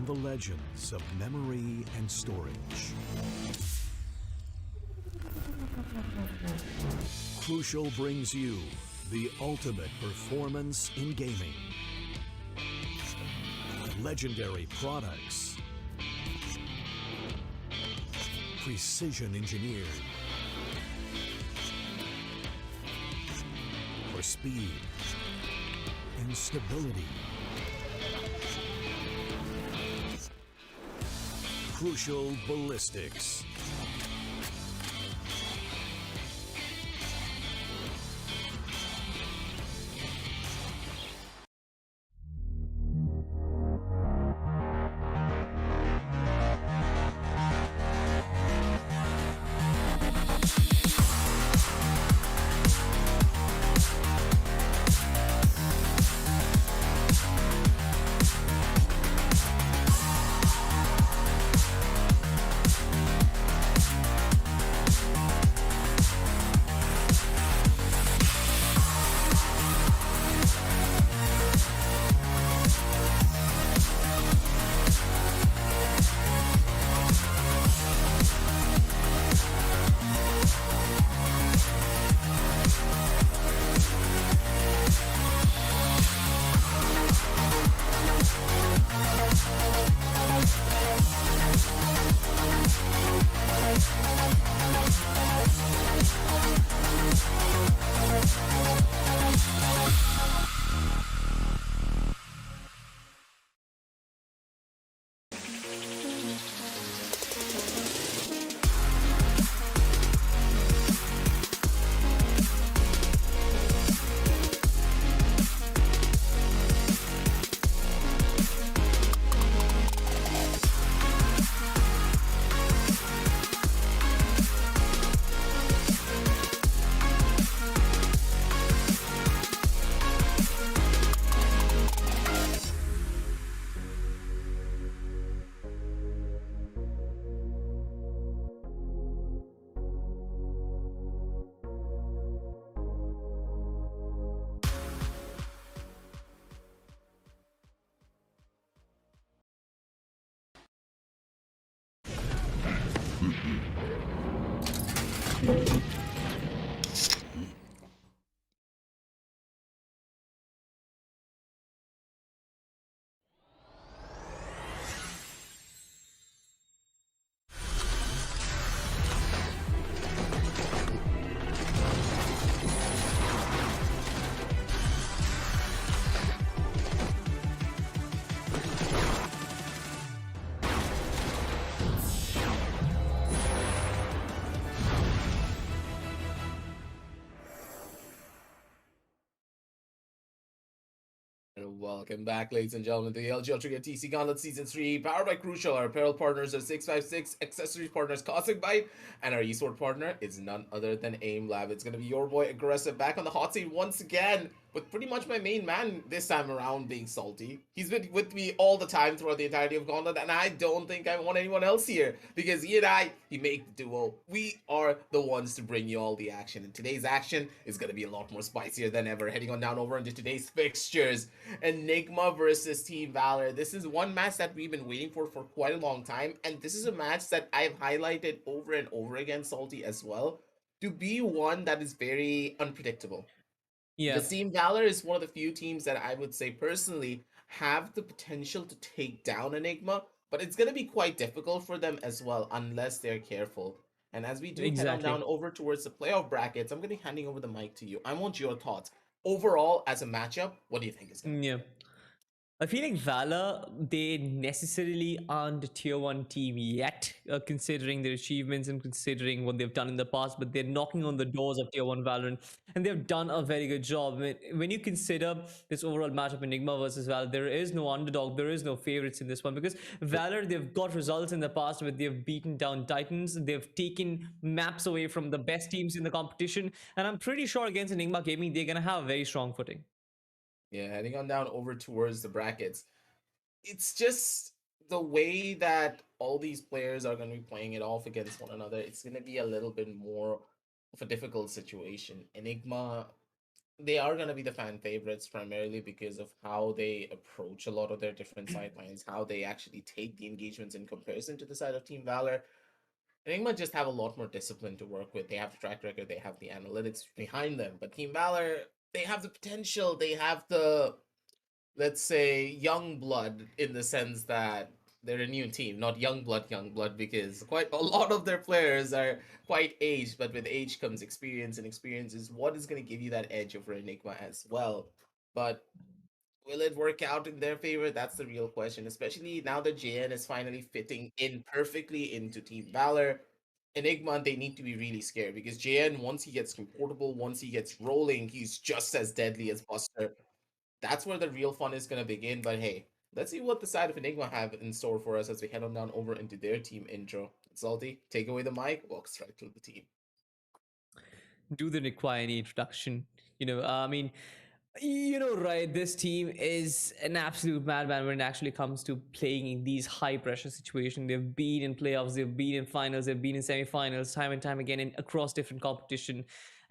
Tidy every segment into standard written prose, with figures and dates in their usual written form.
from the legends of memory and storage. Crucial brings you the ultimate performance in gaming. Legendary products. Precision engineered. For speed and stability. Crucial ballistics. Welcome back, ladies and gentlemen, to the LG Ultragear Tec Gauntlet Season 3, powered by Crucial. Our apparel partners are 656, accessories partners Cosmic Byte, and our eSport partner is none other than Aimlab. It's going to be your boy Aggressive back on the hot seat once again, with pretty much my main man this time around being Salty. He's been with me all the time throughout the entirety of Gauntlet, and I don't think I want anyone else here, because he and I, he make the duo. We are the ones to bring you all the action, and today's action is going to be a lot more spicier than ever. Heading on down over into today's fixtures. Enigma versus Team Valor. This is one match that we've been waiting for quite a long time, and this is a match that I've highlighted over and over again, Salty, as well, to be one that is very unpredictable. Yeah, Because Team Valor is one of the few teams that I would say personally have the potential to take down Enigma, but it's going to be quite difficult for them as well unless they're careful. And as we do head on exactly. down over towards the playoff brackets, I'm going to be handing over the mic to you. I want your thoughts. Overall, as a matchup, what do you think is going to Yeah. I feel like Valor, they necessarily aren't a tier 1 team yet, considering their achievements and considering what they've done in the past, but they're knocking on the doors of tier 1 Valorant, and they've done a very good job. When you consider this overall matchup, Enigma versus Valor, there is no underdog, there is no favorites in this one, because be? Valor, they've got results in the past where they've beaten down Titans, they've taken maps away from the best teams in the competition, and I'm pretty sure against Enigma Gaming, they're going to have a very strong footing. Yeah, heading on down over towards the brackets. It's just the way that all these players are going to be playing it off against one another. It's going to be a little bit more of a difficult situation. Enigma, they are going to be the fan favorites primarily because of how they approach a lot of their different sidelines, how they actually take the engagements in comparison to the side of Team Valor. Enigma just have a lot more discipline to work with. They have the track record, they have the analytics behind them. But Team Valor, they have the potential, they have the, let's say, young blood in the sense that they're a new team, not young blood, because quite a lot of their players are quite aged, but with age comes experience, and experience is what is going to give you that edge over Enigma as well. But will it work out in their favor? That's the real question, especially now that JN is finally fitting in perfectly into Team Valor. Enigma, they need to be really scared because JN, once he gets comfortable, once he gets rolling, he's just as deadly as Buster. That's where the real fun is going to begin. But hey, let's see what the side of Enigma have in store for us as we head on down over into their team intro. Salty, take away the mic, walk straight through the team. Do they require any introduction? I mean, right, this team is an absolute madman when it actually comes to playing in these high pressure situations. They've been in playoffs, they've been in finals, they've been in semifinals time and time again in across different competition.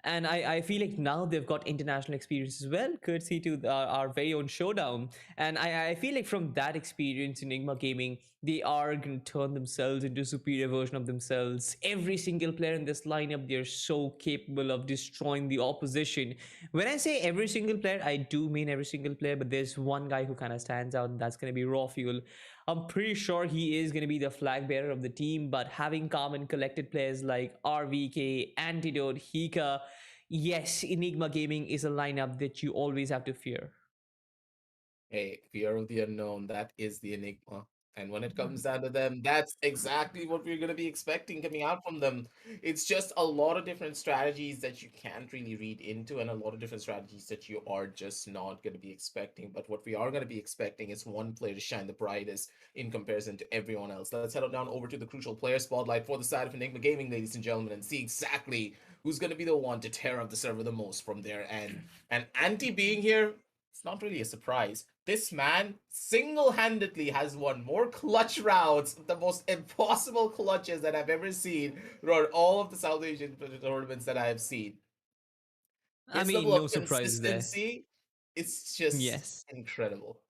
And I feel like now they've got international experience as well, courtesy to our very own showdown. And I feel like from that experience in Enigma Gaming, they are going to turn themselves into a superior version of themselves. Every single player in this lineup, they're so capable of destroying the opposition. When I say every single player, I do mean every single player, but there's one guy who kind of stands out, and that's going to be Raw Fuel. I'm pretty sure he is going to be the flag bearer of the team, but having calm and collected players like RVK, Antidote, Hika, yes, Enigma Gaming is a lineup that you always have to fear. Hey, fear of the unknown, that is the Enigma. And when it comes down to them, that's exactly what we're going to be expecting coming out from them. It's just a lot of different strategies that you can't really read into, and a lot of different strategies that you are just not going to be expecting. But what we are going to be expecting is one player to shine the brightest in comparison to everyone else. Let's head on down over to the crucial player spotlight for the side of Enigma Gaming, ladies and gentlemen, and see exactly who's going to be the one to tear up the server the most from their end. And Anti being here, it's not really a surprise. This man single-handedly has won more clutch rounds, the most impossible clutches that I've ever seen throughout all of the South Asian tournaments that I have seen. I His mean, level of no surprises there. consistency, it's just Yes. incredible.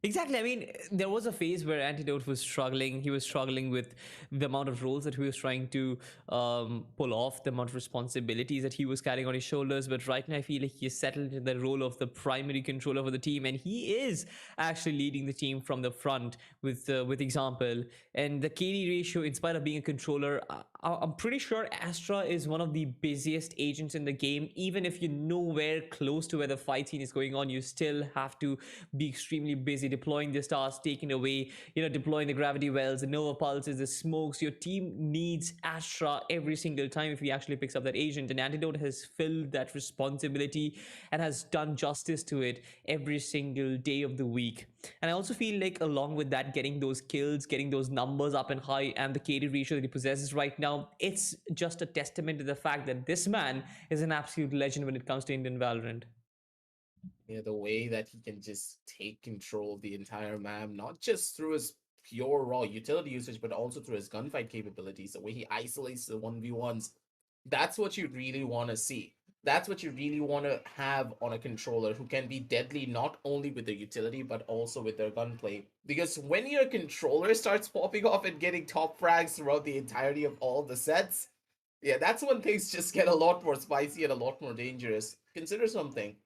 Exactly. I mean, there was a phase where Antidote was struggling. He was struggling with the amount of roles that he was trying to pull off, the amount of responsibilities that he was carrying on his shoulders. But right now, I feel like he is settled into the role of the primary controller for the team, and he is actually leading the team from the front with example. And the KD ratio, in spite of being a controller, I'm pretty sure Astra is one of the busiest agents in the game. Even if you're nowhere close to where the fight scene is going on, you still have to be extremely busy deploying the stars, taking away, deploying the gravity wells, the Nova pulses, the smokes. Your team needs Astra every single time if he actually picks up that agent. And Antidote has filled that responsibility and has done justice to it every single day of the week. And I also feel like, along with that, getting those kills, getting those numbers up and high, and the KD ratio that he possesses right now, it's just a testament to the fact that this man is an absolute legend when it comes to Indian Valorant. Yeah, the way that he can just take control of the entire map, not just through his pure raw utility usage, but also through his gunfight capabilities, the way he isolates the 1v1s. That's what you really want to see. That's what you really want to have on a controller who can be deadly not only with their utility, but also with their gunplay. Because when your controller starts popping off and getting top frags throughout the entirety of all the sets, yeah, that's when things just get a lot more spicy and a lot more dangerous. Consider something.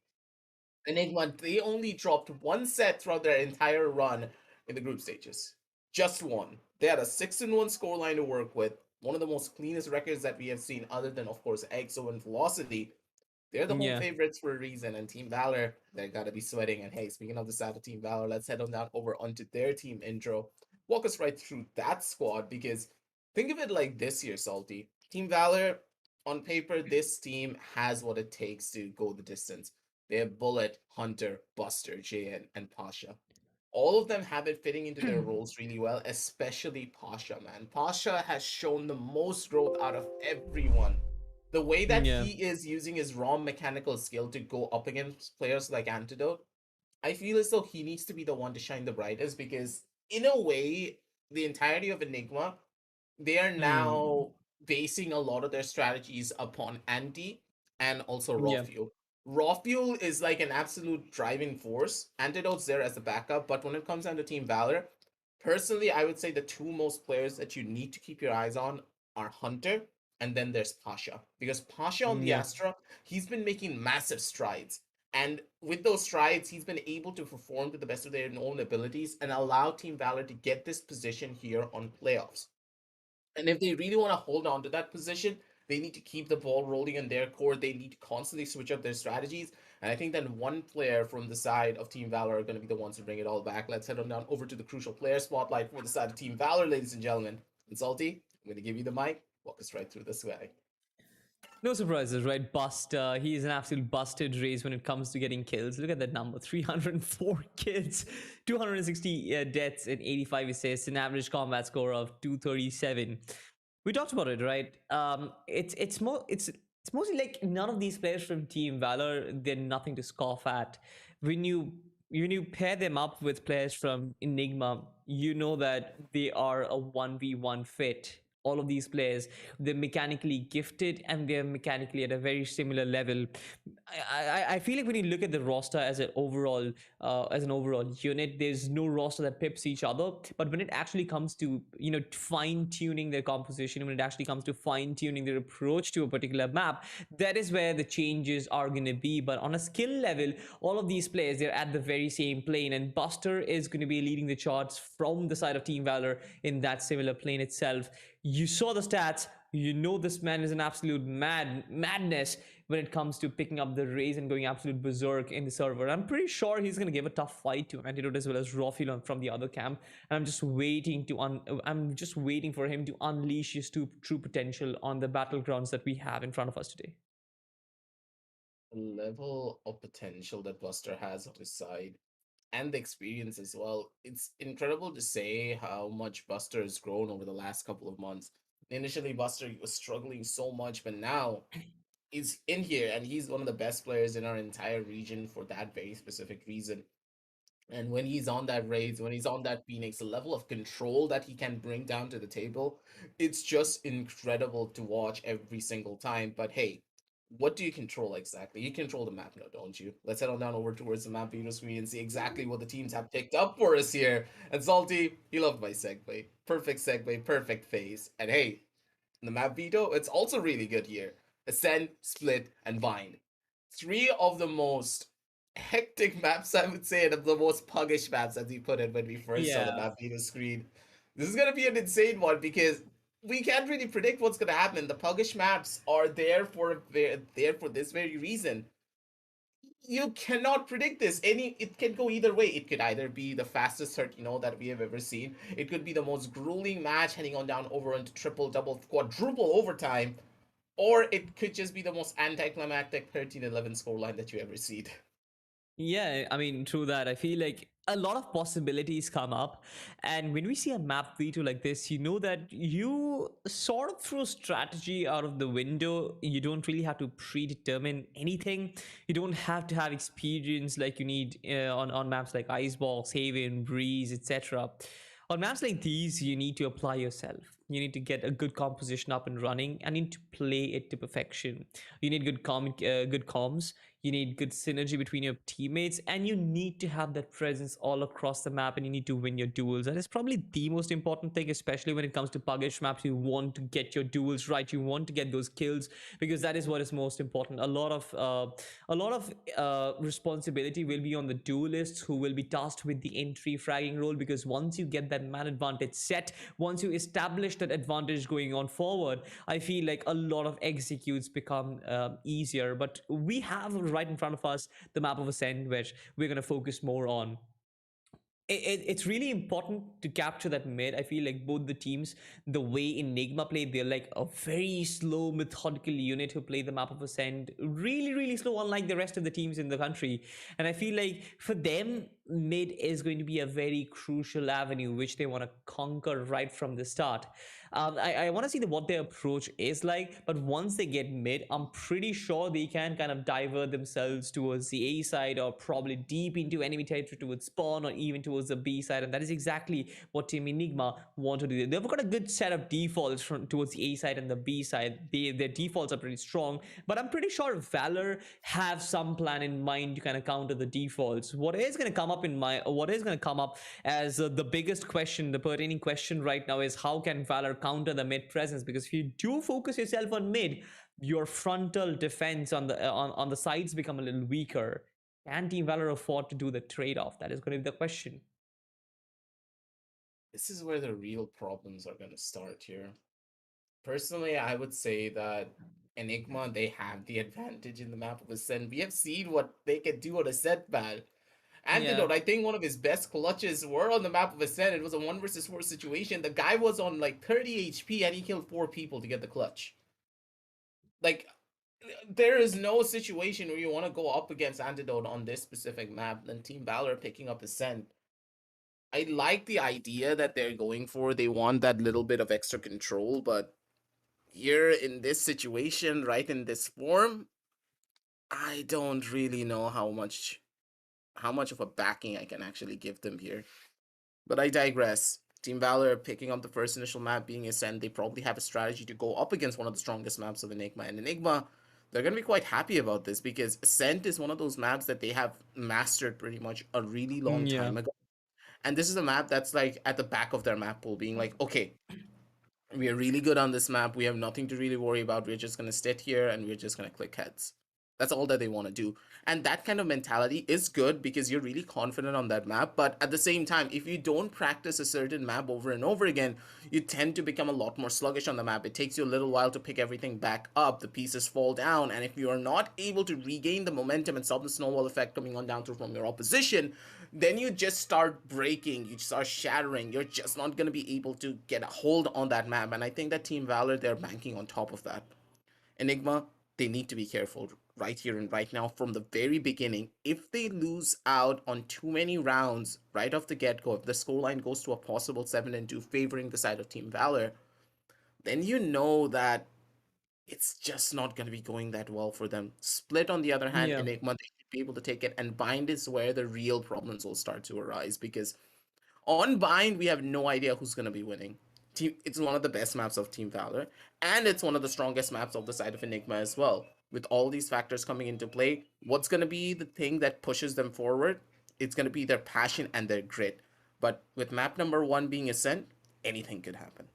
Enigma, they only dropped one set throughout their entire run in the group stages. Just one. They had a 6-1 scoreline to work with, one of the most cleanest records that we have seen, other than, of course, EXO and Velocity. They're the home Yeah. favorites for a reason, and Team Valor, they gotta be sweating. And hey, speaking of the side of Team Valor, let's head on down over onto their team intro. Walk us right through that squad, because think of it like this here, Salty. Team Valor, on paper, this team has what it takes to go the distance. They have Bullet, Hunter, Buster, JN, and Pasha. All of them have it fitting into their roles really well, especially Pasha, man. Pasha has shown the most growth out of everyone. The way that Yeah. he is using his raw mechanical skill to go up against players like Antidote, I feel as though he needs to be the one to shine the brightest because, in a way, the entirety of Enigma, they are Hmm. now basing a lot of their strategies upon Anti and also Raw Yeah. Fuel. Raw Fuel is like an absolute driving force. Antidote's there as a backup, but when it comes down to Team Valor, personally, I would say the two most players that you need to keep your eyes on are Hunter and then there's Pasha. Because Pasha on the Yeah. Astra, he's been making massive strides. And with those strides, he's been able to perform to the best of their own abilities and allow Team Valor to get this position here on playoffs. And if they really want to hold on to that position, they need to keep the ball rolling in their court. They need to constantly switch up their strategies. And I think that one player from the side of Team Valor are going to be the ones to bring it all back. Let's head on down over to the crucial player spotlight for the side of Team Valor, ladies and gentlemen. And Salty, I'm going to give you the mic. Walk us right through this way. No surprises, right? He is an absolute busted race when it comes to getting kills. Look at that number: 304 kills, 260 deaths, and 85 assists, an average combat score of 237. We talked about it, right? It's mostly like none of these players from Team Valor, they're nothing to scoff at. When you when you pair them up with players from Enigma, you know that they are a 1v1 fit. All of these players, they're mechanically gifted and they're mechanically at a very similar level. I feel like when you look at the roster as an overall unit, there's no roster that pips each other. But when it actually comes to fine tuning their composition, when it actually comes to fine tuning their approach to a particular map, that is where the changes are going to be. But on a skill level, all of these players, they're at the very same plane, and Buster is going to be leading the charts from the side of Team Valor in that similar plane itself. You saw the stats. You know this man is an absolute madness when it comes to picking up the race and going absolute berserk in the server. I'm pretty sure he's going to give a tough fight to Antidote as well as Rofil from the other camp. And I'm just waiting for him to unleash his true potential on the battlegrounds that we have in front of us today. The level of potential that Buster has on his side and the experience as well. It's incredible to say how much Buster has grown over the last couple of months. Initially, Buster was struggling so much, but now he's in here and he's one of the best players in our entire region for that very specific reason. And when he's on that raids, when he's on that Phoenix, the level of control that he can bring down to the table, it's just incredible to watch every single time. But hey, what do you control exactly? You control the map now, don't you? Let's head on down over towards the map viewer screen and see exactly what the teams have picked up for us here. And Salty, you loved my segue. Perfect segue, perfect phase. And hey, the map veto, it's also really good here. Ascend, Split, and Bind. Three of the most hectic maps, I would say, and of the most puggish maps, as you put it when we first saw the Yeah. map veto screen. This is gonna be an insane one because we can't really predict what's gonna happen. The puggish maps are there for this very reason. You cannot predict this. It can go either way. It could either be the fastest 13-0 that we have ever seen. It could be the most grueling match heading on down over into triple, double, quadruple overtime, or it could just be the most anticlimactic 13-11 scoreline that you ever seen. Yeah, I mean, true that. I feel like a lot of possibilities come up. And when we see a map veto like this, you know that you sort of throw strategy out of the window. You don't really have to predetermine anything. You don't have to have experience like you need on maps like Icebox, Haven, Breeze, etc. On maps like these, you need to apply yourself. You need to get a good composition up and running and need to play it to perfection. You need good comms. You need good synergy between your teammates, and you need to have that presence all across the map, and you need to win your duels. That is probably the most important thing, especially when it comes to puggish maps. You want to get your duels right. You want to get those kills because that is what is most important. A lot of responsibility will be on the duelists who will be tasked with the entry fragging role, because once you get that man advantage set, once you establish that advantage going on forward, I feel like a lot of executes become easier. But we have right in front of us the map of Ascend, which we're going to focus more on. It's really important to capture that mid. I feel like both the teams, the way Enigma played, they're like a very slow, methodical unit who play the map of Ascend really, really slow, unlike the rest of the teams in the country. And I feel like for them, mid is going to be a very crucial avenue which they want to conquer right from the start. I want to see what their approach is like. But once they get mid, I'm pretty sure they can kind of divert themselves towards the A side, or probably deep into enemy territory towards spawn, or even towards the B side. And that is exactly what Team Enigma want to do. They've got a good set of defaults from towards the A side and the B side. Their defaults are pretty strong, but I'm pretty sure Valor have some plan in mind to kind of counter the defaults. What is going to come up as the biggest question, the pertaining question right now, is how can Valor counter the mid presence? Because if you do focus yourself on mid, your frontal defense on the sides become a little weaker. Can Team Valor afford to do the trade-off? That is going to be the question. This is where the real problems are going to start here. Personally, I would say that Enigma, they have the advantage in the map of Ascent. We have seen what they can do on Ascent, man. Yeah. Antidote, I think one of his best clutches were on the map of Ascent. It was a 1 versus 4 situation. The guy was on like 30 HP and he killed 4 people to get the clutch. Like, there is no situation where you want to go up against Antidote on this specific map than Team Valor picking up Ascent. I like the idea that they're going for. They want that little bit of extra control, but here in this situation, right in this form, I don't really know how much of a backing I can actually give them here. But I digress. Team Valor picking up the first initial map being Ascent, they probably have a strategy to go up against one of the strongest maps of Enigma. And Enigma, they're going to be quite happy about this because Ascent is one of those maps that they have mastered pretty much a really long Yeah. time ago. And this is a map that's like at the back of their map pool, being like, okay, we are really good on this map. We have nothing to really worry about. We're just going to sit here and we're just going to click heads. That's all that they want to do. And that kind of mentality is good because you're really confident on that map. But at the same time, if you don't practice a certain map over and over again, you tend to become a lot more sluggish on the map. It takes you a little while to pick everything back up. The pieces fall down. And if you are not able to regain the momentum and stop the snowball effect coming on down through from your opposition, then you just start breaking, you start shattering. You're just not going to be able to get a hold on that map. And I think that Team Valor, they're banking on top of that. Enigma, they need to be careful right here and right now from the very beginning. If they lose out on too many rounds right off the get go, if the scoreline goes to a possible 7-2 favoring the side of Team Valor, then you know that it's just not going to be going that well for them. Split, on the other hand, Yeah. Enigma, they should be able to take it, and Bind is where the real problems will start to arise because on Bind, we have no idea who's going to be winning. It's one of the best maps of Team Valor, and it's one of the strongest maps of the side of Enigma as well. With all these factors coming into play, what's going to be the thing that pushes them forward? It's going to be their passion and their grit. But with map number 1 being Ascent, anything could happen.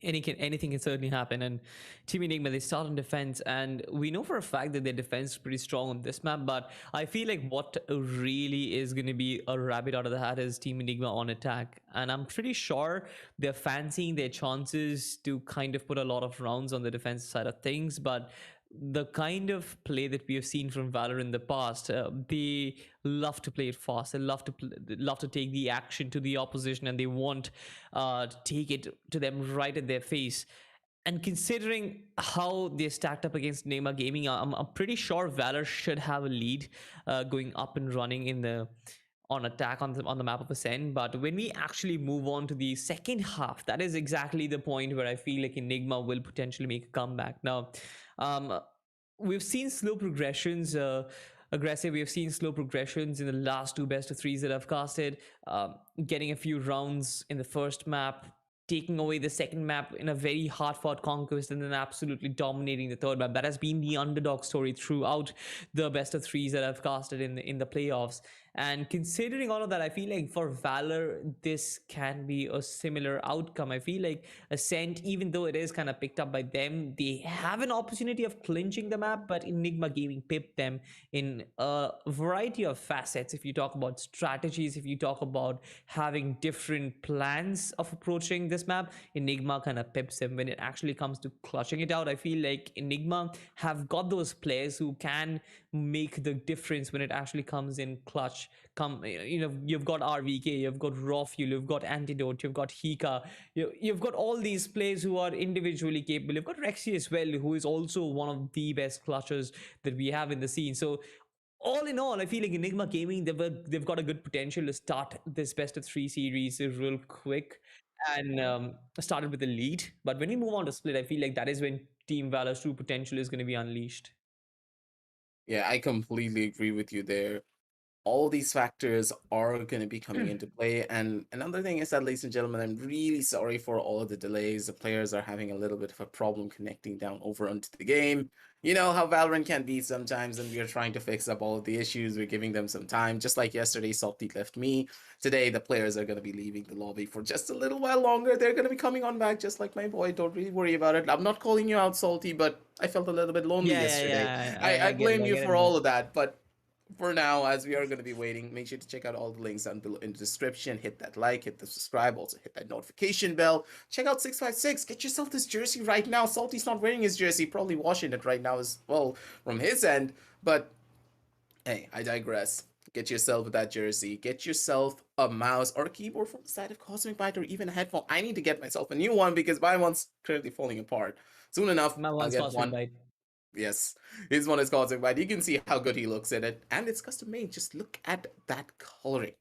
Anything can certainly happen. And Team Enigma, they start on defense, and we know for a fact that their defense is pretty strong on this map. But I feel like what really is going to be a rabbit out of the hat is Team Enigma on attack, and I'm pretty sure they're fancying their chances to kind of put a lot of rounds on the defense side of things. But the kind of play that we have seen from Valor in the past, they love to play it fast. They love to take the action to the opposition, and they want to take it to them right at their face. And considering how they stacked up against Neymar Gaming, I'm pretty sure Valor should have a lead going up and running in the on attack on the map of Ascent. But when we actually move on to the second half, that is exactly the point where I feel like Enigma will potentially make a comeback. Now, um, we've seen slow progressions. Aggressive. We have seen slow progressions in the last two best of threes that I've casted. Getting a few rounds in the first map, taking away the second map in a very hard fought conquest, and then absolutely dominating the third map. That has been the underdog story throughout the best of threes that I've casted in the playoffs. And considering all of that, I feel like for Valor, this can be a similar outcome. I feel like Ascent, even though it is kind of picked up by them, they have an opportunity of clinching the map, but Enigma Gaming pipped them in a variety of facets. If you talk about strategies, if you talk about having different plans of approaching this map, Enigma kind of pips them when it actually comes to clutching it out. I feel like Enigma have got those players who can make the difference when it actually comes in clutch. You've got RVK, you've got Raw Fuel, you've got Antidote, you've got Hika, you've got all these players who are individually capable. You've got Rexy as well, who is also one of the best clutchers that we have in the scene. So all in all, I feel like Enigma Gaming, they've got a good potential to start this best of three series real quick. and started with a lead. But when we move on to split, I feel like that is when Team Valor's true potential is going to be unleashed. Yeah, I completely agree with you there. All these factors are going to be coming into play. And another thing is that, ladies and gentlemen, I'm really sorry for all of the delays. The players are having a little bit of a problem connecting down over onto the game. You know how Valorant can be sometimes, and we are trying to fix up all of the issues. We're giving them some time. Just like yesterday, Salty left me. Today, the players are going to be leaving the lobby for just a little while longer. They're going to be coming on back, just like my boy. Don't really worry about it. I'm not calling you out, Salty, but I felt a little bit lonely Yeah, yeah, yesterday. yeah. I I get it. blame I you get for it, man. all of that, but for now, as we are going to be waiting, make sure to check out all the links down below in the description. Hit that like, hit the subscribe, also hit that notification bell. Check out 656. Get yourself this jersey right now. Salty's not wearing his jersey, probably washing it right now as well from his end. But hey, I digress. Get yourself that jersey. Get yourself a mouse or a keyboard from the side of Cosmic Byte, or even a headphone. I need to get myself a new one because my one's currently falling apart. Soon enough, My I'll one's get Cosmic one. Byte. Yes, his one is Cosmic Byte. You can see how good he looks in it, and it's custom made. Just look at that coloring.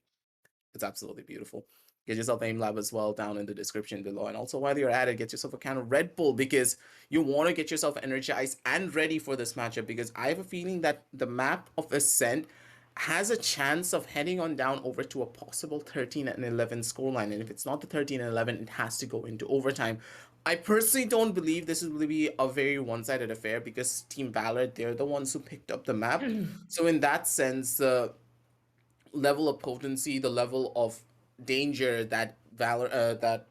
It's absolutely beautiful. Get yourself Aimlab as well down in the description below. And also, while you're at it, get yourself a can of Red Bull because you want to get yourself energized and ready for this matchup. Because I have a feeling that the map of Ascent has a chance of heading on down over to a possible 13 and 11 scoreline. And if it's not the 13 and 11, it has to go into overtime. I personally don't believe this will be a very one-sided affair because Team Valor, they're the ones who picked up the map. So in that sense, the level of potency, the level of danger that that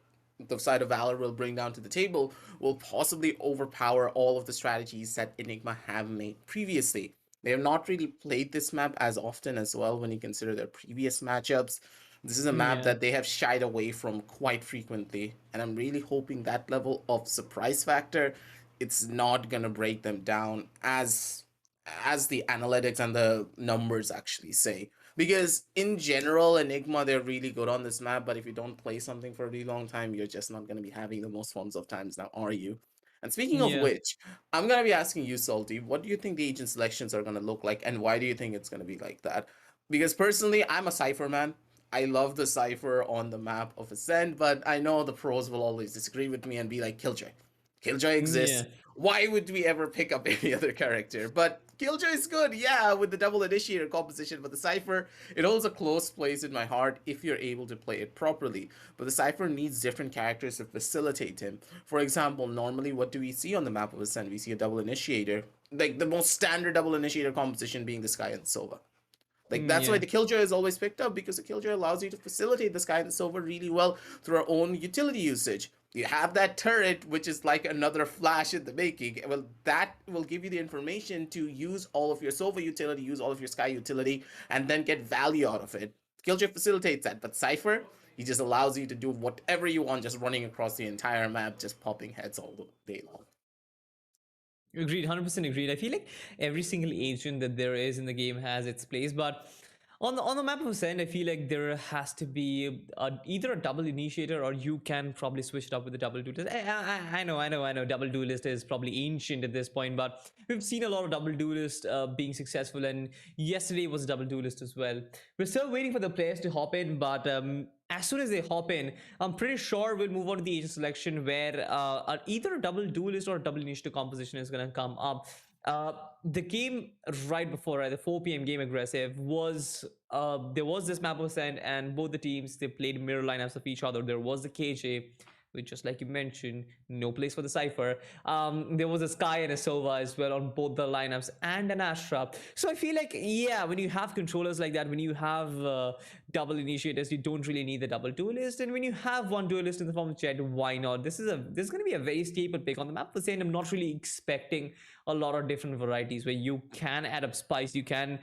the side of Valor will bring down to the table will possibly overpower all of the strategies that Enigma have made previously. They have not really played this map as often as well when you consider their previous matchups. This is a map Yeah. that they have shied away from quite frequently, and I'm really hoping that level of surprise factor, it's not gonna break them down as the analytics and the numbers actually say. Because in general, Enigma, they're really good on this map, but if you don't play something for a really long time, you're just not going to be having the most fun of times now, are you? And speaking of Yeah. which, I'm going to be asking you, Salty, what do you think the agent selections are going to look like, and why do you think it's going to be like that? Because personally, I'm a Cypher man. I love the Cypher on the map of Ascent, but I know the pros will always disagree with me and be like, Killjoy. Killjoy Yeah. exists. Why would we ever pick up any other character? But Killjoy is good, yeah, with the double initiator composition, but the Cypher, it holds a close place in my heart if you're able to play it properly. But the Cypher needs different characters to facilitate him. For example, normally what do we see on the map of Ascent? We see a double initiator. Like the most standard double initiator composition being the Sky and Sova. Like that's why Yeah. the Killjoy is always picked up because the Killjoy allows you to facilitate the Sky and the Silver really well through our own utility usage. You have that turret, which is like another flash in the making. Well, that will give you the information to use all of your Silver utility, use all of your Sky utility, and then get value out of it. Killjoy facilitates that, but Cypher, he just allows you to do whatever you want, just running across the entire map, just popping heads all day long. Agreed, 100% agreed. I feel like every single agent that there is in the game has its place, but on the map of Ascent, I feel like there has to be either a double initiator or you can probably switch it up with a double duelist. I know. Double duelist is probably ancient at this point, but we've seen a lot of double duelist being successful, and yesterday was a double duelist as well. We're still waiting for the players to hop in, but as soon as they hop in, I'm pretty sure we'll move on to the agent selection where either a double duelist or a double initiator composition is going to come up. The game right before, right, the 4 p.m. game aggressive was there was this map was sent, and both the teams they played mirror lineups of each other. There was the KJ, which just like you mentioned, no place for the Cypher. There was a Sky and a Sova as well on both the lineups, and an Astra. So I feel like, yeah, when you have controllers like that, when you have double initiators, you don't really need the double duelist. And when you have one duelist in the form of Jet, why not? This is going to be a very staple pick on the map. For saying I'm not really expecting a lot of different varieties where you can add up spice, you can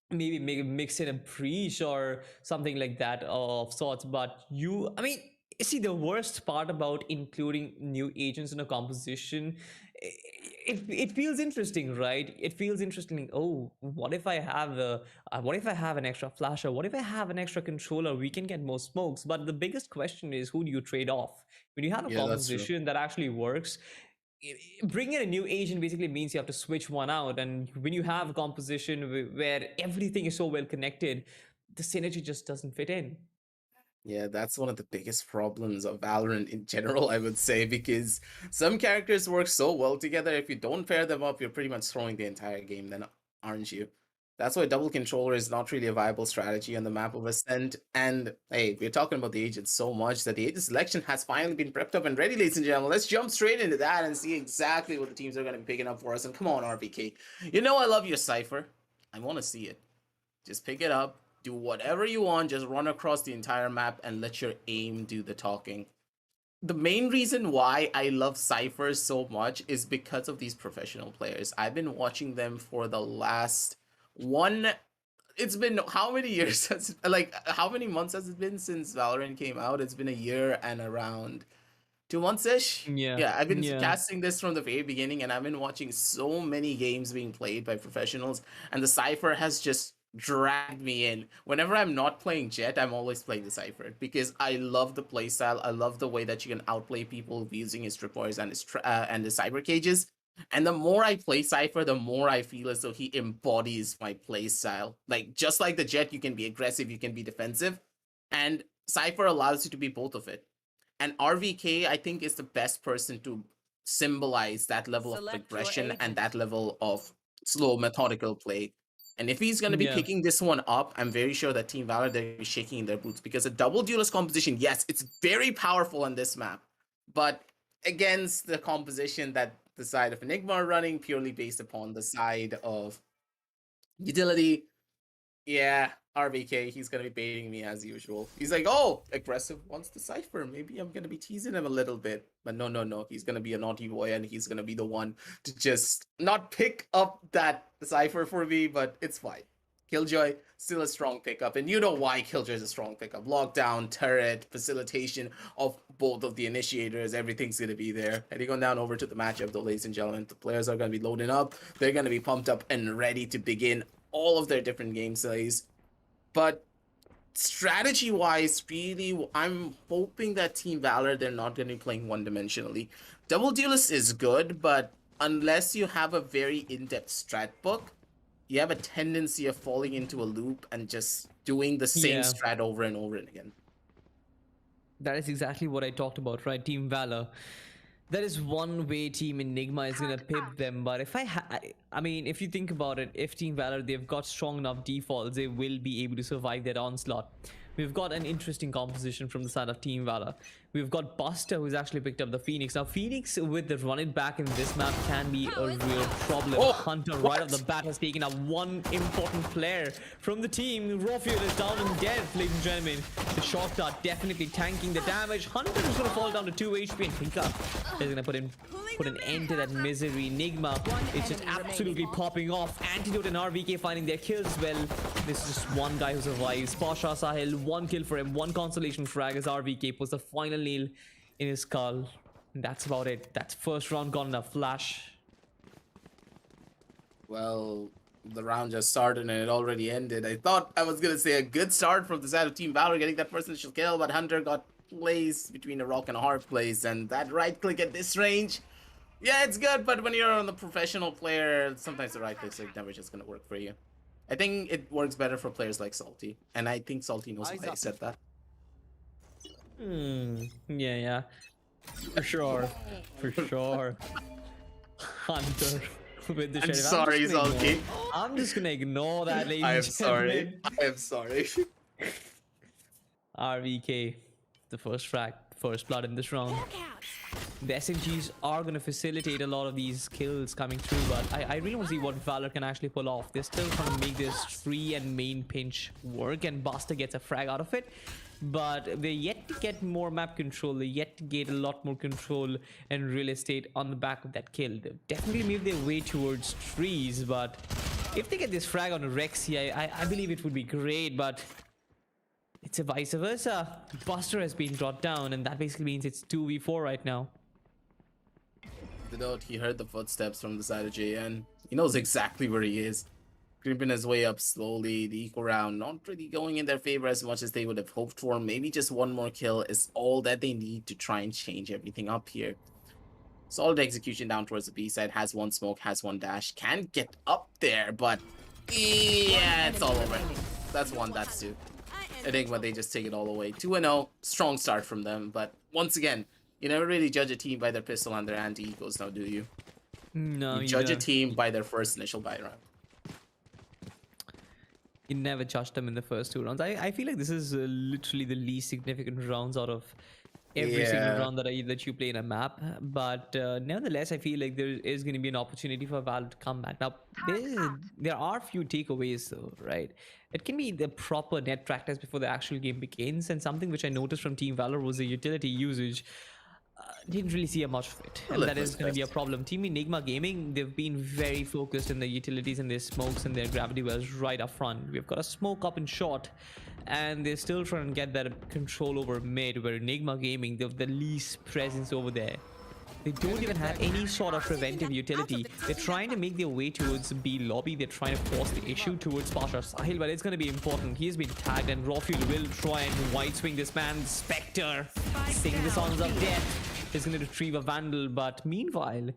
maybe mix in a breach or something like that of sorts. But I mean, see, the worst part about including new agents in a composition, it feels interesting, right? It feels interesting. Oh, what if I have what if I have an extra flasher? What if I have an extra controller? We can get more smokes. But the biggest question is, who do you trade off when you have a Yeah, that's true. composition that actually works? Bringing in a new agent basically means you have to switch one out, and when you have a composition where everything is so well connected, the synergy just doesn't fit in. Yeah, that's one of the biggest problems of Valorant in general, I would say, because some characters work so well together. If you don't pair them up, you're pretty much throwing the entire game, then aren't you? That's why double controller is not really a viable strategy on the map of Ascent. And hey, we're talking about the agents so much that the agent selection has finally been prepped up and ready, ladies and gentlemen. Let's jump straight into that and see exactly what the teams are going to be picking up for us. And come on, RVK. You know I love your Cypher. I want to see it. Just pick it up, do whatever you want, just run across the entire map and let your aim do the talking. The main reason why I love Cypher so much is because of these professional players. I've been watching them for the last one. It's been how many years? Like, how many months has it been since Valorant came out? It's been a year and around 2 months ish. Yeah, Yeah, I've been yeah. casting this from the very beginning, and I've been watching so many games being played by professionals, and the Cypher has just dragged me in. Whenever I'm not playing Jet, I'm always playing the Cypher because I love the playstyle. I love the way that you can outplay people using his tripwires and and his cyber cages. And the more I play Cypher, the more I feel as though he embodies my playstyle. Like, just like the Jet, you can be aggressive, you can be defensive, and Cypher allows you to be both of it. And RVK, I think, is the best person to symbolize that level of aggression and that level of slow, methodical play. And if he's going to be Yeah. picking this one up, I'm very sure that Team Valor, they're going to be shaking in their boots because a double duelist composition, yes, it's very powerful on this map. But against the composition that the side of Enigma are running, purely based upon the side of utility, yeah, RVK, he's gonna be baiting me as usual. He's like, oh, aggressive wants the Cypher. Maybe I'm gonna be teasing him a little bit. But no, no, no. He's gonna be a naughty boy and he's gonna be the one to just not pick up that Cypher for me, but it's fine. Killjoy, still a strong pickup. And you know why Killjoy is a strong pickup. Lockdown, turret, facilitation of both of the initiators. Everything's gonna be there. Heading on down over to the matchup though, ladies and gentlemen. The players are gonna be loading up. They're gonna be pumped up and ready to begin all of their different game plays. But strategy wise, really, I'm hoping that Team Valor, they're not going to be playing one-dimensionally. Double Duelist is good, but unless you have a very in-depth strat book, you have a tendency of falling into a loop and just doing the same strat over and over again. That is exactly what I talked about, right? Team Valor. That is one way Team Enigma is gonna pip them, but if I mean, if you think about it, if Team Valor, they've got strong enough defaults, they will be able to survive that onslaught. We've got an interesting composition from the side of Team Valor. We've got Buster, who's actually picked up the Phoenix. Now, Phoenix with the run it back in this map can be a real problem. Oh, Hunter right off the bat has taken out one important player from the team. Rofiel is down and dead, ladies and gentlemen. The shot dart definitely tanking the damage. Hunter is going to fall down to 2 HP, and Pinka is going to put an end to that misery. Enigma is just absolutely popping off. Antidote and RVK finding their kills as well. This is just one guy who survives. Pasha Sahil, one kill for him, one consolation frag as RVK puts the final nail in his skull. And that's about it. That's first round gone in a flash. Well, the round just started and it already ended. I thought I was going to say a good start from the side of Team Valor getting that personal kill, but Hunter got placed between a rock and a hard place, and that right click at this range, yeah, it's good, but when you're on the professional player, sometimes the right click's like never just going to work for you. I think it works better for players like Salty, and I think Salty knows why I said that. Yeah. For sure. Hunter with the I'm sheriff. sorry, Salty. I'm just gonna ignore that, ladies I am and sorry. gentlemen. I am sorry. RVK, the first frag, first blood in this round. The SMGs are going to facilitate a lot of these kills coming through, but I really want to see what Valor can actually pull off. They're still trying to make this tree and main pinch work, and Buster gets a frag out of it. But they're yet to get more map control. They're yet to get a lot more control and real estate on the back of that kill. They've definitely made their way towards trees, but if they get this frag on Rexy, I believe it would be great, but it's a vice versa. Buster has been brought down, and that basically means it's 2v4 right now. The note, he heard the footsteps from the side of JN. He knows exactly where he is. Creeping his way up slowly. The eco round not really going in their favor as much as they would have hoped for. Maybe just one more kill is all that they need to try and change everything up here. Solid execution down towards the B side. Has one smoke, has one dash. Can get up there, but yeah, it's all over. That's one, that's two. Enigma, they just take it all away. 2-0, strong start from them. But once again, you never really judge a team by their pistol and their anti-ecos now, do you? No, You judge a team by their first initial buy round. You never judged them in the first 2 rounds. I feel like this is literally the least significant rounds out of every single round that you play in a map. But nevertheless, I feel like there is going to be an opportunity for Valor to come back. Now, there are few takeaways though, right? It can be the proper net practice before the actual game begins. And something which I noticed from Team Valor was the utility usage. Didn't really see much of it, and that is going to be a problem. Team Enigma Gaming, they've been very focused in their utilities and their smokes and their gravity wells right up front. We've got a smoke up in short, and they're still trying to get that control over mid, where Enigma Gaming, they have the least presence over there. They don't even have any sort of preventive utility. They're trying to make their way towards B lobby. They're trying to force the issue towards Pasha Sahil, but it's going to be important. He has been tagged, and Rawfuel will try and white swing this man. Spectre, sing the songs of death. Is going to retrieve a Vandal, but meanwhile,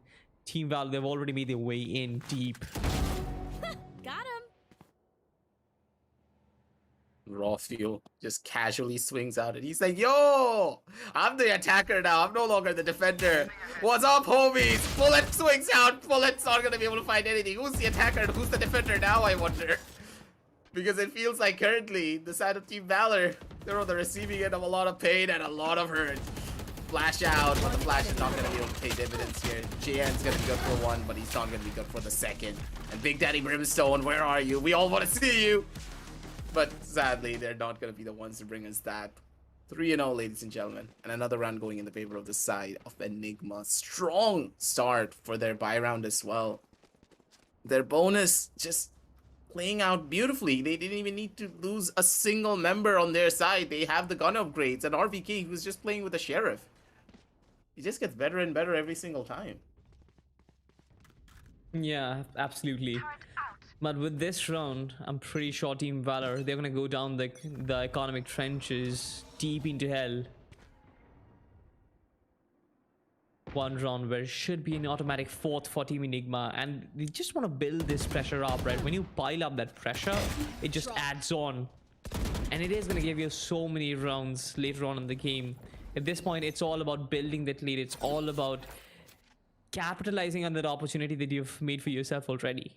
Team Valor, they've already made their way in deep. Got him. Rawfuel just casually swings out and he's like, yo, I'm the attacker now. I'm no longer the defender. What's up, homies? Bullet swings out. Bullet's not going to be able to find anything. Who's the attacker and who's the defender now, I wonder? Because it feels like currently the side of Team Valor, they're on the receiving end of a lot of pain and a lot of hurt. Flash out, but the flash is not going to be able to pay dividends here. JN's going to be good for one, but he's not going to be good for the second. And Big Daddy Brimstone, where are you? We all want to see you. But sadly, they're not going to be the ones to bring us that. 3-0, ladies and gentlemen. And another round going in the favor of the side of Enigma. Strong start for their buy round as well. Their bonus just playing out beautifully. They didn't even need to lose a single member on their side. They have the gun upgrades. And RVK, who's just playing with the Sheriff. He just gets better and better every single time. Yeah, absolutely. But with this round, I'm pretty sure Team Valor, they're gonna go down the economic trenches deep into hell. One round where it should be an automatic fourth for Team Enigma, and they just want to build this pressure up, right? When you pile up that pressure, it just adds on, and it is gonna give you so many rounds later on in the game. At this point, it's all about building that lead. It's all about capitalizing on that opportunity that you've made for yourself already.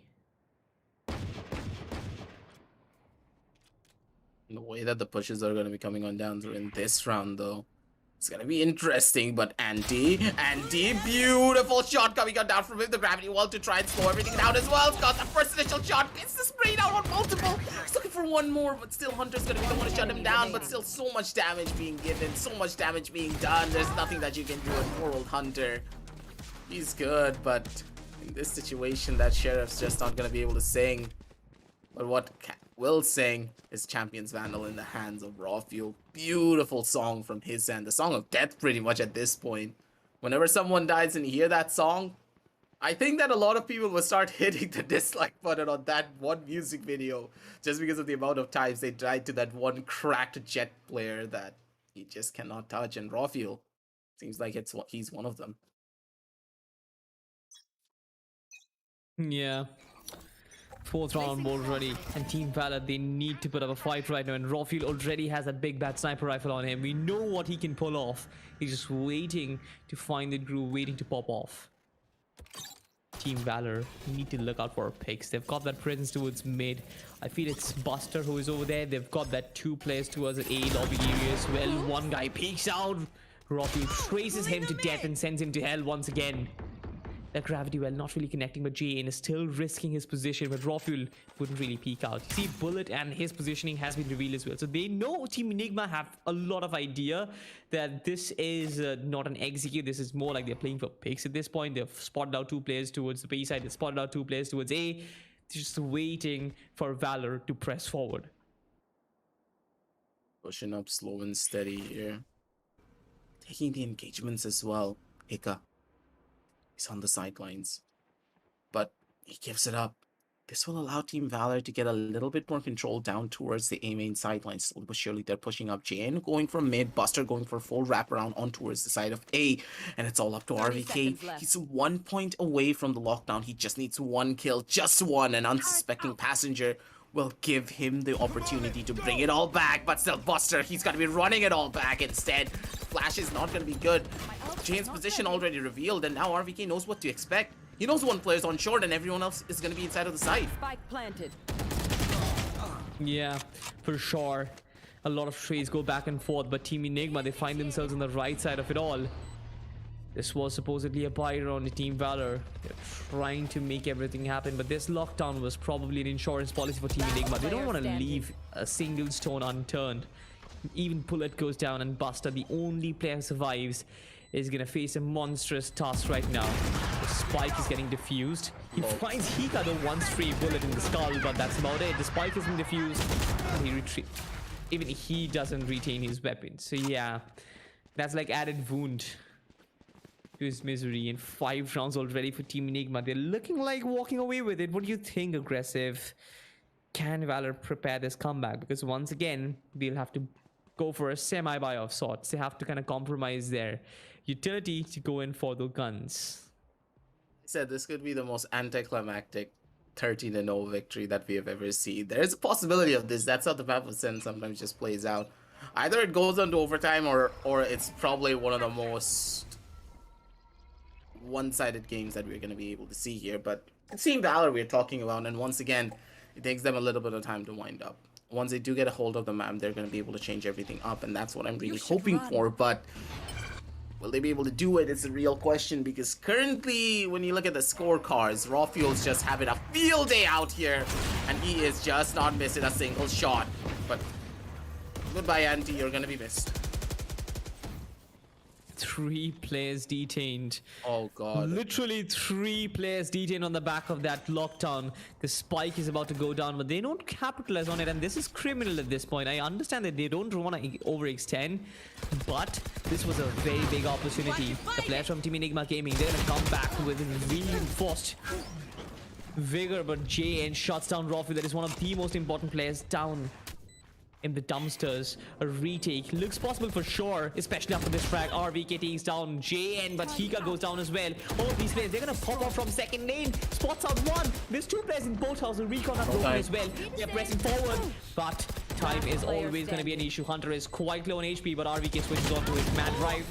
The way that the pushes are going to be coming on down through in this round, though, it's going to be interesting. But Andy, beautiful shot coming on down from him. The gravity wall to try and slow everything down as well. It's got the first initial shot. Gets the spray down on multiple. He's looking for one more, but still Hunter's going to be the one to shut him down. But still so much damage being given, so much damage being done. There's nothing that you can do with poor old Hunter. He's good, but in this situation, that Sheriff's just not going to be able to sing. But what will sing is Champion's Vandal in the hands of Rawfuel. Beautiful song from his end. The song of death pretty much at this point. Whenever someone dies and you hear that song, I think that a lot of people will start hitting the dislike button on that one music video. Just because of the amount of times they died to that one cracked Jet player that he just cannot touch. And Rawfuel seems like he's one of them. Yeah. Fourth round on board already, and Team Valor, they need to put up a fight right now, and Rawfuel already has that big bad sniper rifle on him. We know what he can pull off. He's just waiting to find the groove, waiting to pop off. Team Valor need to look out for picks. They've got that presence towards mid. I feel it's Buster who is over there. They've got that 2 players towards the A lobby area as well. One guy peeks out. Rawfuel traces him to death and sends him to hell once again. That gravity well not really connecting, but JN is still risking his position, but Rawfuel wouldn't really peek out. You see, Bullet and his positioning has been revealed as well. So they know Team Enigma have a lot of idea that this is not an execute. This is more like they're playing for picks at this point. They've spotted out 2 players towards the B side. They've spotted out 2 players towards A. They're just waiting for Valor to press forward. Pushing up slow and steady here. Taking the engagements as well. Hika. He's on the sidelines, but he gives it up. This will allow Team Valor to get a little bit more control down towards the A main sidelines. Slowly but surely, they're pushing up. JN going from mid, Buster going for a full wraparound on towards the side of A, and it's all up to RVK. He's 1 point away from the lockdown. He just needs 1 kill, just one. An unsuspecting passenger will give him the opportunity to bring it all back, but still Buster, he's gonna be running it all back instead. Flash is not gonna be good. Jane's position already revealed, and now RVK knows what to expect. He knows one player's on short and everyone else is gonna be inside of the site. Spike planted. Yeah, for sure. A lot of trades go back and forth, but Team Enigma, they find themselves on the right side of it all. This was supposedly a buy on the Team Valor. They're trying to make everything happen, but this lockdown was probably an insurance policy for Team Enigma. They don't want to leave a single stone unturned. Even Bullet goes down and Buster, the only player who survives, is going to face a monstrous task right now. The spike is getting diffused. He finds Hika the one stray bullet in the skull, but that's about it. The spike isn't diffused, and he retreats. Even he doesn't retain his weapon. So yeah, that's like added wound to his misery. And 5 rounds already for Team Enigma. They're looking like walking away with it. What do you think, Aggressive? Can Valor prepare this comeback? Because once again, they'll have to go for a semi-buy of sorts. They have to kind of compromise their utility to go in for the guns. I said this could be the most anticlimactic 13-0 victory that we have ever seen. There is a possibility of this. That's how the map of Sen sometimes just plays out. Either it goes on to overtime or it's probably one of the most one-sided games that we're going to be able to see here. But seeing Valor we're talking about, and once again, it takes them a little bit of time to wind up. Once they do get a hold of the map, they're going to be able to change everything up, and that's what I'm really hoping for. But will they be able to do it? It's a real question, because currently, when you look at the scorecards, Rawfuel's just having a field day out here, and he is just not missing a single shot. But goodbye, Auntie, you're going to be missed. 3 players detained. Oh god. Literally 3 players detained on the back of that lockdown. The spike is about to go down, but they don't capitalize on it, and this is criminal at this point. I understand that they don't want to overextend, but this was a very big opportunity. The players from Team Enigma Gaming, they're gonna come back with reinforced vigor, but JN shuts down Rafi. That is one of the most important players down in the dumpsters. A retake looks possible for sure, especially after this frag. RVK takes down JN, but Hika goes down as well. All of these players, they're gonna pop off from second lane. Spots out one. There's 2 players in both houses. Recon are broken as well. They're pressing forward, but time is always gonna be an issue. Hunter is quite low on HP, but RVK switches on to his mad drive.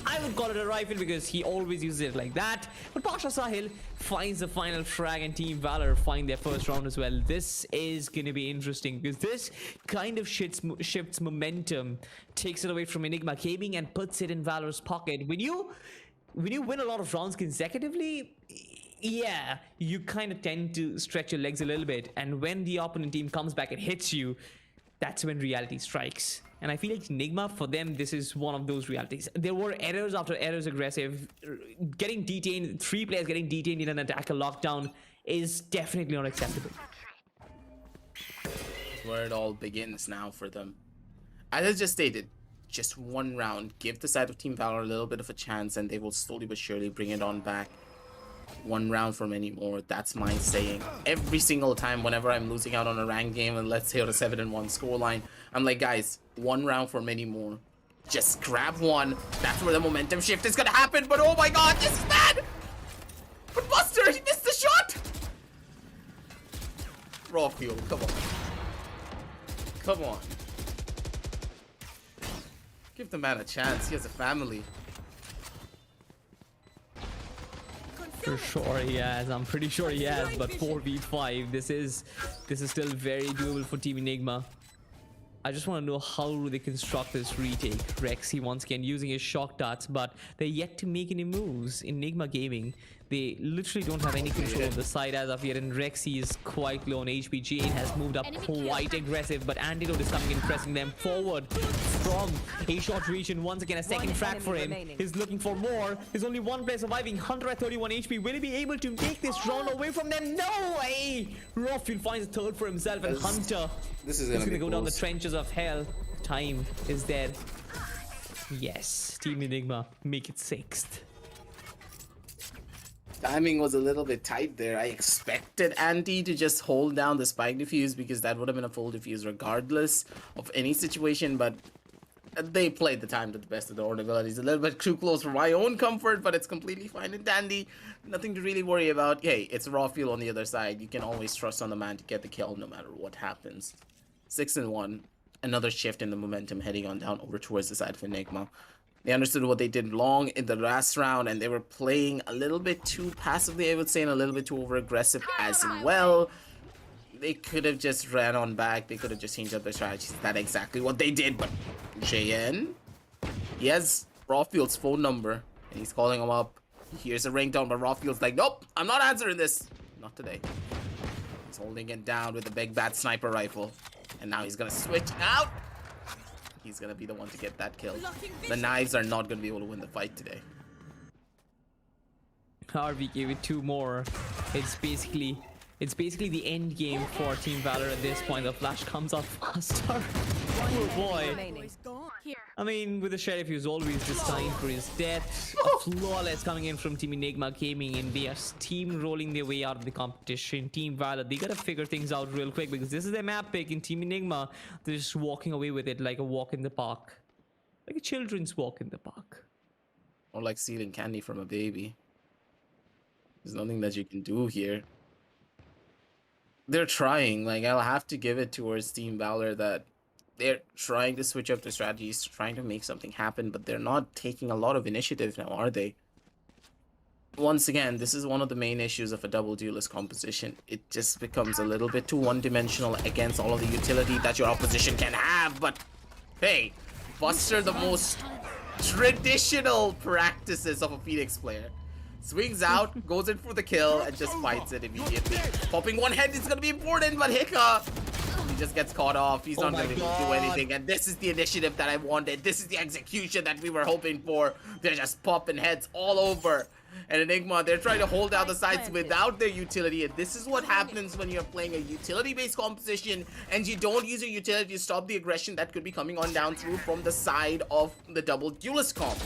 I would call it a rifle because he always uses it like that. But Pasha Sahil finds the final frag, and Team Valor find their first round as well. This is going to be interesting because this kind of shifts momentum, takes it away from Enigma Gaming and puts it in Valor's pocket. When you win a lot of rounds consecutively, yeah, you kind of tend to stretch your legs a little bit. And when the opponent team comes back and hits you, that's when reality strikes. And I feel like Enigma, for them, this is one of those realities. There were errors after errors. Aggressive. Getting detained, 3 players getting detained in an attacker lockdown is definitely not acceptable. Where it all begins now for them. As I just stated, just 1 round. Give the side of Team Valor a little bit of a chance, and they will slowly but surely bring it on back. 1 round from anymore. That's my saying. Every single time whenever I'm losing out on a ranked game, and let's say on a 7-1 scoreline, I'm like, guys, 1 round for many more. Just grab 1. That's where the momentum shift is gonna happen. But oh my god, this is bad. But Buster, he missed the shot. Raw fuel, come on. Come on. Give the man a chance. He has a family. For sure he has. I'm pretty sure he has. But 4v5, this is still very doable for Team Enigma. I just want to know how they construct this retake. Rexy once again using his shock darts, but they're yet to make any moves. Enigma Gaming, they literally don't have any control of the side as of yet, and Rexy is quite low on HP. Jane has moved up quite aggressive, but Antidote is coming in, pressing them forward from a short region. Once again, a second frag for him. He's looking for more. There's only 1 player surviving. Hunter at 31 HP. Will he be able to take this round away from them? No way! Rawfield finds a 3rd for himself, and Hunter This is gonna go down the trenches of hell. Time is dead. Yes, Team Enigma make it 6th. Timing was a little bit tight there. I expected Andy to just hold down the spike defuse because that would have been a full defuse regardless of any situation, but they played the time to the best of their own abilities. A little bit too close for my own comfort, but it's completely fine and dandy. Nothing to really worry about. Hey, it's raw fuel on the other side. You can always trust on the man to get the kill no matter what happens. 6-1. Another shift in the momentum heading on down over towards the side of Enigma. They understood what they did wrong in the last round, and they were playing a little bit too passively, I would say, and a little bit too over-aggressive as well. They could have just ran on back. They could have just changed up their strategies. That's exactly what they did, but JN, he has Rawfield's phone number, and he's calling him up. He hears a ringtone, but Rawfield's like, nope, I'm not answering this. Not today. He's holding it down with the big bad sniper rifle. And now he's gonna switch out. He's gonna be the one to get that kill. The knives are not gonna be able to win the fight today. RVK with 2 more. It's basically the end game for Team Valor at this point. The flash comes out faster. Poor boy. I mean, with the Sheriff, he was always destined for his death. A flawless coming in from Team Enigma Gaming, and they are steamrolling their way out of the competition. Team Valor, they gotta figure things out real quick because this is their map pick. In Team Enigma, they're just walking away with it like a walk in the park. Like a children's walk in the park. Or like stealing candy from a baby. There's nothing that you can do here. They're trying. Like, I'll have to give it towards Team Valor that they're trying to switch up their strategies, trying to make something happen, but they're not taking a lot of initiative now, are they? Once again, this is one of the main issues of a double duelist composition. It just becomes a little bit too one-dimensional against all of the utility that your opposition can have, but hey, Buster, the most traditional practices of a Phoenix player. Swings out, goes in for the kill, and just fights it immediately. Popping one head is gonna be important, but Hika, he just gets caught off. He's not gonna be able to do anything, and this is the initiative that I wanted. This is the execution that we were hoping for. They're just popping heads all over. And Enigma, they're trying to hold down the sides without their utility, and this is what happens when you're playing a utility-based composition and you don't use your utility to stop the aggression that could be coming on down through from the side of the double duelist comp.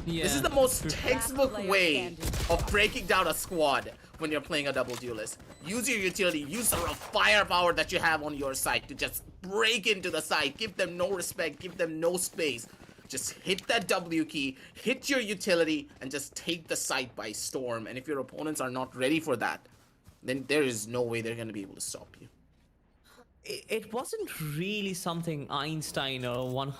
Yeah. This is the most textbook way of breaking down a squad when you're playing a double duelist. Use your utility, use the firepower that you have on your side to just break into the side, give them no respect, give them no space. Just hit that W key, hit your utility, and just take the site by storm. And if your opponents are not ready for that, then there is no way they're going to be able to stop you. It wasn't really something Einstein or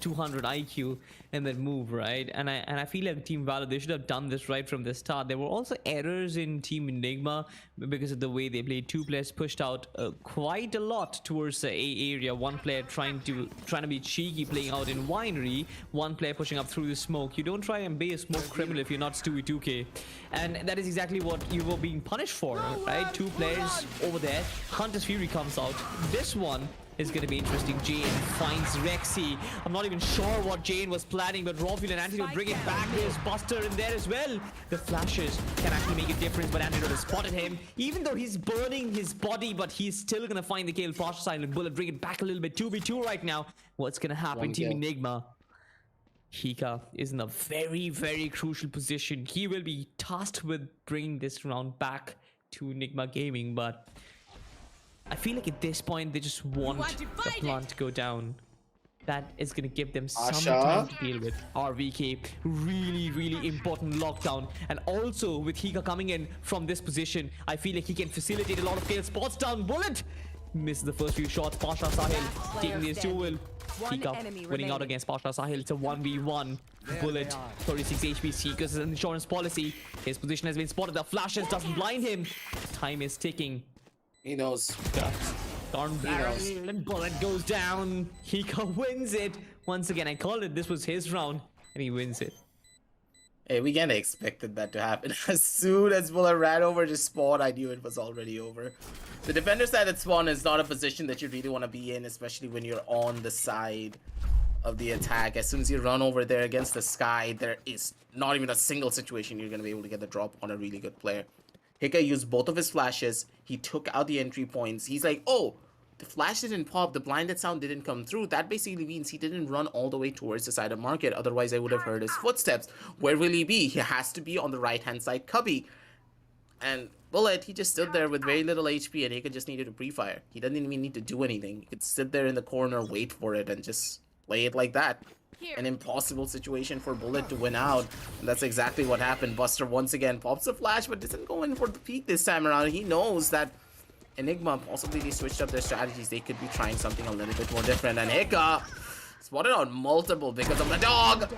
200 IQ in that move, right? And I feel like Team Valor, they should have done this right from the start. There were also errors in Team Enigma because of the way they played. 2 players pushed out quite a lot towards the A area. 1 player trying to be cheeky, playing out in Winery. 1 player pushing up through the smoke. You don't try and be a smoke criminal if you're not Stewie 2K. And that is exactly what you were being punished for, right? 2 players over there. Hunter's Fury comes out. This one is going to be interesting. Jane finds Rexy. I'm not even sure what Jane was planning, but Rawfield and Antidote bring it back. There's Buster in there as well. The flashes can actually make a difference, but Antidote has spotted him. Even though he's burning his body, but he's still going to find the kill. Partial Silent Bullet, bring it back a little bit. 2v2 right now. What's going to happen? Team Enigma. Hika is in a very, very crucial position. He will be tasked with bringing this round back to Enigma Gaming, but I feel like at this point they just want the plant to go down. That is going to give them some time to deal with. RVK, really, really important lockdown. And also with Hika coming in from this position, I feel like he can facilitate a lot of kills. Spots down, Bullet misses the first few shots. Pasha Sahil taking this duel. Hika winning out against Pasha Sahil. It's a 1v1. Bullet, 36 HP. Seekers' insurance policy. His position has been spotted. The flashes doesn't blind him. Time is ticking. He knows. Darn barrel, and Bullet goes down. Hika wins it. Once again, I called it. This was his round, and he wins it. Hey, we kinda expected that to happen. As soon as Bullet ran over to spawn, I knew it was already over. The defender side at spawn is not a position that you really want to be in, especially when you're on the side of the attack. As soon as you run over there against the sky, there is not even a single situation you're going to be able to get the drop on a really good player. Hika used both of his flashes. He took out the entry points. He's like, oh, the flash didn't pop. The blinded sound didn't come through. That basically means he didn't run all the way towards the side of market. Otherwise, I would have heard his footsteps. Where will he be? He has to be on the right-hand side cubby. And Bullet, he just stood there with very little HP, and Hika just needed to pre-fire. He doesn't even need to do anything. He could sit there in the corner, wait for it, and just play it like that. Here. An impossible situation for Bullet to win out. And that's exactly what happened. Buster once again pops a flash, but doesn't go in for the peak this time around. He knows that Enigma, possibly they switched up their strategies. They could be trying something a little bit more different. And Hika spotted on multiple because of the dog.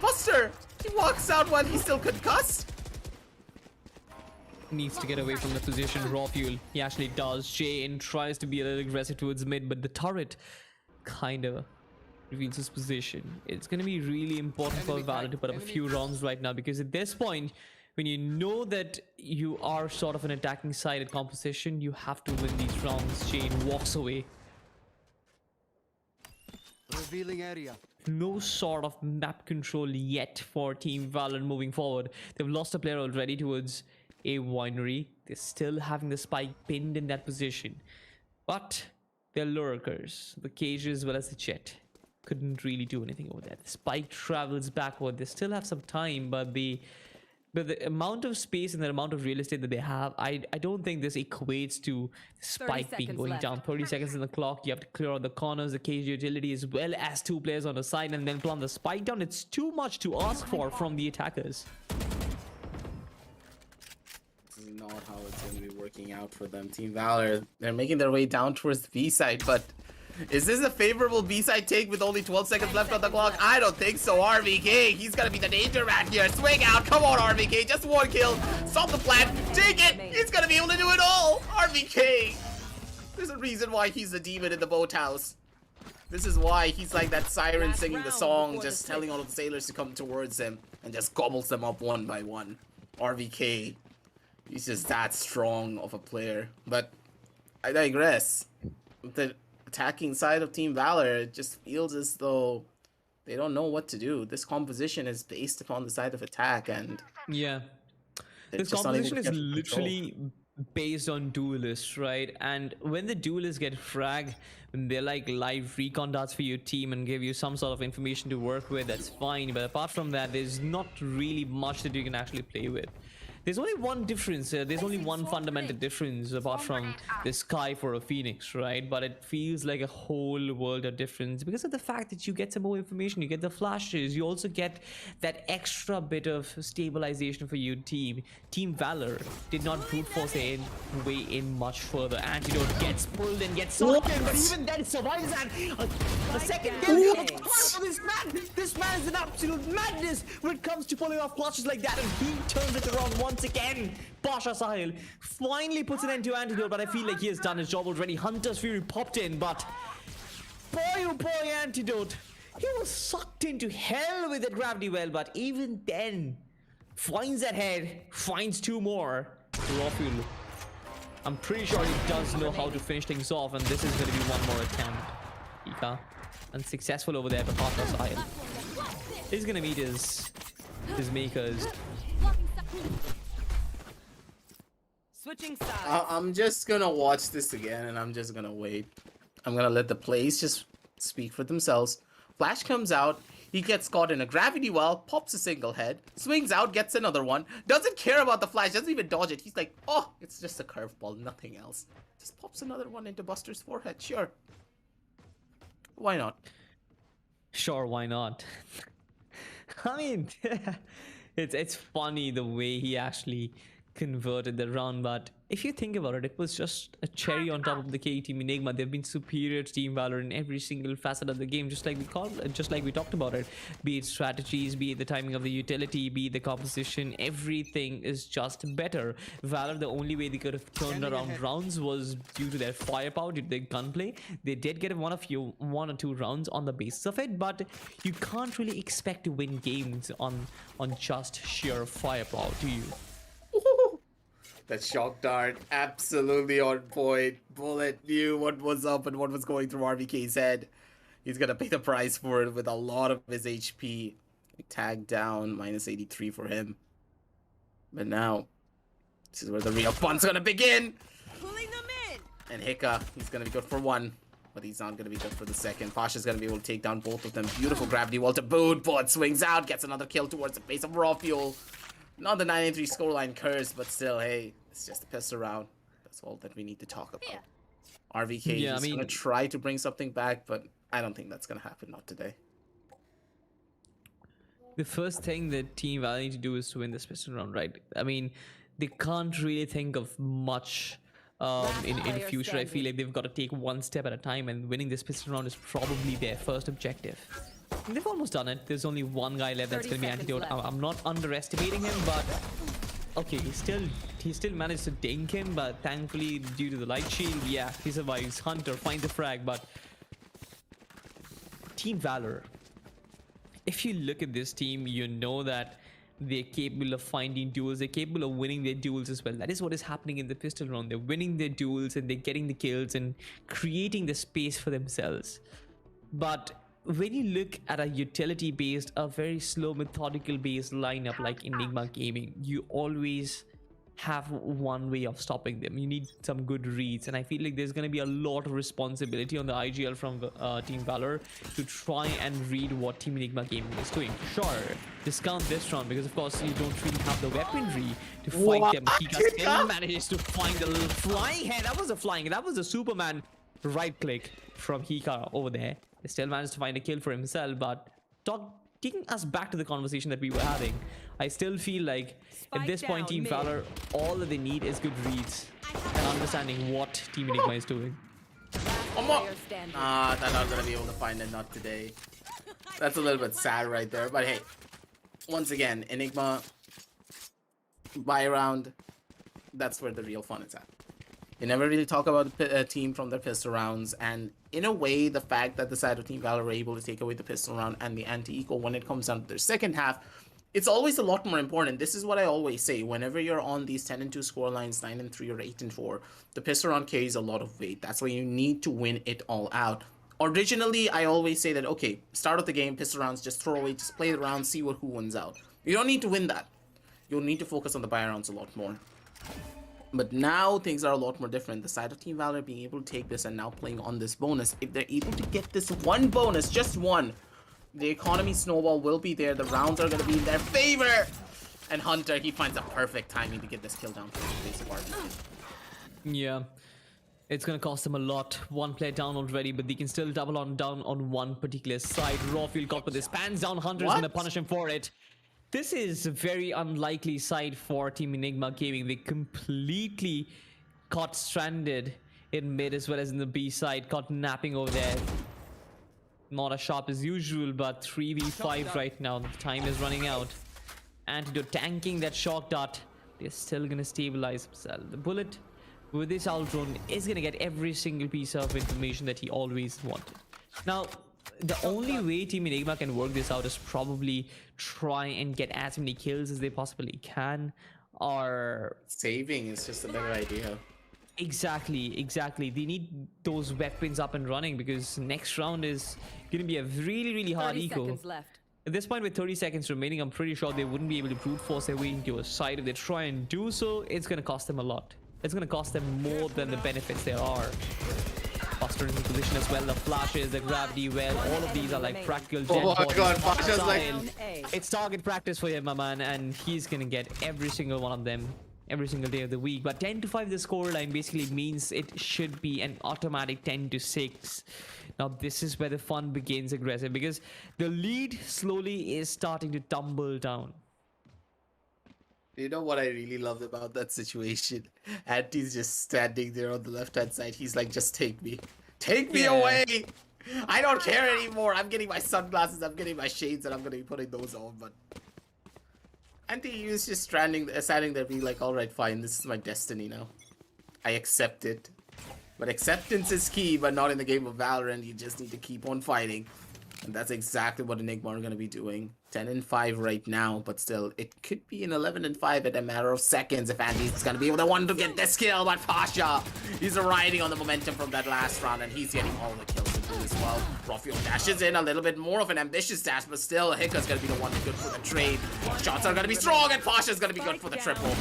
Buster, he walks out while he's still concussed. Needs to get away from the position. Raw fuel. He actually does. Jane tries to be a little aggressive towards mid, but the turret kind of reveals his position. It's going to be really important for Valor to put up a few rounds right now, because at this point, when you know that you are sort of an attacking side at composition, you have to win these rounds. Jane walks away. Revealing area. No sort of map control yet for Team Valor moving forward. They've lost a player already towards a winery. They're still having the spike pinned in that position. But they're lurkers. The cage as well as the jet couldn't really do anything over there. The spike travels backward. They still have some time, but the amount of space and the amount of real estate that they have, I don't think this equates to spike being going down. 30 seconds in the clock. You have to clear out the corners, the cage utility, as well as 2 players on the side, and then plant the spike down. It's too much to ask for from the attackers. This is not how it's going to be working out for them. Team Valor, they're making their way down towards the B side, but is this a favorable B-side take with only 12 seconds left on the clock? I don't think so. RVK, he's gonna be the danger man here. Swing out, come on RVK, just 1 kill. Stop the plan, take it. He's gonna be able to do it all. RVK, there's a reason why he's the demon in the boathouse. This is why he's like that siren singing the song, just telling all of the sailors to come towards him and just gobbles them up one by one. RVK, he's just that strong of a player. But I digress. The attacking side of Team Valor, it just feels as though they don't know what to do. This composition is based upon the side of attack, and yeah, this composition is literally based on duelists, right? And when the duelists get fragged, when they're like live recon darts for your team and give you some sort of information to work with, that's fine. But apart from that, there's not really much that you can actually play with. There's only one difference, there's only one fundamental difference apart from the sky for a Phoenix, right? But it feels like a whole world of difference because of the fact that you get some more information, you get the flashes, you also get that extra bit of stabilization for your team. Team Valor did not brute force their way in much further. Antidote gets pulled and gets sucked in, but even then survives that. A second kill for this man. This man is an absolute madness when it comes to pulling off clutches like that, and he turns it around once again. Pasha Sahil finally puts an end to Antidote, but I feel like he has done his job already. Hunter's Fury popped in, but boy oh boy, Antidote, he was sucked into hell with that gravity well, but even then finds that head, finds 2 more. Raw fuel, I'm pretty sure he does know how to finish things off, and this is going to be one more attempt. Ika unsuccessful over there, but Pasha Sahil is going to meet his makers. Switching sides. I'm just gonna watch this again, and I'm just gonna wait. I'm gonna let the plays just speak for themselves. Flash comes out, he gets caught in a gravity well, pops a single head, swings out, gets another one, doesn't care about the flash, doesn't even dodge it. He's like, oh, it's just a curveball, nothing else. Just pops another one into Buster's forehead, sure. Why not? Sure, why not? I mean, it's funny the way he actually converted the round, but if you think about it, it was just a cherry on top of the cake. Team Enigma, they've been superior to Team Valor in every single facet of the game, just like we talked about it. Be it strategies, be it the timing of the utility, be it the composition, everything is just better. Valor, the only way they could have turned around rounds was due to their firepower, due to their gunplay. They did get one or two rounds on the basis of it, but you can't really expect to win games on just sheer firepower, do you? That shock dart, absolutely on point. Bullet knew what was up and what was going through RVK's head. He's gonna pay the price for it with a lot of his HP. Tagged down, minus 83 for him. But now, this is where the real fun's gonna begin. Pulling them in. And Hika, he's gonna be good for 1, but he's not gonna be good for the 2nd. Pasha's gonna be able to take down both of them. Beautiful gravity wall to boot. Bullet swings out, gets another kill towards the base of Raw Fuel. Not the 9-3 scoreline curse, but still, hey, it's just a piss around. That's all that we need to talk about. RVK is gonna try to bring something back, but I don't think that's gonna happen. Not today. The first thing that Team Valor need to do is to win this pistol round, right? I mean, they can't really think of much in player future. I feel standing. like they've got to take one step at a time, and winning this pistol round is probably their first objective. And they've almost done it. There's only one guy left that's 30 going to be seconds antidote. left. I'm not underestimating him, but okay, he still managed to dink him, but thankfully due to the light shield, yeah, he survives. Hunter finds the frag, but Team Valor, if you look at this team, you know that they're capable of finding duels. They're capable of winning their duels as well. That is what is happening in the pistol round. They're winning their duels and they're getting the kills and creating the space for themselves. But when you look at a utility based, a very slow methodical based lineup like Enigma Gaming, you always have one way of stopping them. You need some good reads, and I feel like there's going to be a lot of responsibility on the IGL from Team Valor to try and read what Team Enigma Gaming is doing. Sure, discount this round because of course you don't really have the weaponry to fight them. Kika still manages to find the little flying head. That was a flying, that was a Superman right click from Hika over there. He still managed to find a kill for himself, but taking us back to the conversation that we were having, I still feel like at Spike this point down Team mid. Valor, all that they need is good reads and understanding what Team Enigma is doing. Player standing. They're not gonna be able to find it. Not today. That's a little bit sad right there. But hey, once again, Enigma buy round. That's where the real fun is at. You never really talk about a team from their pistol rounds, and in a way, the fact that the side of Team Valor were able to take away the pistol round and the anti-eco when it comes down to their second half, it's always a lot more important. This is what I always say. Whenever you're on these 10-2 score lines, 9-3 or 8-4, the pistol round carries a lot of weight. That's why you need to win it all out. Originally, I always say that, okay, start of the game, pistol rounds, just throw away, just play the round, see who wins out. You don't need to win that. You'll need to focus on the buy rounds a lot more. But now things are a lot more different. The side of Team Valor being able to take this and now playing on this bonus. If they're able to get this one bonus, just one, the economy snowball will be there. The rounds are going to be in their favor. And Hunter, he finds a perfect timing to get this kill down for the basic part. Yeah, it's gonna cost them a lot. One player down already, but they can still double on down on one particular side. Raw field caught with this, pans down. Hunter's gonna punish him for it. This is a very unlikely side for Team Enigma Gaming. They completely caught stranded in mid as well as in the B side, caught napping over there. Not as sharp as usual, but 3v5 right now. The time is running out. Antidote tanking that shock dart. They're still gonna stabilize themselves. The bullet with this drone is gonna get every single piece of information that he always wanted. Now, the only way Team Enigma can work this out is probably try and get as many kills as they possibly can, or Saving is just a better idea. exactly. They need those weapons up and running because next round is gonna be a really hard 30 eco. seconds left. At this point, with 30 seconds remaining, I'm pretty sure they wouldn't be able to brute force their way into a side. If they try and do so, it's gonna cost them a lot. It's gonna cost them more than the benefits there are. Buster in position as well, the flashes, the gravity well, all of these are like practical dead Oh my bodies. God, Pasha's like- Style. It's target practice for him, my man, and he's gonna get every single one of them every single day of the week. But 10-5 the score line basically means it should be an automatic 10-6. Now this is where the fun begins aggressive because the lead slowly is starting to tumble down. You know what I really loved about that situation? Anti's just standing there on the left-hand side. He's like, just take me. Take me away! I don't care anymore. I'm getting my sunglasses, I'm getting my shades, and I'm gonna be putting those on, but... Anti was just standing there being like, alright, fine, this is my destiny now. I accept it. But acceptance is key, but not in the game of Valorant. You just need to keep on fighting. And that's exactly what Enigma are going to be doing. 10-5 right now, but still, it could be an 11-5 in a matter of seconds if Andy's going to be the one to get this kill. But Pasha, he's riding on the momentum from that last round, and he's getting all the kills into as well. Rofio dashes in a little bit more of an ambitious dash, but still, Hika's going to be the one good for the trade. Shots are going to be strong, and Pasha's going to be good for the triple.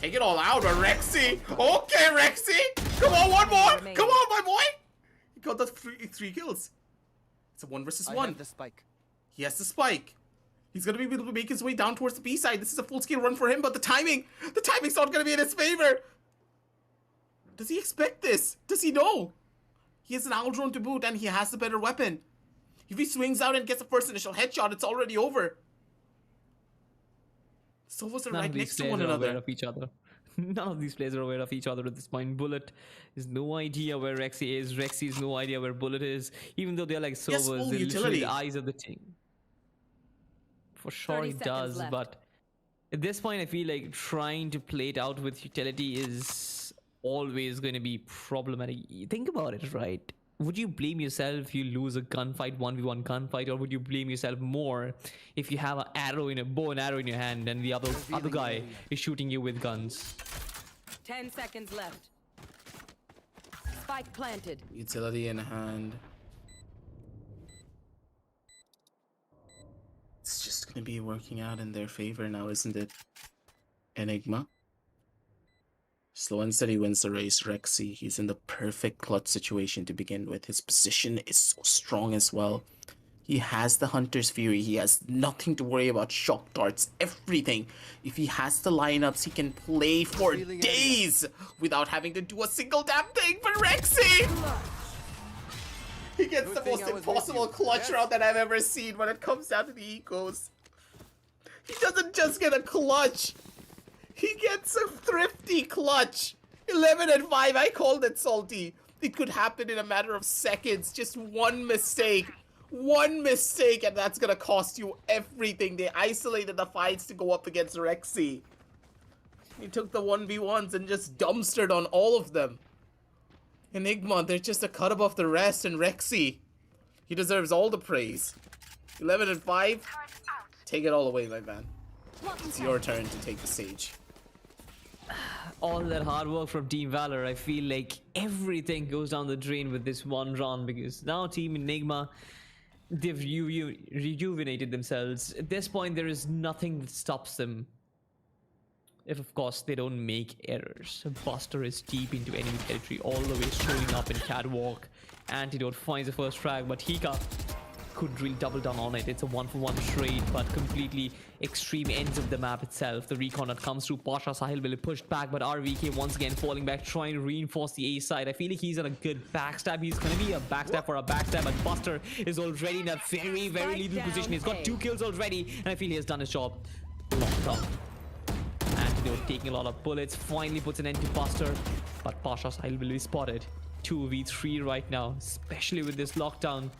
Take it all out, Rexy. Okay, Rexy. Come on, one more. Come on, my boy. He got the three kills. It's a 1 versus 1. I have the spike. He has the spike. He's gonna be able to make his way down towards the B side. This is a full-scale run for him, but the timing's not gonna be in his favor. Does he expect this? Does he know? He has an owl drone to boot, and he has the better weapon. If he swings out and gets the first initial headshot, it's already over. Solos are None right of these next to players one are aware another. of each other. None of these players are aware of each other at this point. Bullet has no idea where Rexy is. Rexy has no idea where Bullet is. Even though they're like servers, full they're literally utility. the eyes of the team. For sure 30 he seconds does, left. but at this point I feel like trying to play it out with utility is always going to be problematic. Think about it, right? Would you blame yourself if you lose a gunfight, 1v1 gunfight, or would you blame yourself more if you have an arrow in a bow and arrow in your hand and the other guy is shooting you with guns? 10 seconds left. Spike planted. Utility in hand. It's just gonna be working out in their favor now, isn't it? Enigma. Slow and steady wins the race. Rexy, he's in the perfect clutch situation to begin with. His position is so strong as well. He has the Hunter's Fury. He has nothing to worry about. Shock darts, everything. If he has the lineups, he can play for days without having to do a single damn thing. But Rexy! He gets Good the thing most I was with impossible you. clutch Yes. round that I've ever seen when it comes down to the ecos. He doesn't just get a clutch. He gets a thrifty clutch. 11 and 5, I called it salty. It could happen in a matter of seconds. Just one mistake. One mistake and that's gonna cost you everything. They isolated the fights to go up against Rexy. He took the 1v1s and just dumpstered on all of them. Enigma, they're just a cut above the rest, and Rexy, he deserves all the praise. 11 and 5, take it all away, my man. It's your turn to take the stage. All that hard work from Team Valor, I feel like everything goes down the drain with this one round, because now Team Enigma, they've rejuvenated themselves. At this point, there is nothing that stops them. If, of course, they don't make errors. Buster is deep into enemy territory, all the way showing up in Catwalk. Antidote finds the first frag, but Hika could really double down on it. It's a 1-for-1 trade, but completely extreme ends of the map itself. The recon that comes through, Pasha Sahil will be pushed back, but RVK once again falling back, trying to reinforce the A side. I feel like he's on a good backstab. He's going to be a backstab for a backstab, but Buster is already in a very, very lethal position. He's got 2 kills already, and I feel he has done his job. Locked up. Antidote taking a lot of bullets, finally puts an end to Buster, but Pasha Sahil will be spotted. 2v3 right now, especially with this lockdown.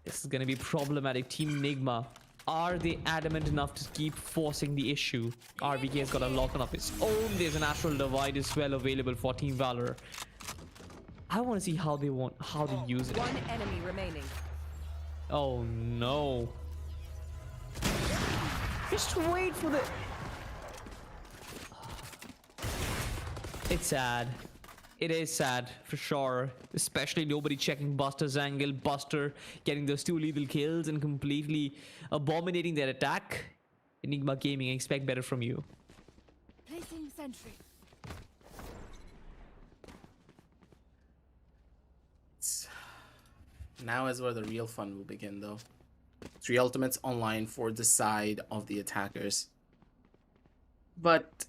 This is going to be problematic. Team Enigma, are they adamant enough to keep forcing the issue? RVK has got a lock on of his own. There's an Astral Divide as well available for Team Valor. I want to see how they use it. One enemy remaining. Oh no. Just wait for the... It's sad. It is sad, for sure. Especially nobody checking Buster's angle. Buster getting those 2 lethal kills and completely abominating their attack. Enigma Gaming, I expect better from you. Placing sentry. Now is where the real fun will begin, though. 3 ultimates online for the side of the attackers. But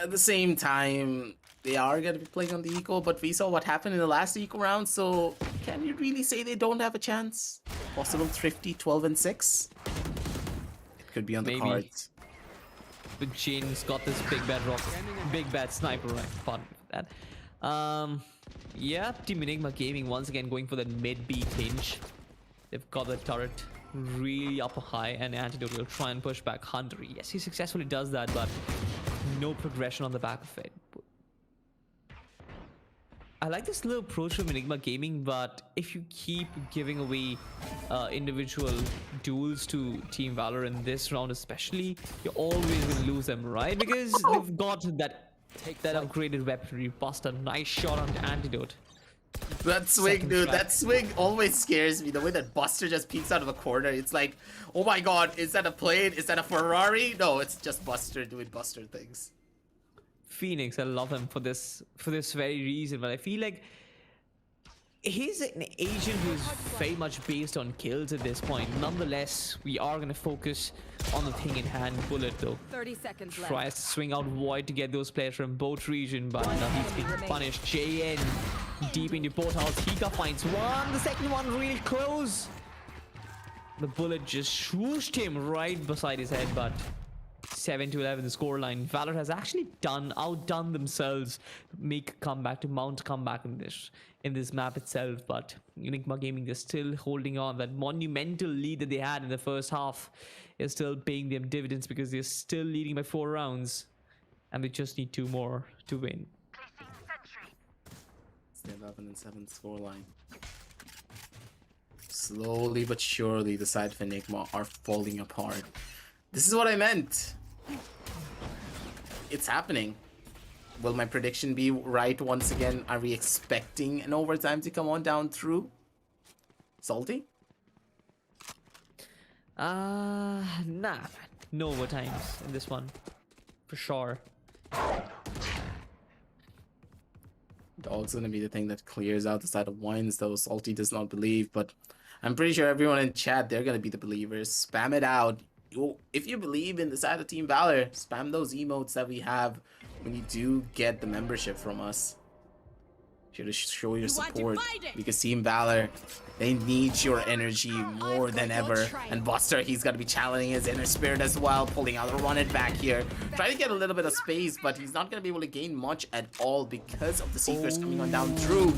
at the same time, they are going to be playing on the eco, but we saw what happened in the last eco round, so can you really say they don't have a chance? Possible thrifty 12 and 6? It could be on the Maybe. cards. But Jane's got this big bad sniper right. Pardon for that. Yeah, Team Enigma Gaming once again going for that mid-B hinge. They've got the turret really up high, and Antidote will try and push back Hunter. Yes, he successfully does that, but no progression on the back of it. I like this little approach from Enigma Gaming, but if you keep giving away individual duels to Team Valor in this round especially, you're always going to lose them, right? Because they've got that upgraded weaponry. Buster, nice shot on the Antidote. That swing, Second dude, strike. that swing always scares me. The way that Buster just peeks out of a corner, it's like, oh my god, is that a plane? Is that a Ferrari? No, it's just Buster doing Buster things. Phoenix, I love him for this very reason, but I feel like he's an agent who's very much based on kills at this point. Nonetheless, we are going to focus on the thing in hand. Bullet, though, 30 seconds left. tries to swing out wide to get those players from both region, but he's been punished. JN deep into portals. Hika finds one. The second one really close. The bullet just swooshed him right beside his head, but 7-11 the scoreline. Valor has actually outdone themselves, make a comeback, to mount a comeback in this map itself. But Enigma Gaming is still holding on. That monumental lead that they had in the first half is still paying them dividends because they're still leading by 4 rounds, and they just need 2 more to win. It's the 11-7 scoreline. Slowly but surely, the side of Enigma are falling apart. This is what I meant. It's happening. Will my prediction be right once again? Are we expecting an overtime to come on down through? Salty? Nah, man. No overtimes in this one. For sure. Dog's gonna be the thing that clears out the side of wines, though. Salty does not believe, but I'm pretty sure everyone in chat, they're gonna be the believers. Spam it out. If you believe in the side of Team Valor, spam those emotes that we have when you do get the membership from us. Here to show your support, because Team Valor, they need your energy more than ever. And Buster, he's gonna be channeling his inner spirit as well, pulling out a run it back here, trying to get a little bit of space, but he's not gonna be able to gain much at all because of the Seekers coming on down through.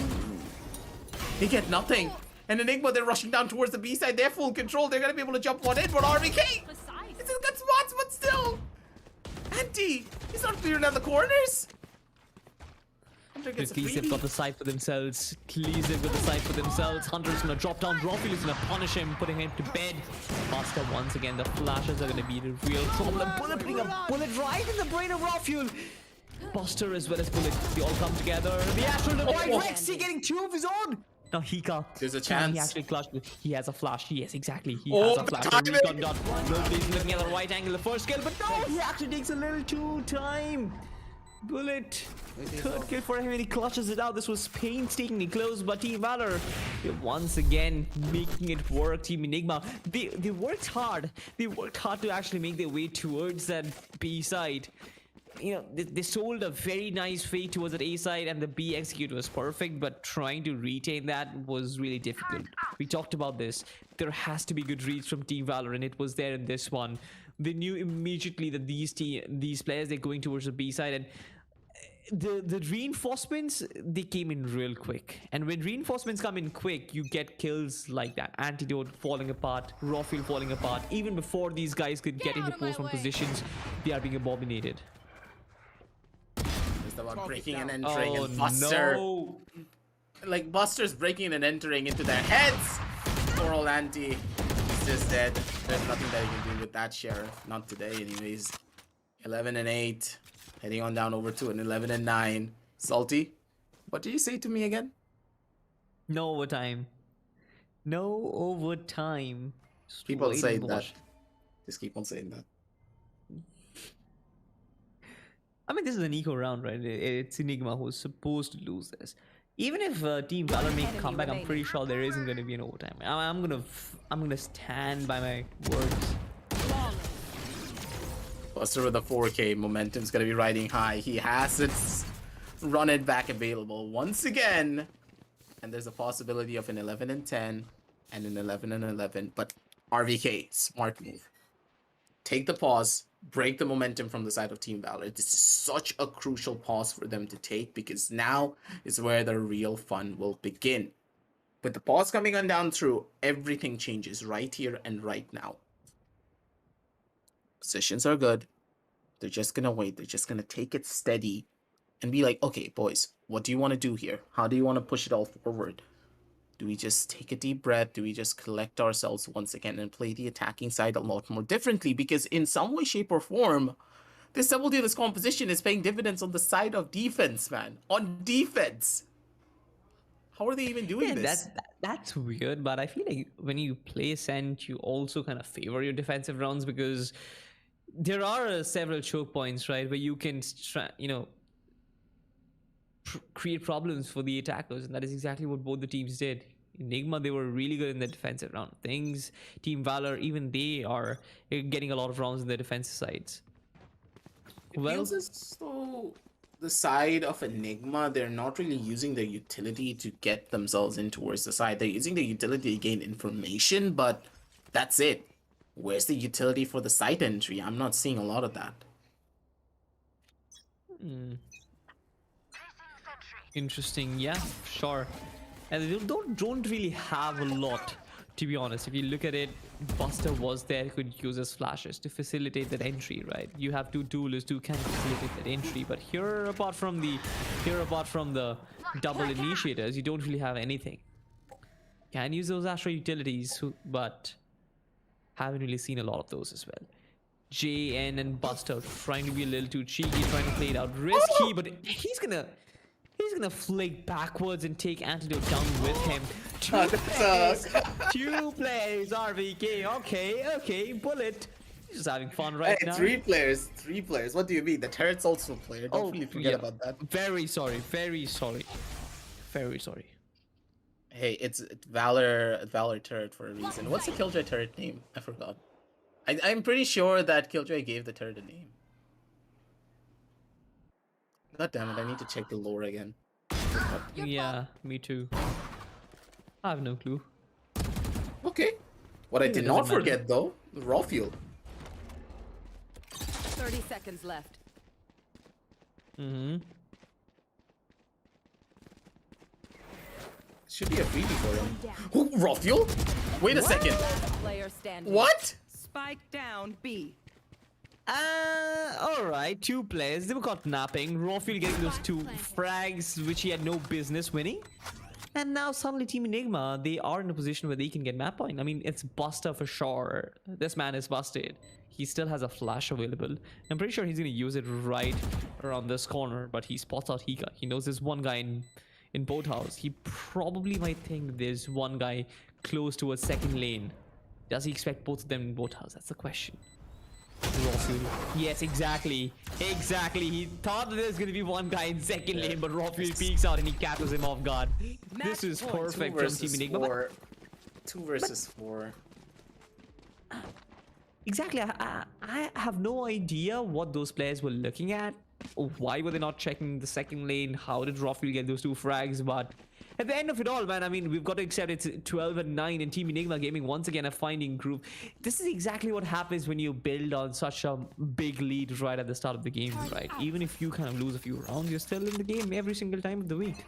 They get nothing. And Enigma, they're rushing down towards the B side. They're full control. They're gonna be able to jump one in, but RVK, it's a good spots, but still, Anti, he's not clearing out the corners. At least they've got the side for themselves. Please, they've got the side for themselves. Hunter's gonna drop down. Rofiel is gonna punish him, putting him to bed. Buster once again. The flashes are gonna be the real problem. Bullet putting a bullet right in the brain of Rofiel. Buster as well as Bullet, they all come together. The Astral Divide, Rexy getting 2 of his own. Now Hika, there's a chance. He actually clutched. He has a flash. Yes, exactly. He has a flash. Recon dot. Nobody's looking at the right angle. The first kill, but no, he actually takes a little too time. Bullet, third kill for him, and he clutches it out. This was painstakingly close, but Team Valor, once again making it work. Team Enigma, they worked hard. They worked hard to actually make their way towards that B side. You know, they sold a very nice fade towards that A side, and the B execute was perfect, but trying to retain that was really difficult. We talked about this. There has to be good reads from Team Valor, and it was there in this one. They knew immediately that these players, they're going towards the B side, and the reinforcements, they came in real quick. And when reinforcements come in quick, you get kills like that. Antidote falling apart, Rofiel falling apart. Even before these guys could get into post-round positions, they are being abominated. It's about breaking and entering, and Buster, no. like Buster's breaking and entering into their heads. Poor old Anti, he's just dead. There's nothing that he can do with that Sheriff. Not today, anyways. 11-8. Heading on down over to an 11-9. Salty, what did you say to me again? No overtime. No overtime. Just Keep on wait saying and that. watch. Just keep on saying that. I mean, this is an eco round, right? It's Enigma who's supposed to lose this. Even if Team Valor make a comeback, I'm pretty sure there isn't going to be an overtime. I'm gonna stand by my words. Buster with a 4K, momentum's gonna be riding high. He has its run it back available once again. And there's a possibility of an 11-10 and an 11-11. But RVK, smart move. Take the pause, break the momentum from the side of Team Valor. This is such a crucial pause for them to take, because now is where the real fun will begin. With the pause coming on down through, everything changes right here and right now. Positions are good. They're just gonna wait. They're just gonna take it steady and be like, okay, boys, what do you want to do here? How do you want to push it all forward? Do we just take a deep breath? Do we just collect ourselves once again and play the attacking side a lot more differently? Because in some way, shape, or form, this double dealers composition is paying dividends on the side of defense, man. On defense. How are they even doing this? That's weird, but I feel like when you play Ascent, you also kind of favor your defensive rounds, because there are several choke points, right, where you can, create problems for the attackers, and that is exactly what both the teams did. Enigma, they were really good in the defensive round things. Team Valor, even they are getting a lot of rounds in the defensive sides. It feels as though the side of Enigma, they're not really using their utility to get themselves in towards the side. They're using the utility to gain information, but that's it. Where's the utility for the site entry? I'm not seeing a lot of that. Interesting, yeah, sure. And they don't really have a lot, to be honest. If you look at it, Buster was there, could use his flashes to facilitate that entry, right? You have two duelists who can facilitate that entry, but here apart from the double initiators, you don't really have anything. Can use those Astra utilities, but haven't really seen a lot of those as well. JN and Buster trying to be a little too cheeky, trying to play it out risky, but he's gonna flick backwards and take Antidote down with him. Two plays, RVK. Okay, Bullet. He's just having fun right now. Three players. What do you mean? The turret's also a player. Don't really forget about that. Very sorry. Hey, it's Valor turret for a reason. What's the Killjoy turret name? I forgot. I'm pretty sure that Killjoy gave the turret a name. God damn it, I need to check the lore again. Yeah, me too. I have no clue. Okay. What I did not forget though, raw fuel. 30 seconds left. Should be a freebie for him. Oh, raw fuel? Wait a second. Player standing. What? Spike down B. Alright, two players. They were caught napping. Rawfield getting those two frags, which he had no business winning. And now suddenly Team Enigma, they are in a position where they can get map point. I mean, it's Buster for sure. This man is busted. He still has a flash available. I'm pretty sure he's going to use it right around this corner, but he spots out Hika. He knows there's one guy in boathouse. He probably might think there's one guy close to a second lane. Does he expect both of them in boathouse? That's the question. Yes, exactly. He thought that there's gonna be one guy in second lane, but Rawfield peeks out and he catches him off guard. This is perfect from Team Enigma. 2 versus 4. Exactly. I have no idea what those players were looking at. Why were they not checking the second lane? How did Rawfield get those 2 frags? But at the end of it all, man, I mean, we've got to accept it's 12-9 and Team Enigma Gaming once again are finding groove. This is exactly what happens when you build on such a big lead right at the start of the game, right? Even if you kind of lose a few rounds, you're still in the game every single time of the week.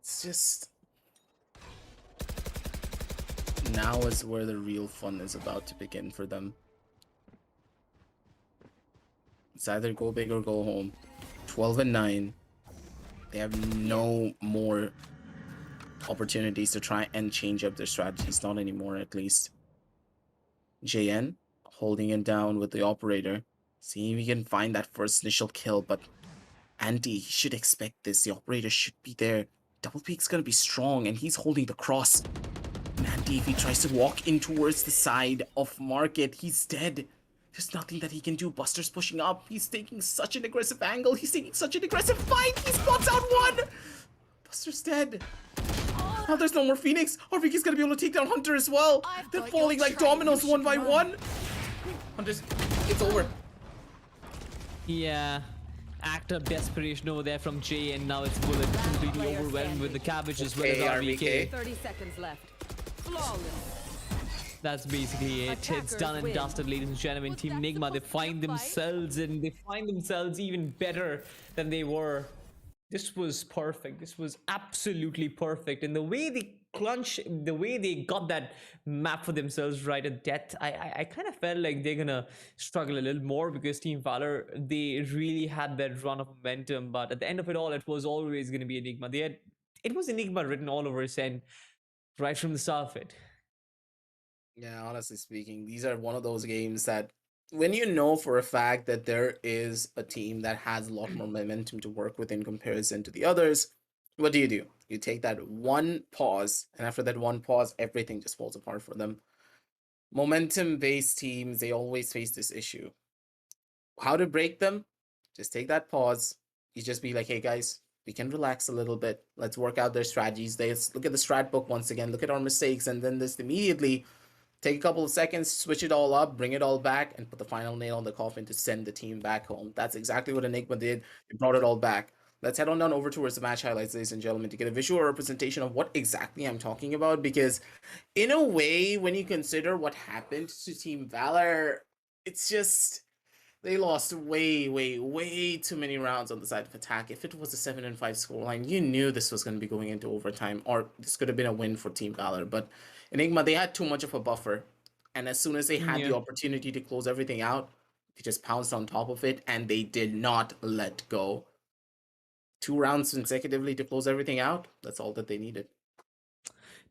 It's just... now is where the real fun is about to begin for them. It's either go big or go home. 12-9. They have no more opportunities to try and change up their strategies. Not anymore, at least. JN holding it down with the operator. See if he can find that first initial kill, but Andy, he should expect this. The operator should be there. Double Peak's gonna be strong, and he's holding the cross. And Andy, if he tries to walk in towards the side of Market, he's dead. There's nothing that he can do. Buster's pushing up. He's taking such an aggressive angle. He's taking such an aggressive fight. He spots out one. Buster's dead. Now there's no more Phoenix. RVK's gonna be able to take down Hunter as well. They're falling like dominoes one by one. Hunter's... it's over. Yeah. Act of desperation over there from Jay, and now it's Bullet completely overwhelmed with the cabbage as well as RVK. 30 seconds left. Flawless. That's basically it. It's done and dusted, ladies and gentlemen. Team Enigma, they find themselves even better than they were. This was perfect. This was absolutely perfect. And the way they got that map for themselves right at death, I kind of felt like they're gonna struggle a little more because Team Valor, they really had that run of momentum. But at the end of it all, it was always gonna be Enigma. It was Enigma written all over his end right from the start of it. Yeah, honestly speaking, these are one of those games that when you know for a fact that there is a team that has a lot more momentum to work with in comparison to the others, what do? You take that one pause, and after that one pause, everything just falls apart for them. Momentum-based teams, they always face this issue. How to break them? Just take that pause. You just be like, hey guys, we can relax a little bit. Let's work out their strategies. Let's look at the strat book once again, look at our mistakes, and then just immediately take a couple of seconds, switch it all up, bring it all back, and put the final nail on the coffin to send the team back home. That's exactly what Enigma did. They brought it all back. Let's head on down over towards the match highlights, ladies and gentlemen, to get a visual representation of what exactly I'm talking about. Because, in a way, when you consider what happened to Team Valor, it's just they lost way too many rounds on the side of attack. If it was a 7-5 scoreline, you knew this was going to be going into overtime, or this could have been a win for Team Valor. But Enigma, they had too much of a buffer. And as soon as they had the opportunity to close everything out, they just pounced on top of it, and they did not let go. 2 rounds consecutively to close everything out, that's all that they needed.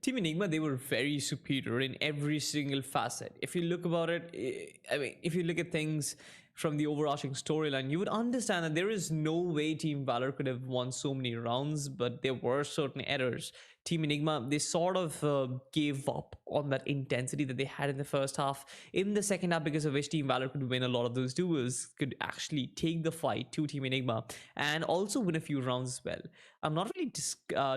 Team Enigma, they were very superior in every single facet. If you look about it, I mean, if you look at things from the overarching storyline, you would understand that there is no way Team Valor could have won so many rounds, but there were certain errors. Team Enigma, they sort of gave up on that intensity that they had in the first half. In the second half, because of which Team Valor could win a lot of those duels, could actually take the fight to Team Enigma and also win a few rounds as well. I'm not really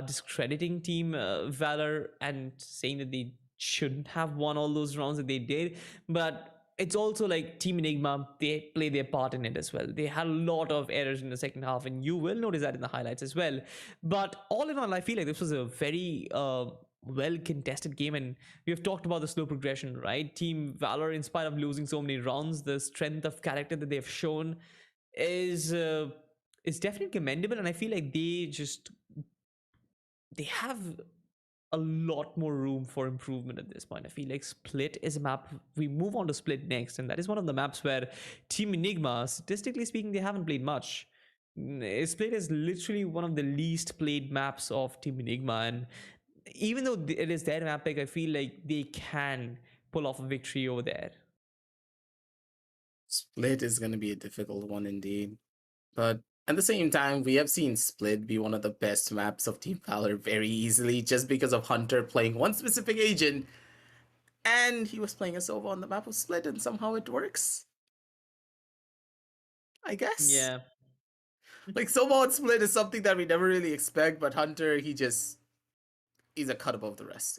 discrediting Team Valor and saying that they shouldn't have won all those rounds that they did, but it's also like Team Enigma, they play their part in it as well. They had a lot of errors in the second half, and you will notice that in the highlights as well. But all in all, I feel like this was a very well contested game, and we have talked about the slow progression, right? Team Valor, in spite of losing so many rounds, the strength of character that they've shown is definitely commendable, and I feel like they have a lot more room for improvement at this point. I feel like Split is a map. We move on to Split next, and that is one of the maps where Team Enigma, statistically speaking, they haven't played much. Split is literally one of the least played maps of Team Enigma, and even though it is their map pick, I feel like they can pull off a victory over there. Split is going to be a difficult one indeed. But at the same time, we have seen Split be one of the best maps of Team Valor very easily just because of Hunter playing one specific agent. And he was playing a Sova on the map of Split, and somehow it works. I guess. Yeah. Like, Sova on Split is something that we never really expect, but Hunter, he's a cut above the rest.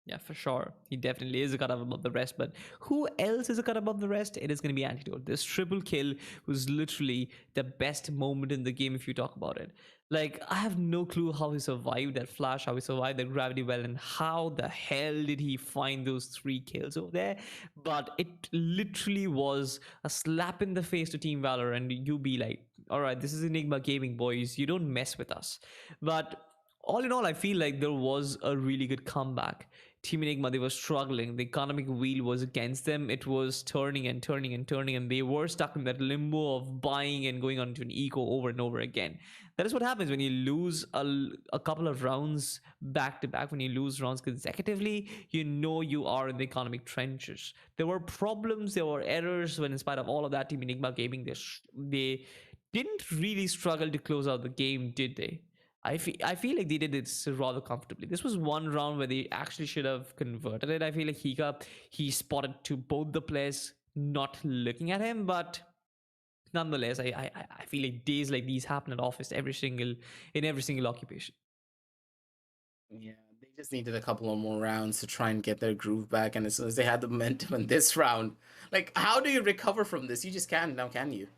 Yeah, for sure. He definitely is a cut above the rest. But who else is a cut above the rest? It is going to be Antidote. This triple kill was literally the best moment in the game if you talk about it. Like, I have no clue how he survived that flash, how he survived that gravity well, and how the hell did he find those 3 kills over there. But it literally was a slap in the face to Team Valor, and you be like, all right, this is Enigma Gaming, boys. You don't mess with us. But all in all, I feel like there was a really good comeback. Team Enigma, they were struggling. The economic wheel was against them. It was turning and turning and turning, and they were stuck in that limbo of buying and going on to an eco over and over again. That is what happens when you lose a couple of rounds back to back. When you lose rounds consecutively, you know you are in the economic trenches. There were problems, there were errors, when in spite of all of that, Team Enigma Gaming, they didn't really struggle to close out the game, did they? I feel like they did this rather comfortably. This was one round where they actually should have converted it. I feel like he spotted to both the players not looking at him, but nonetheless, I feel like days like these happen at office in every single occupation. Yeah, they just needed a couple of more rounds to try and get their groove back, and as soon as they had the momentum in this round, like, how do you recover from this? You just can't now, can you?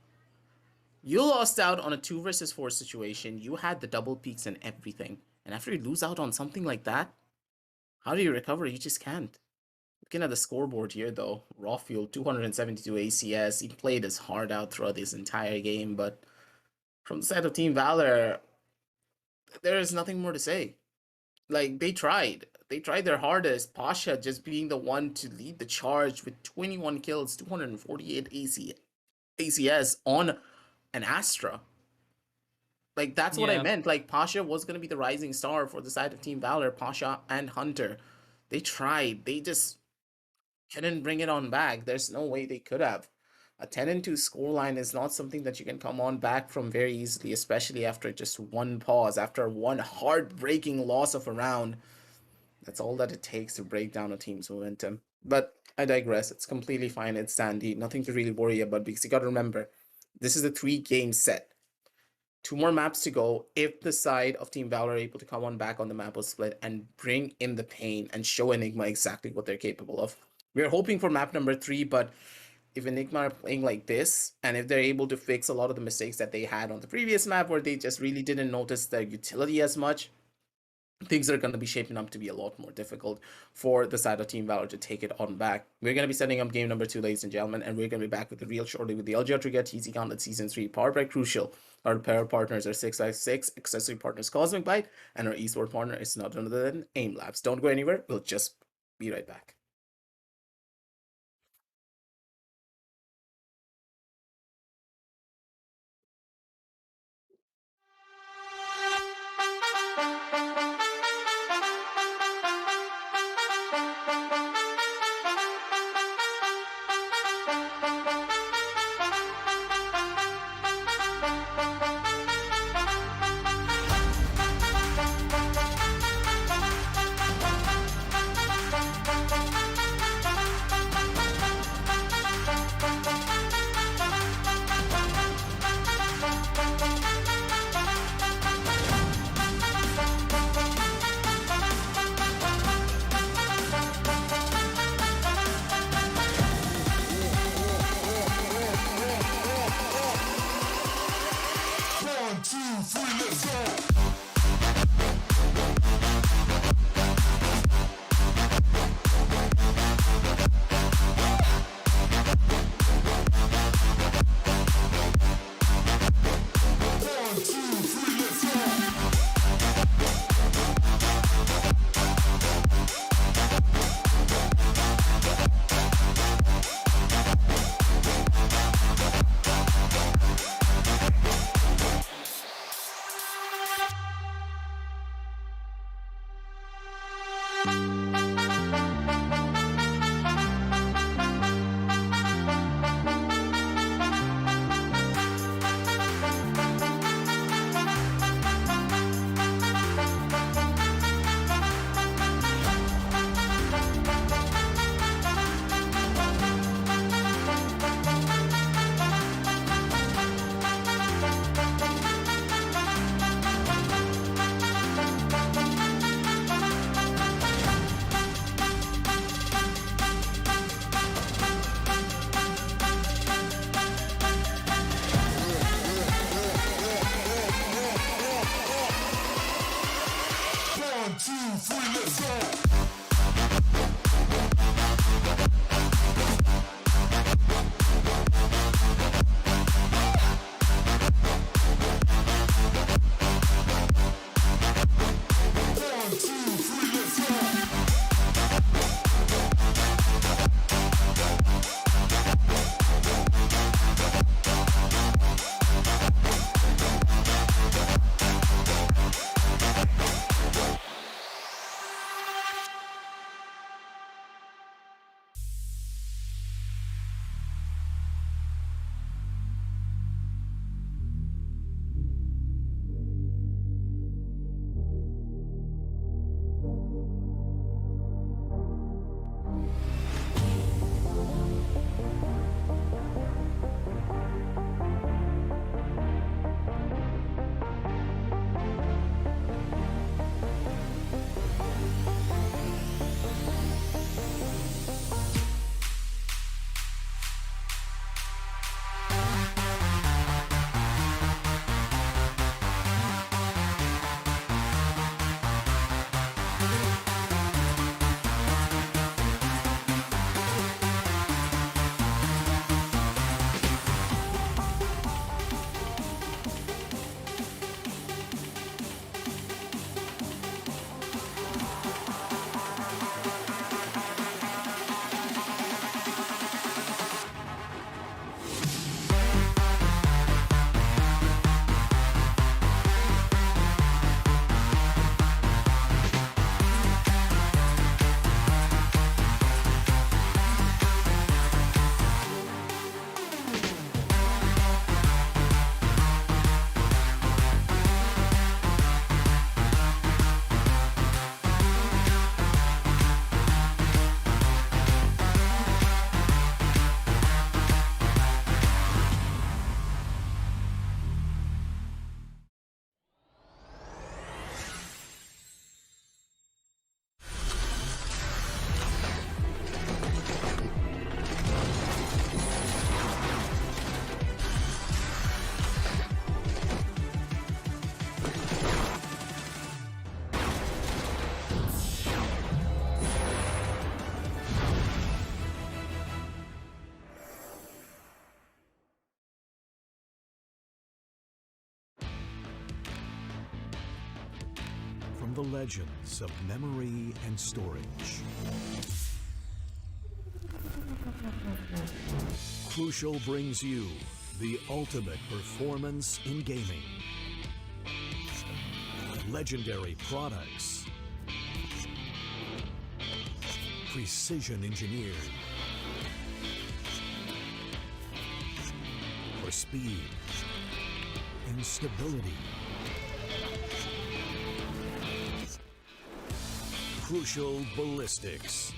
You lost out on a 2 versus 4 situation. You had the double peaks and everything. And after you lose out on something like that, how do you recover? You just can't. Looking at the scoreboard here, though, Raw Fuel, 272 ACS. He played his heart out throughout this entire game, but from the side of Team Valor, there is nothing more to say. Like, they tried. They tried their hardest. Pasha just being the one to lead the charge with 21 kills, 248 ACS on an Astra. Like, that's what I meant. Like, Pasha was going to be the rising star for the side of Team Valor. Pasha and Hunter, they tried. They just couldn't bring it on back. There's no way they could have. A 10-2 scoreline is not something that you can come on back from very easily, especially after just one pause, after one heartbreaking loss of a round. That's all that it takes to break down a team's momentum. But I digress. It's completely fine. It's Sandy. Nothing to really worry about, because you got to remember, this is a 3-game set. 2 more maps to go. If the side of Team Valor are able to come on back on the map of split and bring in the pain and show Enigma exactly what they're capable of. We're hoping for map number 3, but if Enigma are playing like this, and if they're able to fix a lot of the mistakes that they had on the previous map where they just really didn't notice their utility as much, things are going to be shaping up to be a lot more difficult for the side of Team Valor to take it on back. We're going to be setting up game number 2, ladies and gentlemen, and we're going to be back with the real shortly with the Ultragear TEC Gauntlet Season 3, powered by Crucial. Our apparel partners are 656, accessory partners Cosmic Byte, and our esports partner is not other than Aimlab. Don't go anywhere, we'll just be right back. from the legends of memory and storage. Crucial brings you the ultimate performance in gaming. Legendary products. Precision engineered. For speed and stability. Crucial ballistics.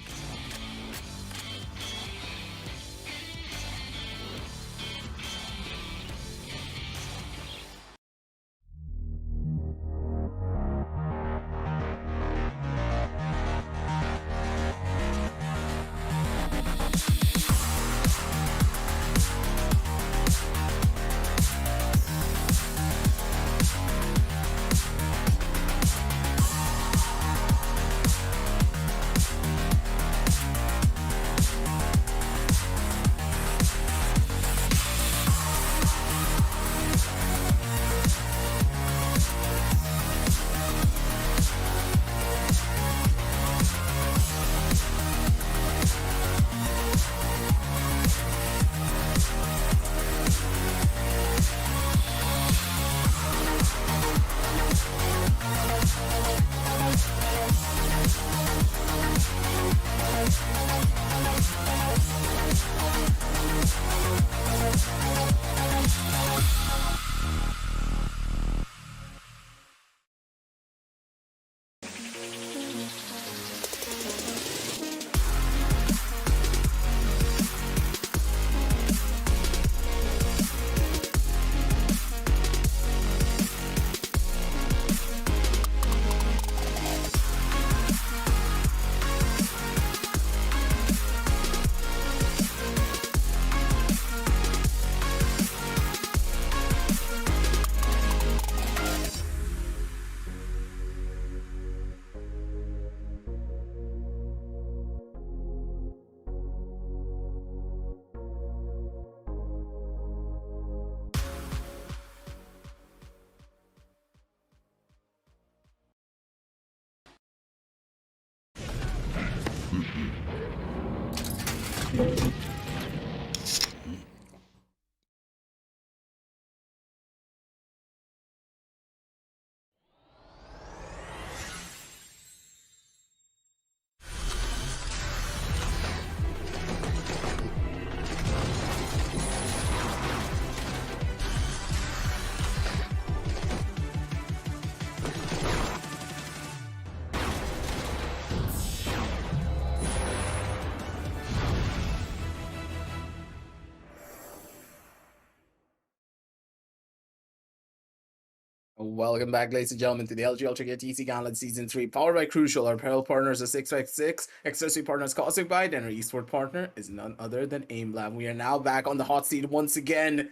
Welcome back, ladies and gentlemen, to the LG Ultragear TC Gauntlet Season 3, powered by Crucial. Our apparel partners are 656, accessory partners Byte, and our esports partner is none other than Aimlab. We are now back on the hot seat once again.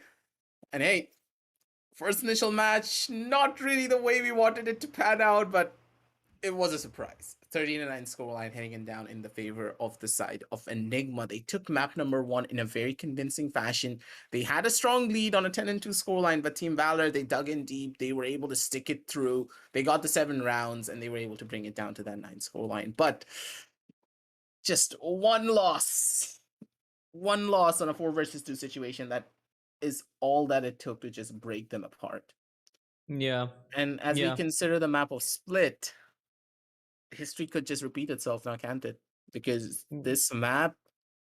And hey, first initial match, not really the way we wanted it to pan out, but it was a surprise. 13-9 scoreline heading down in the favor of the side of Enigma. They took map number 1 in a very convincing fashion. They had a strong lead on a 10-2 scoreline, but Team Valor, they dug in deep. They were able to stick it through. They got the 7 rounds, and they were able to bring it down to that 9 scoreline. But just one loss. One loss on a 4 versus 2 situation. That is all that it took to just break them apart. Yeah. And as we consider the map of Split, history could just repeat itself now, can't it? Because this map,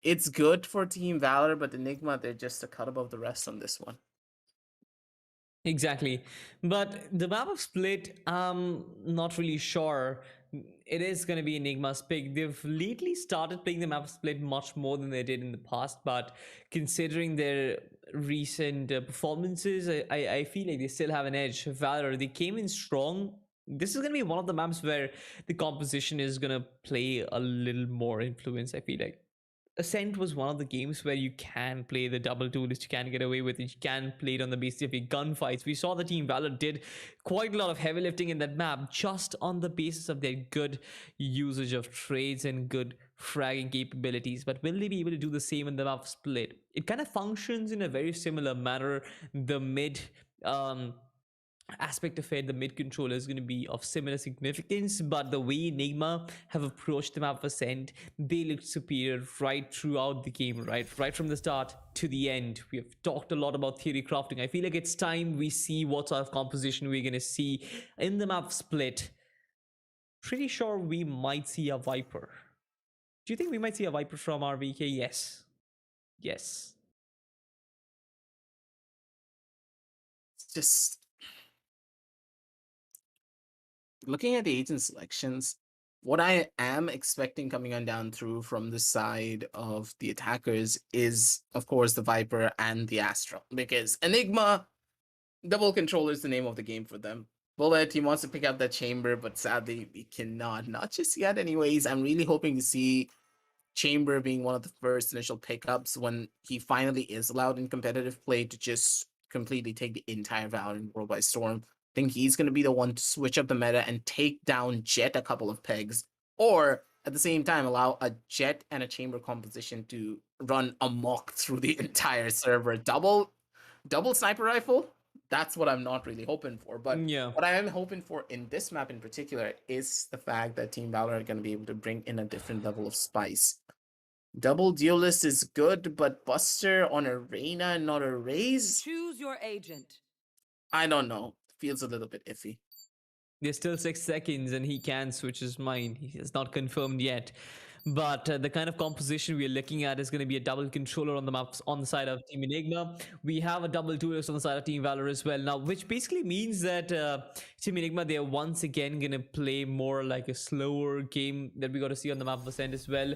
it's good for Team Valor, but Enigma, they're just a cut above the rest on this one. Exactly. But the map of Split, I'm not really sure. It is going to be Enigma's pick. They've lately started playing the map of Split much more than they did in the past, but considering their recent performances, I feel like they still have an edge. Valor, they came in strong. This is going to be one of the maps where the composition is going to play a little more influence, I feel like. Ascent was one of the games where you can play the double duelist, you can get away with it, you can play it on the basis of your gunfights. We saw the Team Valor did quite a lot of heavy lifting in that map just on the basis of their good usage of trades and good fragging capabilities. But will they be able to do the same in the map Split? It kind of functions in a very similar manner. The mid aspect of it, the mid controller is going to be of similar significance, but the way Enigma have approached the map Ascent, they looked superior right throughout the game, right from the start to the end. We have talked a lot about theory crafting. I feel like it's time we see what sort of composition we're going to see in the map split. Pretty sure we might see a Viper. Do you think we might see a Viper from RVK? Yes. It's just looking at the agent selections, what I am expecting coming on down through from the side of the attackers is, of course, the Viper and the Astra. Because Enigma, double controller is the name of the game for them. Bullet, he wants to pick up that chamber, but sadly, we cannot. Not just yet, anyways. I'm really hoping to see chamber being one of the first initial pickups when he finally is allowed in competitive play to just completely take the entire Valorant world by storm. I think he's going to be the one to switch up the meta and take down Jet a couple of pegs, or at the same time allow a Jet and a chamber composition to run amok through the entire server. Double sniper rifle. That's what I'm not really hoping for. But Yeah. what I am hoping for in this map in particular is the fact that Team Valor are going to be able to bring in a different level of spice. Double duelist is good, but Buster on a Reyna, not a Raze? Choose your agent. I don't know. Feels a little bit iffy. There's still 6 seconds and he can switch his mind. He has not confirmed yet. But the kind of composition we're looking at is going to be a double controller on the maps on the side of Team Enigma. We have a double duelist on the side of Team Valor as well now, which basically means that Team Enigma, they're once again going to play more like a slower game that we got to see on the map of Ascent as well.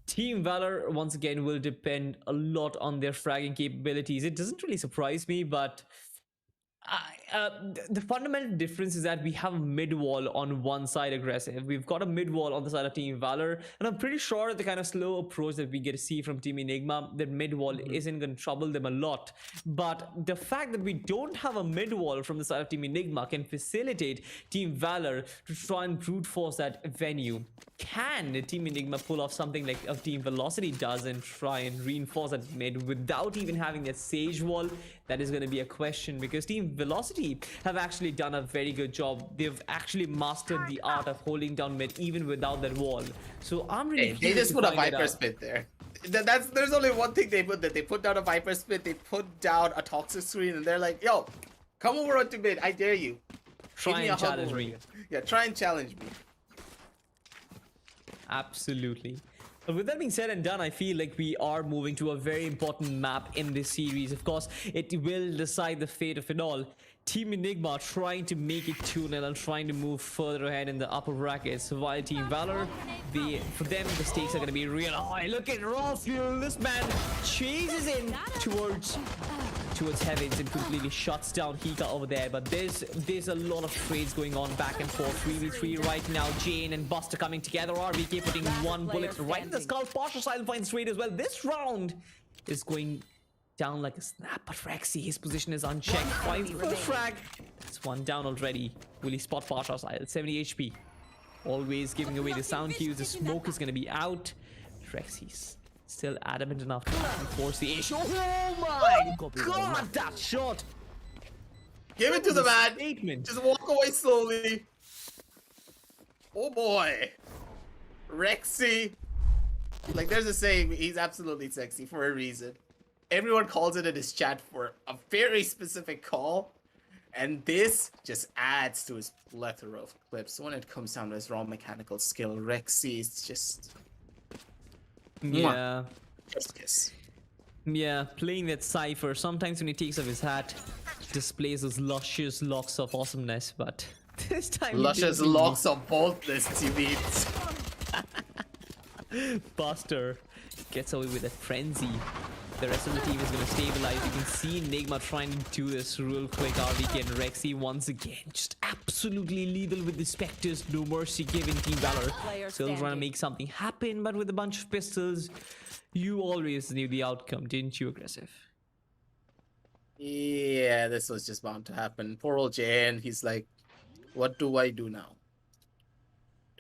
Team Valor, once again, will depend a lot on their fragging capabilities. It doesn't really surprise me, but the fundamental difference is that we have a mid wall on one side aggressive. We've got a mid wall on the side of Team Valor, and I'm pretty sure the kind of slow approach that we get to see from Team Enigma, that mid wall isn't going to trouble them a lot. But the fact that we don't have a mid wall from the side of Team Enigma can facilitate Team Valor to try and brute force that venue. Can Team Enigma pull off something like a Team Velocity does and try and reinforce that mid without even having that Sage wall? That is going to be a question, because Team Velocity have actually done a very good job. They've actually mastered the art of holding down mid even without that wall. So I'm really Hey, they curious just to put a find it Viper out. spit there. There's only one thing they put there. They put down a Viper spit, they put down a toxic screen, and they're like, yo, come over onto mid, I dare you. Give Try me a and hug challenge over me. here. Yeah, try and challenge me. Absolutely. But with that being said and done, I feel like we are moving to a very important map in this series. Of course, it will decide the fate of it all. Team Enigma trying to make it 2-0 and trying to move further ahead in the upper brackets. While Team Valor, for them, the stakes are going to be real high. Look at Raw Fuel. This man chases in towards heavens and completely shuts down Hika over there. But there's a lot of trades going on back and forth. 3v3 right now. Jane and Buster coming together. RVK putting one bullet right in the skull. Partial silent finds trade as well. This round is going down like a snap, but Rexy, his position is unchecked. Finds first frag. That's one down already. Will he spot Partial Silent? 70 HP. Always giving away the sound cues. The smoke is going to be out. Rexy's still adamant enough to force the issue. Oh my god, that shot! Give it to the man. Statement. Just walk away slowly. Oh boy. Rexy. Like, there's a saying, he's absolutely sexy for a reason. Everyone calls it in his chat for a very specific call. And this just adds to his plethora of clips. When it comes down to his raw mechanical skill, Rexy is just... Yeah. Just kiss. Yeah, playing that Cypher, sometimes when he takes off his hat, displays those luscious locks of awesomeness, but this time he Luscious didn't. locks of boldness, you mean. Buster gets away with a frenzy. The rest of the team is going to stabilize. You can see Enigma trying to do this real quick. RVK and Rexy once again just absolutely lethal with the Spectres. No mercy given. Team Valor still trying to make something happen, but with a bunch of pistols, you always knew the outcome, didn't you, Aggressive? Yeah, this was just bound to happen. Poor old Jane, he's like, what do I do now?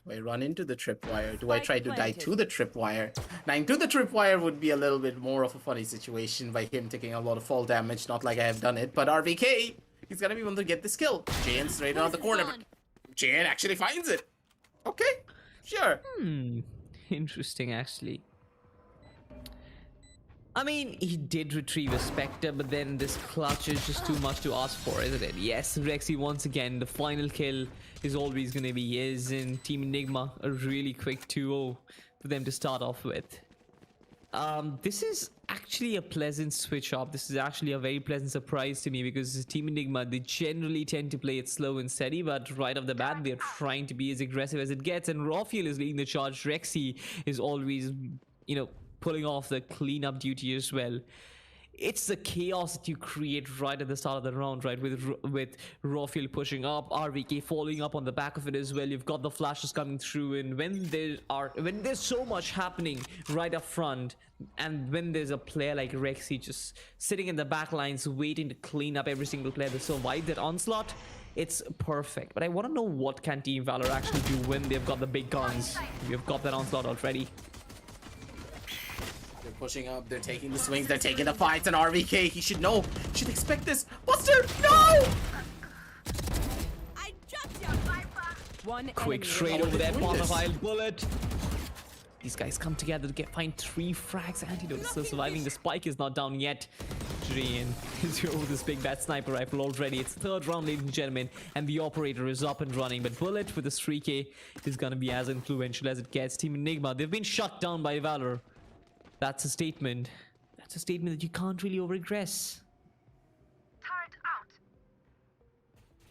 Do I run into the tripwire? Do I try to die to the tripwire? Dying to the tripwire would be a little bit more of a funny situation by him taking a lot of fall damage, not like I have done it. But RVK, He's gonna be one to get this kill. Jane's right around the corner. But Jane actually finds it. Okay, sure. Interesting, actually. I mean, he did retrieve a Spectre, but then this clutch is just too much to ask for, isn't it? Yes, Rexy once again, the final kill is always going to be his, and Team Enigma, a really quick 2-0 for them to start off with. This is actually a pleasant switch up. This is actually a very pleasant surprise to me, because Team Enigma, they generally tend to play it slow and steady, but right off the bat, they're trying to be as aggressive as it gets, and Raphael is leading the charge. Rexy is always, you know, pulling off the cleanup duty as well. It's the chaos that you create right at the start of the round, right? With Raphael pushing up, RVK following up on the back of it as well. You've got the flashes coming through, and when there's so much happening right up front, and when there's a player like Rexy just sitting in the back lines waiting to clean up every single player to survive that onslaught, it's perfect. But I want to know, what can Team Valor actually do when they've got the big guns? We've got that onslaught already. Pushing up, they're taking the swings, they're taking the fights, and RVK, he should know, should expect this. Buster, no! I jumped you, Viper. One Quick enemy trade remaining. over there, Win this. Palmafile Bullet. These guys come together to find 3 frags. Antidote still surviving. The spike is not down yet. Jane is here with this big bad sniper rifle already. It's the 3rd round, ladies and gentlemen, and the operator is up and running. But Bullet with this 3K is gonna be as influential as it gets. Team Enigma, they've been shut down by Valor. That's a statement. That's a statement that you can't really over-regress.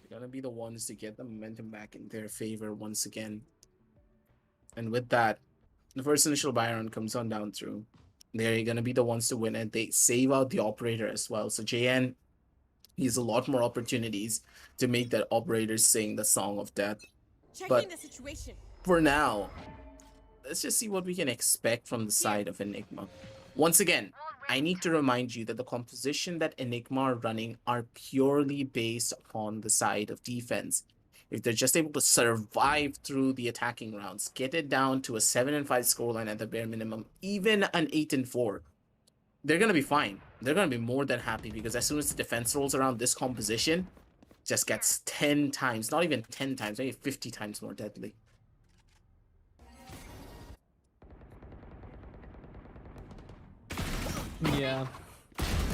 They're gonna be the ones to get the momentum back in their favor once again. And with that, the first initial buy run comes on down through. They're gonna be the ones to win, and they save out the operator as well. So JN, he has a lot more opportunities to make that operator sing the song of death. But the situation. for now, let's just see what we can expect from the side of Enigma. Once again, I need to remind you that the composition that Enigma are running are purely based upon the side of defense. If they're just able to survive through the attacking rounds, get it down to a 7-5 scoreline at the bare minimum, even an 8-4, they're going to be fine. They're going to be more than happy, because as soon as the defense rolls around, this composition just gets 10 times, not even 10 times, maybe 50 times more deadly. Yeah.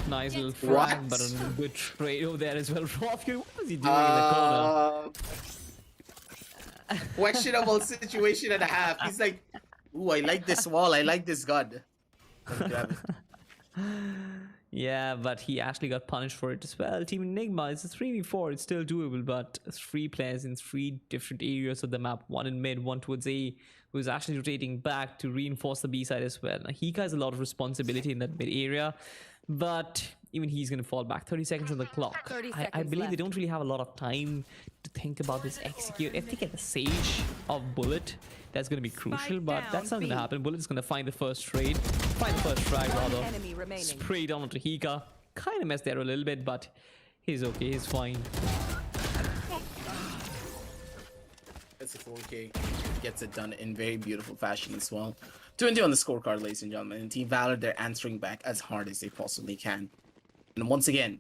Nice little frag, What? but a good trade over there as well. Raphael, what was he doing in the corner? Questionable situation and a half. He's like, ooh, I like this wall. I like this gun. Grab it. Yeah, but he actually got punished for it as well. Team Enigma, it's a 3v4. It's still doable, but 3 players in 3 different areas of the map. One in mid, one towards A, who's actually rotating back to reinforce the B side as well. Now, he has a lot of responsibility in that mid area, but even he's going to fall back. 30 seconds on the clock. 30 I seconds believe they left. don't really have a lot of time to think about this execute. If they get the Sage of Bullet, that's going to be crucial, but down, that's not going to B. happen. Bullet's going to find the first trade, find the first frag rather. Enemy remaining. Spray down onto Hika. Kind of messed there a little bit, but he's okay, he's fine. That's a 4K. Gets it done in very beautiful fashion as well. 20 on the scorecard, ladies and gentlemen. And Team Valor, they're answering back as hard as they possibly can. And once again,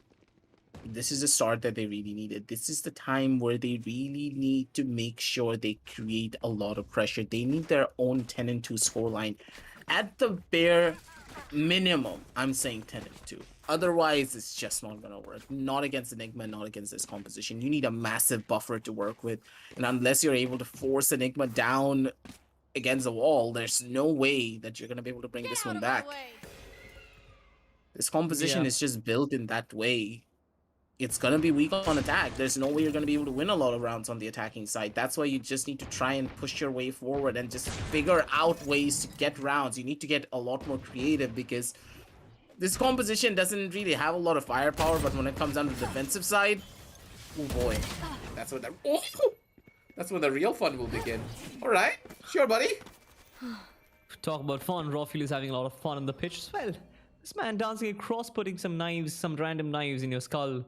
this is the start that they really needed. This is the time where they really need to make sure they create a lot of pressure. They need their own 10-2 scoreline. At the bare minimum, I'm saying 10-2. Otherwise, it's just not going to work. Not against Enigma, not against this composition. You need a massive buffer to work with. And unless you're able to force Enigma down against the wall, there's no way that you're going to be able to bring this one back. This composition is just built in that way. It's going to be weak on attack. There's no way you're going to be able to win a lot of rounds on the attacking side. That's why you just need to try and push your way forward and just figure out ways to get rounds. You need to get a lot more creative, because this composition doesn't really have a lot of firepower, but when it comes down to the defensive side, oh boy, that's when the real fun will begin. All right, sure, buddy. Talk about fun. Raphael is having a lot of fun on the pitch as well. This man dancing across, putting some knives, some random knives in your skull.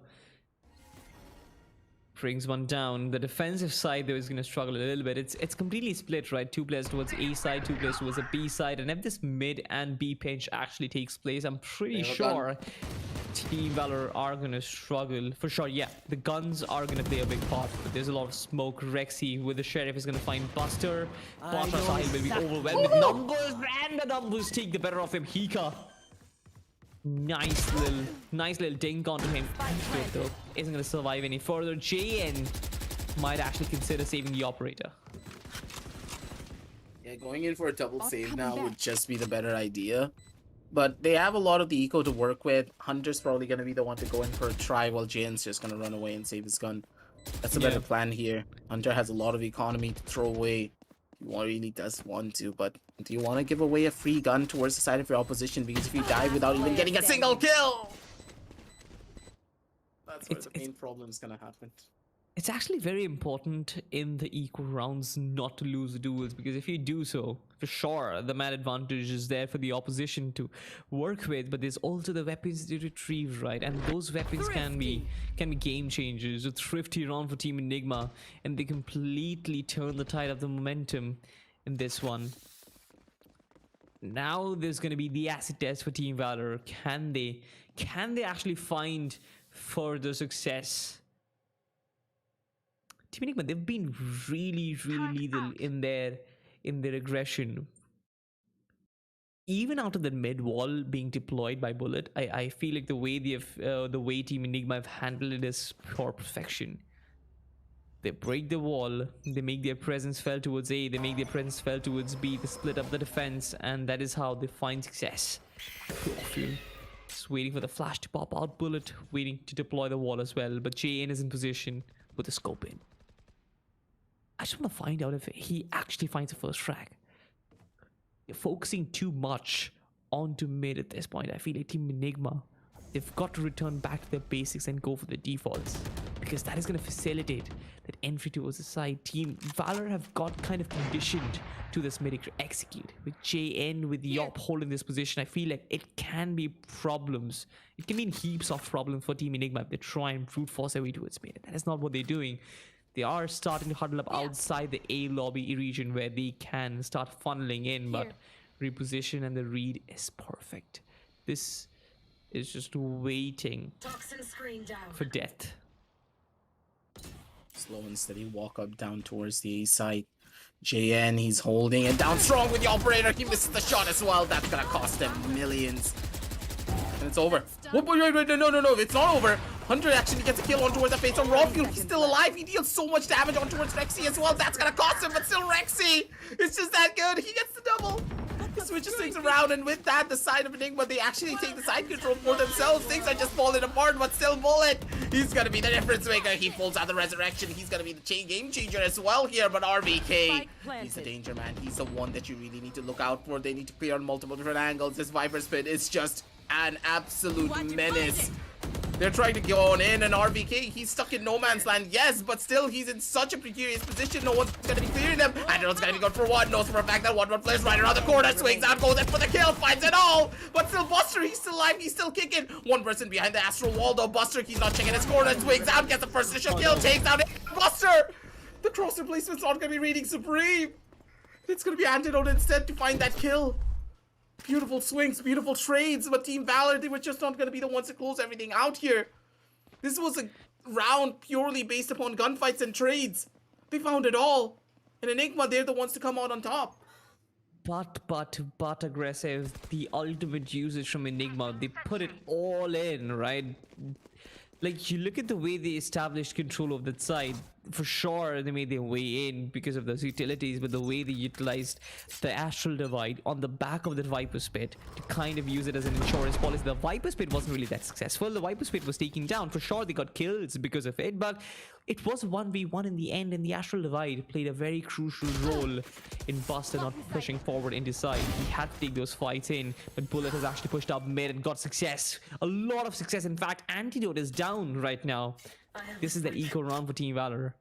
Brings one down. The defensive side though is going to struggle a little bit. It's completely split, right? 2 players towards A side, 2 players towards the B side. And if this mid and B pinch actually takes place, I'm pretty sure Team Valor are gonna struggle for sure. Yeah, the guns are gonna play a big part, but there's a lot of smoke. Rexy with the sheriff is gonna find Buster. Batra Sahil will be overwhelmed with numbers, and the numbers take the better of him. Hika, nice little dink onto him. Veto isn't gonna survive any further. JN might actually consider saving the operator. Yeah, going in for a double save now would just be the better idea. But they have a lot of the eco to work with. Hunter's probably going to be the one to go in for a try, while Jane's just going to run away and save his gun. That's a better plan here. Hunter has a lot of economy to throw away. He really does want to, but do you want to give away a free gun towards the side of your opposition? Because if you die without even getting a single kill, that's where the main problem is going to happen. It's actually very important in the equal rounds not to lose the duels, because if you do so, for sure, the man advantage is there for the opposition to work with, but there's also the weapons to retrieve, right? And those weapons can be game changers. A thrifty round for Team Enigma, and they completely turn the tide of the momentum in this one. Now there's going to be the acid test for Team Valor. Can they actually find further success? Team Enigma, they've been really lethal in their aggression. Even out of the mid wall being deployed by Bullet, I feel like the way Team Enigma have handled it is pure perfection. They break the wall, they make their presence felt towards A, they make their presence felt towards B, they split up the defense, and that is how they find success. Just waiting for the flash to pop out. Bullet waiting to deploy the wall as well, but JN is in position with the scope in. I just want to find out if he actually finds a first frag. You're focusing too much onto mid at this point. I feel like Team Enigma, they've got to return back to their basics and go for the defaults, because that is going to facilitate that entry towards the side. Team Valor have got kind of conditioned to this mid to execute. With JN, with Yop holding this position, I feel like it can be problems. It can mean heaps of problems for Team Enigma if they try and brute force their way towards mid. That is not what they're doing. They are starting to huddle up outside the A lobby region where they can start funneling in, but reposition and the read is perfect. This is just waiting for death. Slow and steady walk up down towards the A side. JN, he's holding it down strong with the operator. He misses the shot as well. That's gonna cost them millions. And it's over. Wait, no, it's not over. Hunter actually gets a kill on towards the face of Rawfuel. He's still alive. He deals so much damage on towards Rexy as well. That's gonna cost him, but still Rexy. It's just that good. He gets the double. He switches things around, and with that, the side of Enigma, they actually take the side control for themselves. Things are just falling apart, but still Bullet. He's gonna be the difference maker. He pulls out the resurrection. He's gonna be the game changer as well here, but RVK, he's the danger man. He's the one that you really need to look out for. They need to clear on multiple different angles. This Viper Spit is just an absolute menace. They're trying to go on in, and RVK, he's stuck in no man's land, yes, but still, he's in such a precarious position. No one's gonna be clearing them. Andrew's gonna be good for one. Knows for a fact that 1-1 plays right around the corner, swings out, goes in for the kill, finds it all. But still, Buster, he's still alive, he's still kicking. One person behind the Astral Wall, though. Buster, he's not checking his corner, swings out, gets the first initial kill, takes out Buster. The cross replacement's not gonna be reading supreme. It's gonna be Antidote instead to find that kill. Beautiful swings, beautiful trades, but Team Valor, they were just not gonna be the ones to close everything out here. This was a round purely based upon gunfights and trades. They found it all. And Enigma, they're the ones to come out on top. But aggressive. The ultimate usage from Enigma. They put it all in, right? Like, you look at the way they established control of that side. For sure, they made their way in because of those utilities, but the way they utilized the Astral Divide on the back of the Viper Spit to kind of use it as an insurance policy. The Viper Spit wasn't really that successful. The Viper Spit was taken down. For sure, they got kills because of it, but it was 1v1 in the end, and the Astral Divide played a very crucial role in Buster not pushing forward into side. He had to take those fights in, but Bullet has actually pushed up mid and got success. A lot of success. In fact, Antidote is down right now. This is the eco round for Team Valor.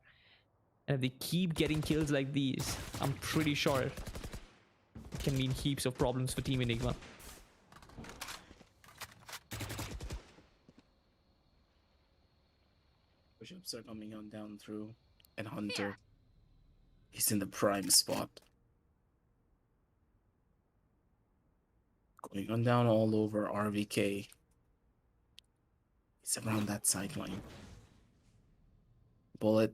And if they keep getting kills like these, I'm pretty sure it can mean heaps of problems for Team Enigma. Push-ups are coming on down through. And Hunter, he's in the prime spot. Going on down all over RVK. He's around that sideline. Bullet.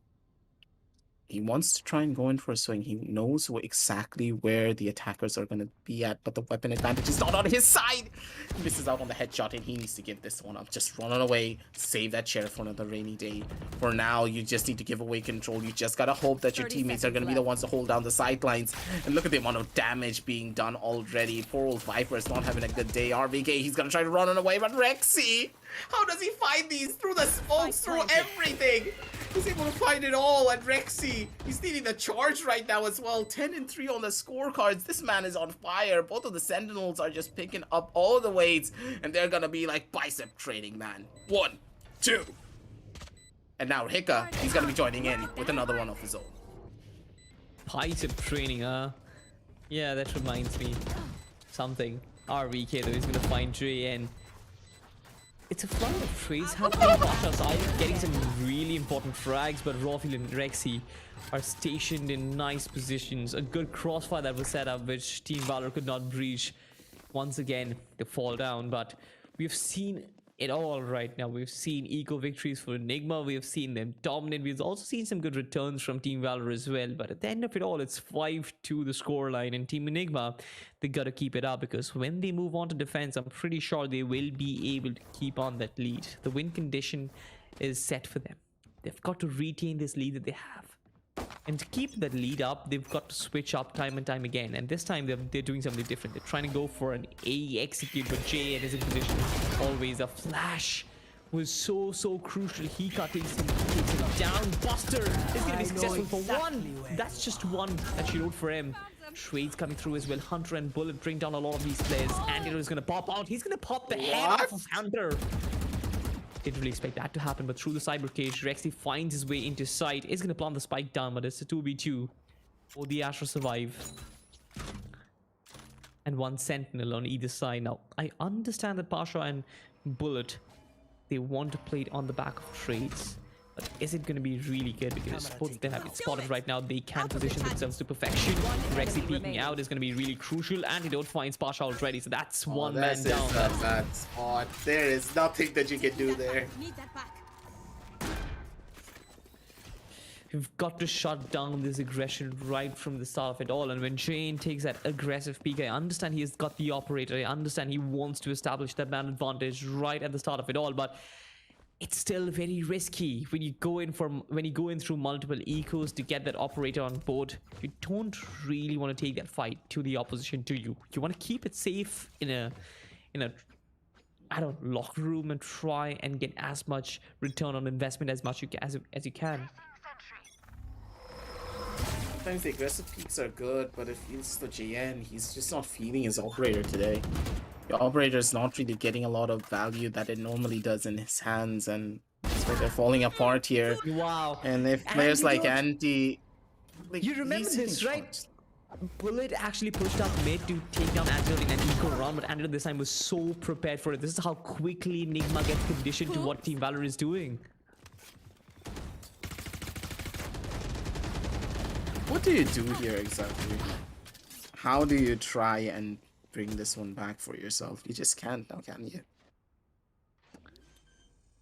He wants to try and go in for a swing. He knows exactly where the attackers are going to be at, but the weapon advantage is not on his side. He misses out on the headshot, and he needs to give this one up. Just run away, save that chair for another rainy day. For now, you just need to give away control. You just got to hope that your teammates are going to be the ones to hold down the sidelines. And look at the amount of damage being done already. Poor old Viper is not having a good day. RVK, he's going to try to run away, but Rexy, how does he find these? Through the smokes, through everything. He's able to find it all, and Rexy, he's needing the charge right now as well. 10-3 on the scorecards. This man is on fire. Both of the Sentinels are just picking up all the weights, and they're gonna be like bicep training, man. 1, 2. And now Hika, he's gonna be joining in with another one of his own. Bicep training, yeah, that reminds me something. RVK though, he's gonna find JN. It's a flood of trades happening on Pasha's side, getting some really important frags, but Rawfield and Rexy are stationed in nice positions. A good crossfire that was set up, which Team Valor could not breach. Once again, they fall down, but we've seen it all right now. We've seen eco victories for Enigma, we have seen them dominate, we've also seen some good returns from Team Valor as well, but at the end of it all, it's 5-2 the scoreline, and Team Enigma, they gotta keep it up, because when they move on to defense, I'm pretty sure they will be able to keep on that lead. The win condition is set for them. They've got to retain this lead that they have. And to keep that lead up, they've got to switch up time and time again. And this time, they're doing something different. They're trying to go for an A execute, but JN is in position. Always a flash was so crucial. Hika takes him down. Buster is going to be successful for one. That's just one that she wrote for him. Trades coming through as well. Hunter and Bullet bring down a lot of these players. Andy is going to pop out. He's going to pop the head off of Hunter. Didn't really expect that to happen, but through the cyber cage, Rexy finds his way into sight. Is going to plant the spike down, but it's a 2v2. Will the Astra survive? And one Sentinel on either side. Now, I understand that Pasha and Bullet, they want to play it on the back of trades. But is it going to be really good? Because both of them have it spotted right now. They can position themselves to perfection. Rexy peeking out is going to be really crucial. Antidote finds Pasha already. So that's one man down. That's a bad spot. There is nothing that you can do there. We've got to shut down this aggression right from the start of it all. And when Jane takes that aggressive peek, I understand he has got the operator. I understand he wants to establish that man advantage right at the start of it all. But it's still very risky when you go in through multiple ecos to get that operator on board. You don't really want to take that fight to the opposition, do you? You want to keep it safe in a I don't know, locker room, and try and get as much return on investment as you can. Sometimes the aggressive peaks are good, but if it's the JN, he's just not feeling his operator today. The operator is not really getting a lot of value that it normally does in his hands, and that's why they're falling apart here. Wow. And if players like Anti... You remember this, right? Bullet actually pushed up mid to take down Antidote in an eco run, but Antidote this time was so prepared for it. This is how quickly Enigma gets conditioned to what Team Valor is doing. What do you do here exactly? How do you try and bring this one back for yourself? You just can't now, can you?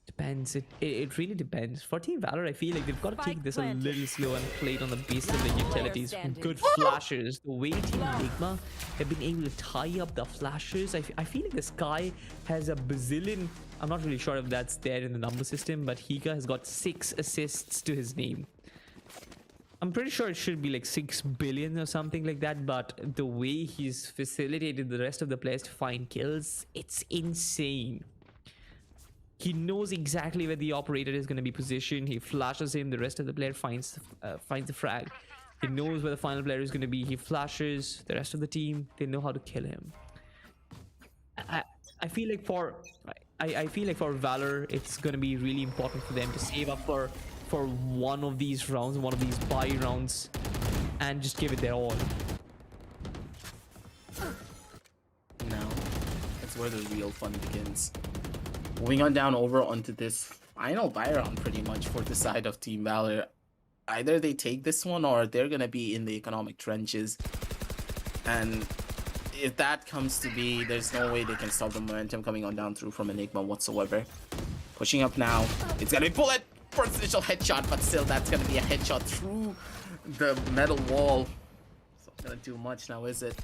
Depends. It really depends. For Team Valor, I feel like they've got to take this a little slow and play it on the basis of the utilities. Good flashes. The way Team Enigma have been able to tie up the flashes. I feel like this guy has a bazillion. I'm not really sure if that's there in the number system, but Hika has got 6 assists to his name. I'm pretty sure it should be like 6 billion or something like that, but the way he's facilitated the rest of the players to find kills, it's insane. He knows exactly where the operator is going to be positioned. He flashes him. The rest of the player finds the frag. He knows where the final player is going to be. He flashes. The rest of the team, they know how to kill him. I feel like for Valor, it's going to be really important for them to save up for one of these rounds, one of these buy rounds, and just give it their all. Now, that's where the real fun begins. Moving on down over onto this final buy round pretty much for the side of Team Valor. Either they take this one or they're going to be in the economic trenches. And if that comes to be, there's no way they can stop the momentum coming on down through from Enigma whatsoever. Pushing up now. It's gonna be bullet. First initial headshot, but still that's gonna be a headshot through the metal wall. It's not gonna do much now, is it?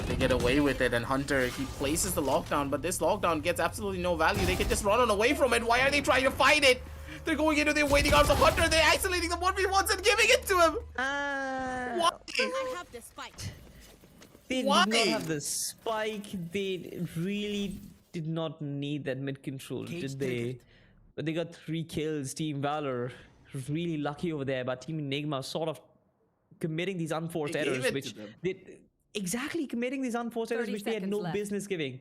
They get away with it, and Hunter, he places the lockdown, but this lockdown gets absolutely no value. They can just run on away from it. Why are they trying to fight it? They're going into the waiting arms of Hunter. They're isolating the 1v1s and giving it to him. Why? I have the spike. They Why? did not have the spike. They really did not need that mid control, did they? But they got 3 kills. Team Valor really lucky over there, but Team Enigma sort of committing these unforced They gave errors, it which to them. exactly committing these unforced errors 30 which they had seconds no left. business giving.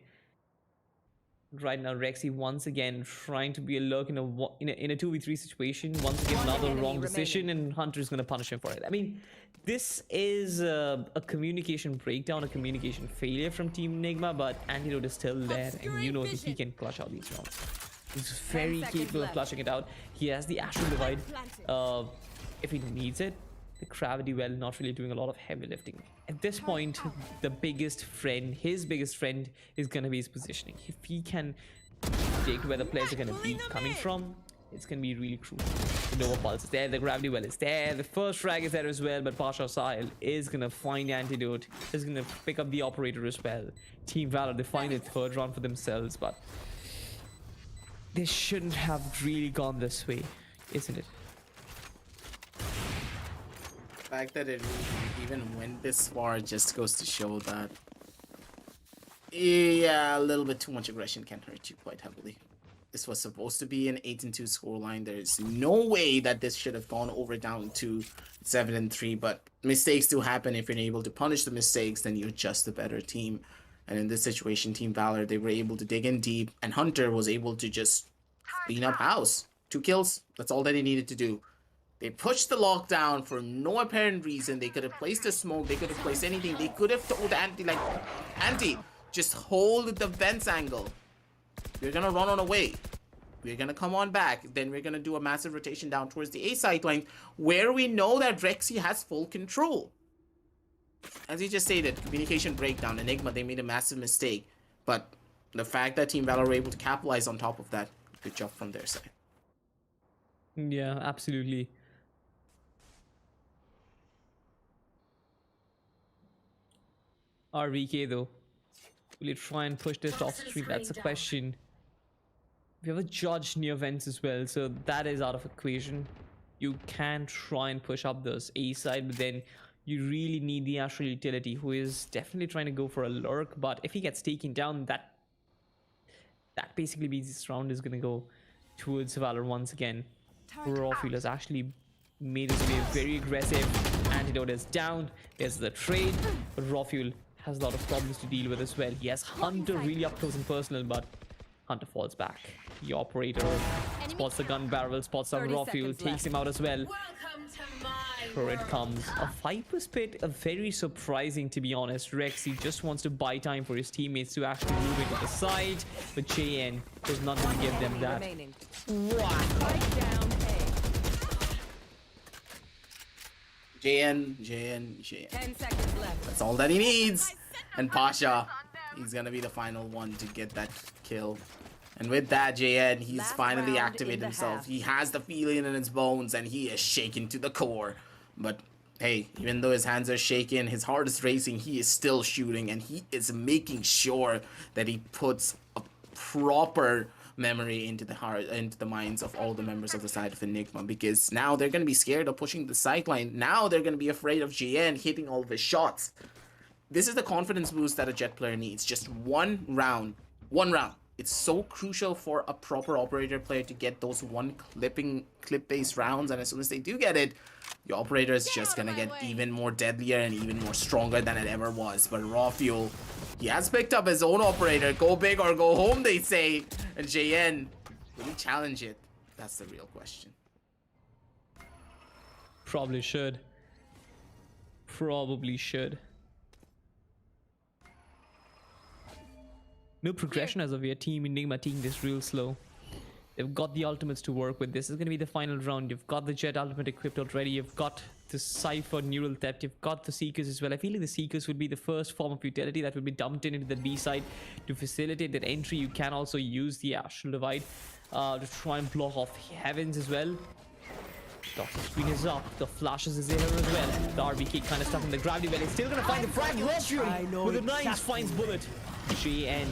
Right now, Rexy once again trying to be a lurk in a 2v3 situation. Once again, One another enemy wrong decision, remaining. and Hunter's gonna punish him for it. I mean, this is a communication breakdown, a communication failure from Team Enigma, but Antidote is still there, and you know that he can clutch out these rounds. He's very 10 seconds capable of left. clutching it out. He has the Astral Divide. If he needs it, the Gravity Well not really doing a lot of heavy lifting. At this point, the biggest friend, his biggest friend, is gonna be his positioning. If he can predict where the players are gonna be coming from, it's gonna be really crucial. The Nova Pulse is there, the Gravity Well is there, the first frag is there as well, but Pasha Sahil is gonna find Antidote, is gonna pick up the operator as well. Team Valor, they find a third round for themselves, but they shouldn't have really gone this way, isn't it? The fact that it even went this far just goes to show that, yeah, a little bit too much aggression can hurt you quite heavily. This was supposed to be an 8-2 scoreline. There is no way that this should have gone over down to 7-3, but mistakes do happen. If you're able to punish the mistakes, then you're just a better team. And in this situation, Team Valor, they were able to dig in deep, and Hunter was able to just clean up house. 2 kills, that's all that he needed to do. They pushed the lockdown for no apparent reason. They could have placed a smoke, they could have placed anything. They could have told Anti, like, Anti, just hold the fence angle. We're gonna run on away. We're gonna come on back. Then we're gonna do a massive rotation down towards the A side line, where we know that Rexy has full control. As he just stated, communication breakdown. Enigma, they made a massive mistake. But the fact that Team Valor were able to capitalize on top of that, good job from their side. Yeah, absolutely. RVK though, will you try and push this off street? That's a question. We have a judge near vents as well, so that is out of equation. You can try and push up this A side, but then you really need the Astral Utility, who is definitely trying to go for a lurk, but if he gets taken down, that basically means this round is gonna go towards Valor once again. Rawfuel has actually made his way very aggressive. Antidote is down. There's the trade, but Rawfuel has a lot of problems to deal with as well. He has Hunter really up close and personal, but Hunter falls back. The operator spots the gun barrel, spots on 30 Rawfuel, seconds takes left. him out as well. Welcome to my Here it comes. A Viper's Pit, a very surprising, to be honest. Rexy just wants to buy time for his teammates to actually move into the side, but JN is not going to give them that. remaining. Wow. Spike down A. JN. 10 seconds left. That's all that he needs. And Pasha, he's gonna be the final one to get that kill. And with that, JN, he's Last finally round activated in the himself. half. He has the feeling in his bones, and he is shaken to the core. But hey, even though his hands are shaking, his heart is racing, he is still shooting, and he is making sure that he puts a proper memory into the minds of all the members of the side of Enigma, because now they're going to be scared of pushing the sideline. Now they're going to be afraid of JN hitting all of his shots. This is the confidence boost that a Jet player needs. Just one round. It's so crucial for a proper operator player to get those clip-based rounds, and as soon as they do get it, the operator is just gonna get even more deadlier and even more stronger than it ever was. But Rawfuel, he has picked up his own operator. Go big or go home, they say. And JN, will he challenge it? That's the real question. Probably should. No progression as of yet. Team Enigma taking this real slow. They've got the ultimates to work with. This is going to be the final round. You've got the Jet ultimate equipped already. You've got the Cypher neural theft. You've got the Seekers as well. I feel like the Seekers would be the first form of utility that would be dumped into the B side to facilitate that entry. You can also use the Astral Divide to try and block off Heavens as well. Doctor screen is up. The flashes is there as well. The RBK kind of stuck in the gravity well. It's still gonna find the frag. Rossfuel with a nice finds bullet. JN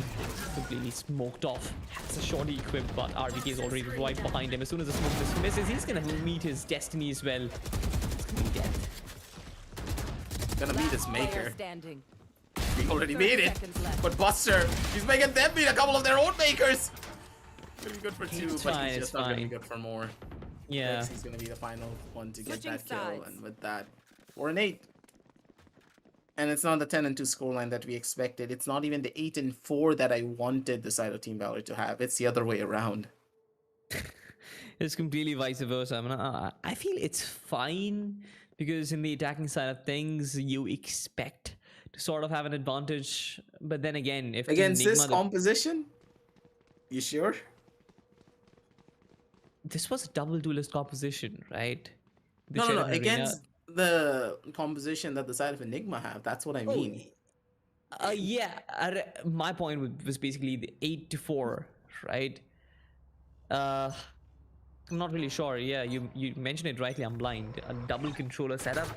completely smoked off. Has a shorty equipped, but RBK is already right behind him. As soon as the smoke misses, he's gonna meet his destiny as well. It's gonna be death. Gonna meet his Player maker. standing. He already 30 made it. seconds left. But Buster, he's making them beat a couple of their own makers. Gonna be good for 2, It's but fine, he's it's just not gonna be fine. good for more. Yeah. He's gonna be the final one to get Switching that kill, sides. and with that, 4 and 8. And it's not the 10 and 2 scoreline that we expected. It's not even the 8 and 4 that I wanted the side of Team Valor to have. It's the other way around. It's completely vice versa. I mean, I feel it's fine because in the attacking side of things, you expect to sort of have an advantage. But then again, if Against Enigma, this composition, you sure? this was a double duelist composition, right? They No, shared no, no. an arena. Against the composition that the side of Enigma have. That's what I mean. Yeah. My point was basically the 8 to 4, right? I'm not really sure. Yeah, you mentioned it rightly. I'm blind. A double controller setup.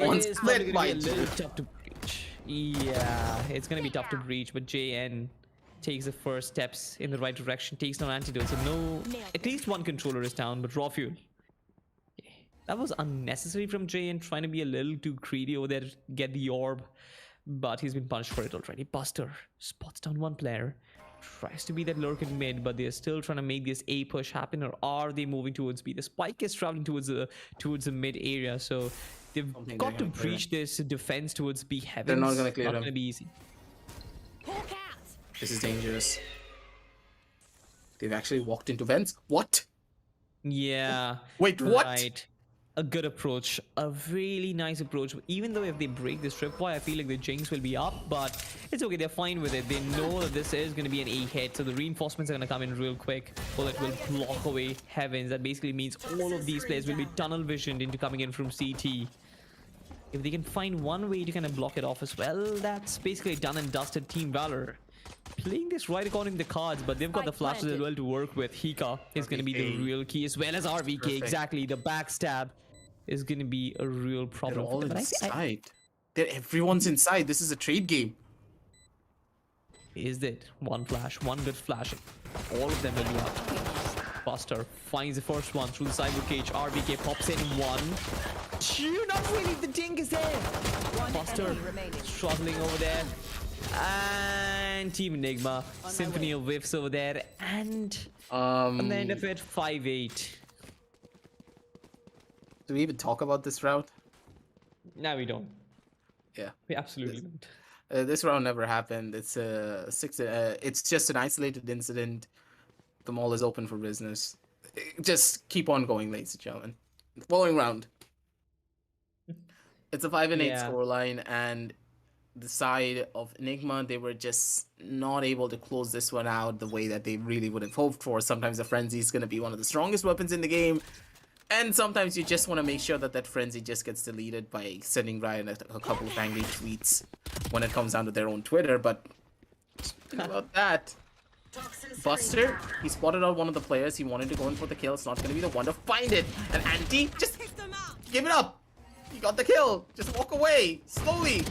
On It is split probably gonna be a Byte. little tough to breach. Yeah, it's gonna be tough to breach, but JN takes the first steps in the right direction, takes down Antidote. So no, at least one controller is down, but raw fuel. That was unnecessary from JN, trying to be a little too greedy over there to get the orb, but he's been punished for it already. Buster spots down one player, tries to be that lurk in mid, but they're still trying to make this A push happen, or are they moving towards B? The spike is traveling towards the mid area, so they've Don't think got to they're gonna clear breach this defense towards B heavens. They're not gonna clear Not them. gonna be easy. Hawk out. This is dangerous. They've actually walked into vents. What? Yeah. Wait, what? Right. A good approach, a really nice approach. Even though if they break this tripwire, I feel like the Jinx will be up, but it's okay. They're fine with it. They know that this is going to be an A hit, so the reinforcements are going to come in real quick. Bullet will block away Heavens. That basically means all of these players will be tunnel visioned into coming in from CT. If they can find one way to kind of block it off as well, that's basically done and dusted Team Valor. Playing this right according to the cards, but they've got the flashes as well to work with. Hika is going to be the real key, as well as RVK. Perfect. Exactly, the backstab is going to be a real They're problem. all for them. inside. Everyone's inside. This is a trade game. Is it one flash, one good flash? All of them will be up. Buster finds the first one through the cyber cage. RVK pops in one. Two, not really. The dink is there. Buster enemy remaining. struggling over there. And Team Enigma, Symphony of Whiffs over there, and on the end of it, 5-8. Do we even talk about this round? No, we don't. Yeah. We absolutely don't. This round never happened. It's it's just an isolated incident. The mall is open for business. Just keep on going, ladies and gentlemen. Following round. It's a 5 and 8 Yeah. scoreline, and the side of Enigma, they were just not able to close this one out the way that they really would have hoped for. Sometimes a frenzy is going to be one of the strongest weapons in the game, and sometimes you just want to make sure that that frenzy just gets deleted by sending Ryan a couple of angry tweets when it comes down to their own Twitter. But speaking about that, Buster, he spotted out one of the players. He wanted to go in for the kill. It's not going to be the one to find it. And Anti, just give it up. You got the kill. Just walk away slowly.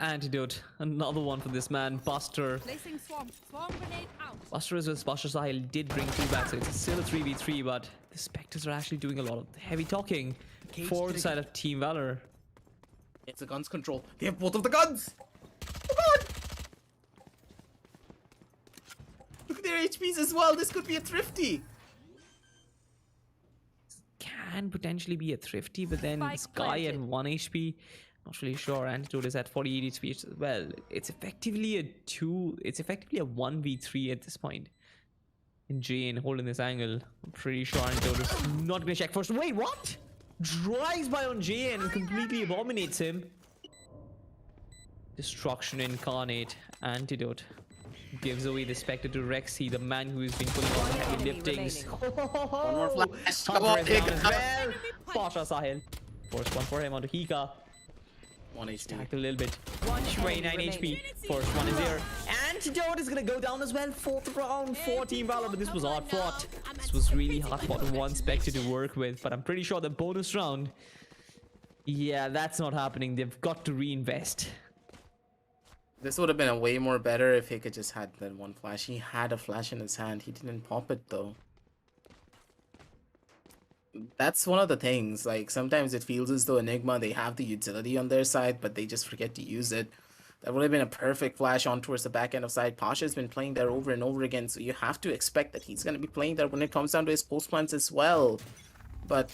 Antidote, another one for this man, Buster. Placing swarm. Swarm grenade out. Buster is with Buster Sahil did bring 2 back, so it's still a 3v3, but the Spectres are actually doing a lot of heavy talking for the side of Team Valor. It's a guns control. They have both of the guns. Come on. Look at their HPs as well. This could be a thrifty. Can potentially be a thrifty, but then Spike Sky planted. at 1 HP. Not really sure. Antidote is at 48 HP as well. It's effectively a 1v3 at this point. And Jane holding this angle. I'm pretty sure Antidote is not gonna check first. Wait, what? Drives by on Jane and completely abominates him. Destruction incarnate. Antidote Gives away the Spectre to Rexy, the man who has been putting on the heavy enemy liftings. One more flash. Come Hunter on, is down Hika. as well. Pasha Sahil. First one for him onto Hika. 1 HP. Stacked a little bit. One 29 enemy HP. First one is here. Antidote is gonna go down as well. 4th round for Team Valor, but this was hard fought. This was really hard fought. One Spectre to work with, but I'm pretty sure the bonus round, yeah, that's not happening. They've got to reinvest. This would have been a way more better if Hika just had that one flash. He had a flash in his hand. He didn't pop it though. That's one of the things. Like sometimes it feels as though Enigma, they have the utility on their side, but they just forget to use it. That would have been a perfect flash on towards the back end of side. Pasha's been playing there over and over again, so you have to expect that he's going to be playing there when it comes down to his post plans as well. But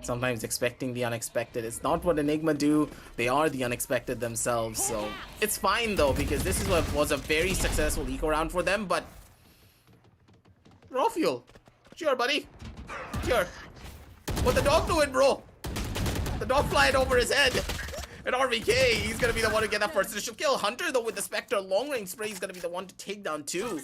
sometimes expecting the unexpected, it's not what Enigma do. They are the unexpected themselves, so it's fine though, because this is what was a very successful eco round for them. But raw fuel, sure buddy, sure. What the dog doing, bro? The dog flying over his head. And RVK, he's gonna be the one to get that first initial kill. Hunter though with the Spectre long range spray, he's gonna be the one to take down 2.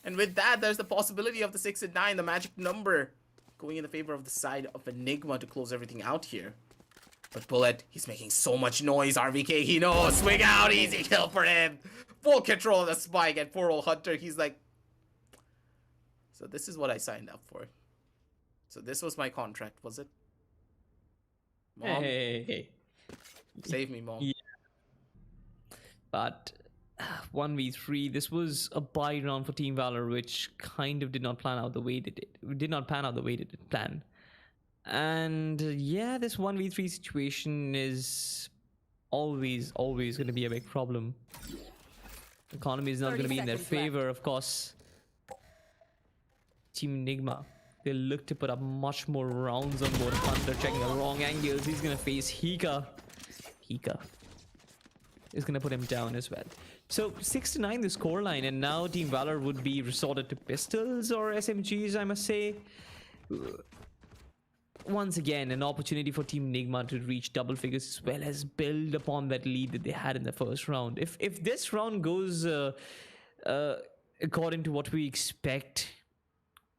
And with that, there's the possibility of the 6 and 9, the magic number, going in the favor of the side of Enigma to close everything out here. But Bullet, he's making so much noise. RVK, he knows. Swing out, easy kill for him. Full control of the spike, and poor old Hunter, he's like, so this is what I signed up for. So this was my contract, was it? Mom, Hey. save me, Mom. Yeah. But 1v3, this was a buy round for Team Valor, which kind of did not plan out the way they did. It did not pan out the way they did plan. And yeah, this 1v3 situation is always going to be a big problem. Economy is not going to be in their 30 seconds favor, of course. Team Enigma, they look to put up much more rounds on board. Hunter checking the wrong angles. He's going to face Hika. Hika is going to put him down as well. So 6-9 the scoreline, and now Team Valor would be resorted to pistols or SMGs, I must say. Once again, an opportunity for Team Enigma to reach double figures as well as build upon that lead that they had in the first round. If this round goes according to what we expect,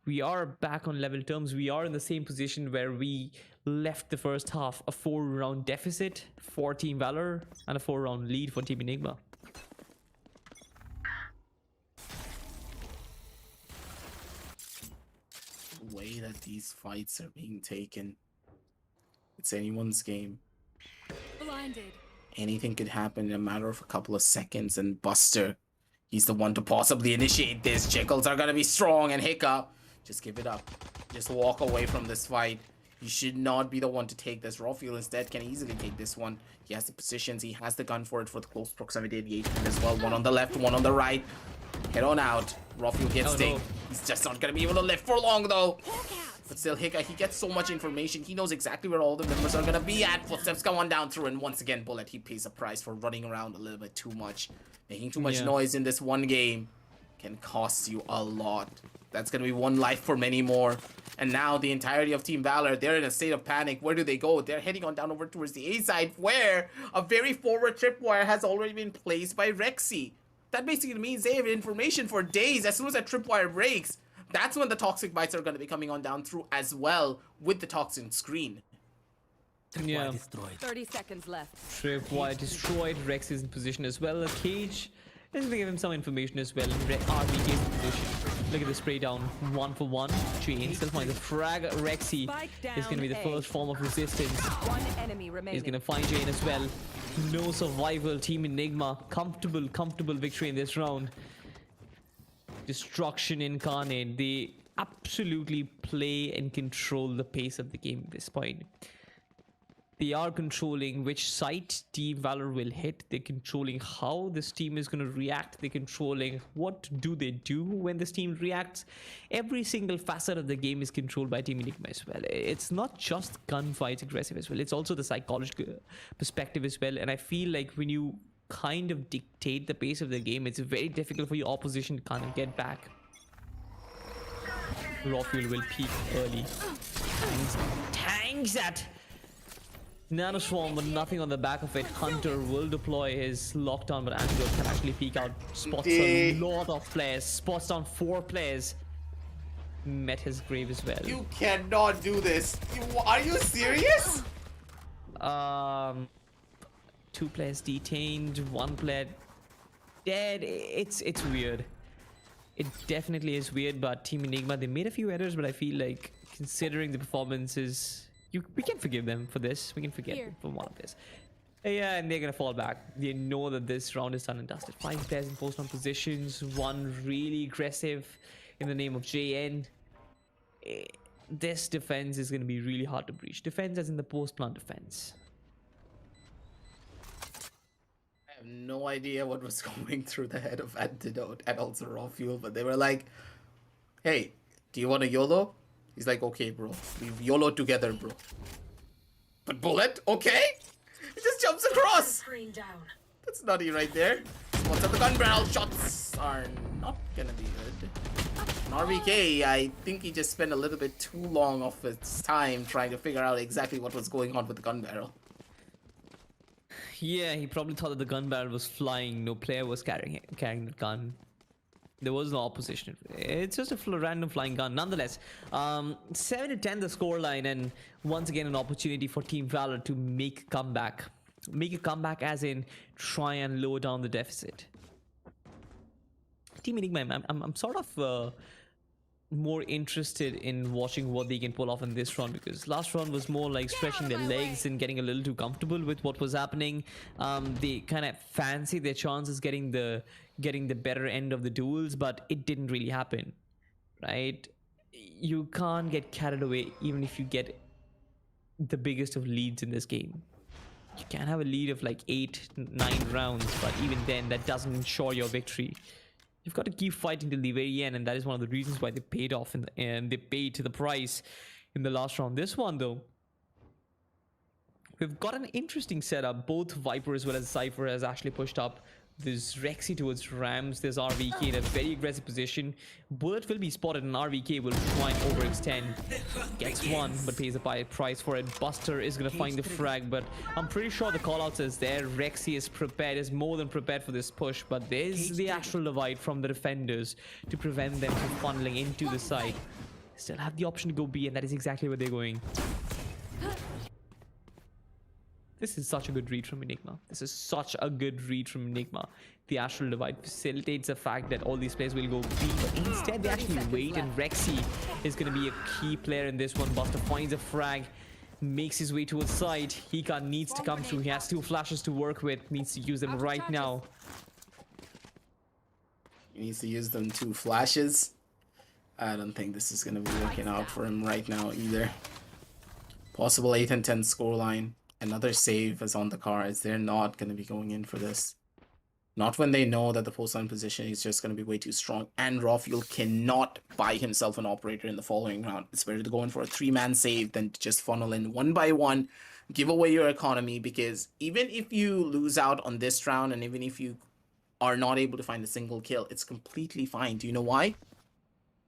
we are back on level terms. We are in the same position where we left the first half, a 4-round deficit for Team Valor and a 4-round lead for Team Enigma. The way that these fights are being taken, it's anyone's game. Blinded. Anything could happen in a matter of a couple of seconds, and Buster, he's the one to possibly initiate this. Jiggles are gonna be strong, and Hiccup, just give it up. Just walk away from this fight. You should not be the one to take this. Rafiel instead can easily take this one. He has the positions, he has the gun for it, for the close proximity engagement as well. One on the left, one on the right. Head on out. Rafiel gets sting. no. He's just not gonna be able to live for long though. Hawk out. But still, Hika, he gets so much information. He knows exactly where all the members are gonna be at. Footsteps come on down through, and once again, Bullet, he pays a price for running around a little bit too much. Making too much Yeah. noise in this one game can cost you a lot. That's gonna be one life for many more. And now the entirety of Team Valor, they're in a state of panic. Where do they go? They're heading on down over towards the A side, where a very forward tripwire has already been placed by Rexy. That basically means they have information for days. As soon as that tripwire breaks, that's when the toxic bites are going to be coming on down through as well with the toxin screen. Yeah. 30 seconds left. Tripwire destroyed. Rex is in position as well. Cage is going to give him some information as well. RBK is in position. Look at the spray down. 1 for 1. Chain still finds a frag. Rexy is going to be the first form of resistance. One enemy remaining. He's going to find Jane as well. No survival. Team Enigma. Comfortable victory in this round. Destruction incarnate. They absolutely play and control the pace of the game at this point. They are controlling which site Team Valor will hit. They're controlling how this team is going to react. They're controlling what do they do when this team reacts. Every single facet of the game is controlled by Team Enigma as well. It's not just gunfights aggressive as well. It's also the psychological perspective as well. And I feel like when you kind of dictate the pace of the game, it's very difficult for your opposition to kind of get back. Raw fuel will peak early. Tanks that. Nano Swarm with nothing on the back of it. Hunter will deploy his lockdown, but Angelo can actually peek out. Spots a lot of players. Spots down 4 players. Met his grave as well. You cannot do this. Are you serious? 2 players detained, 1 player dead. It's weird. It definitely is weird, but Team Enigma, they made a few errors, but I feel like considering the performances, we can forgive them for this. We can forget them for one of this. Yeah, and they're gonna fall back. They know that this round is done and dusted. 5 players in post-round positions, 1 really aggressive in the name of JN. This defense is gonna be really hard to breach. Defense as in the post-plant defense. I have no idea what was going through the head of Antidote and also Raw Fuel, but they were like, hey, do you want a YOLO? He's like, okay, bro. We've YOLO together, bro. But Bullet, okay? It just jumps across. That's nutty right there. What's up the gun barrel? Shots are not gonna be good. And RVK, I think he just spent a little bit too long of his time trying to figure out exactly what was going on with the gun barrel. Yeah, he probably thought that the gun barrel was flying. No player was carrying the gun. There was no opposition. It's just a random flying gun. Nonetheless, 7-10 the scoreline, and once again an opportunity for Team Valor to make a comeback. Make a comeback as in try and lower down the deficit. Team Enigma, I'm sort of more interested in watching what they can pull off in this round, because last round was more like stretching their legs and getting a little too comfortable with what was happening. They kind of fancy their chances getting the better end of the duels, but it didn't really happen, right? You can't get carried away even if you get the biggest of leads in this game. You can have a lead of like 8-9 rounds, but even then that doesn't ensure your victory. You've got to keep fighting till the very end, and that is one of the reasons why they paid off and they paid to the price in the last round. This one though, we've got an interesting setup. Both Viper as well as Cypher has actually pushed up. There's Rexy towards Rams. There's RVK in a very aggressive position. Bullet will be spotted and RVK will try and overextend. Gets one, but pays a price for it. Buster is going to find the frag, but I'm pretty sure the callouts is there. Rexy is prepared, is more than prepared for this push, but there's the actual divide from the defenders to prevent them from funneling into the side. Still have the option to go B, and that is exactly where they're going. This is such a good read from Enigma. This is such a good read from Enigma. The Astral Divide facilitates the fact that all these players will go B, but instead they actually wait, and Rexy is going to be a key player in this one. Buster finds a frag, makes his way towards side. Hika needs to come through. He has 2 flashes to work with, needs to use them right now. He needs to use them 2 flashes. I don't think this is going to be working out for him right now either. Possible 8-10 scoreline. Another save is on the cards. They're not going to be going in for this. Not when they know that the post-line position is just going to be way too strong. And Raw Fuel cannot buy himself an operator in the following round. It's better to go in for a 3-man save than to just funnel in 1 by 1. Give away your economy, because even if you lose out on this round and even if you are not able to find a single kill, it's completely fine. Do you know why?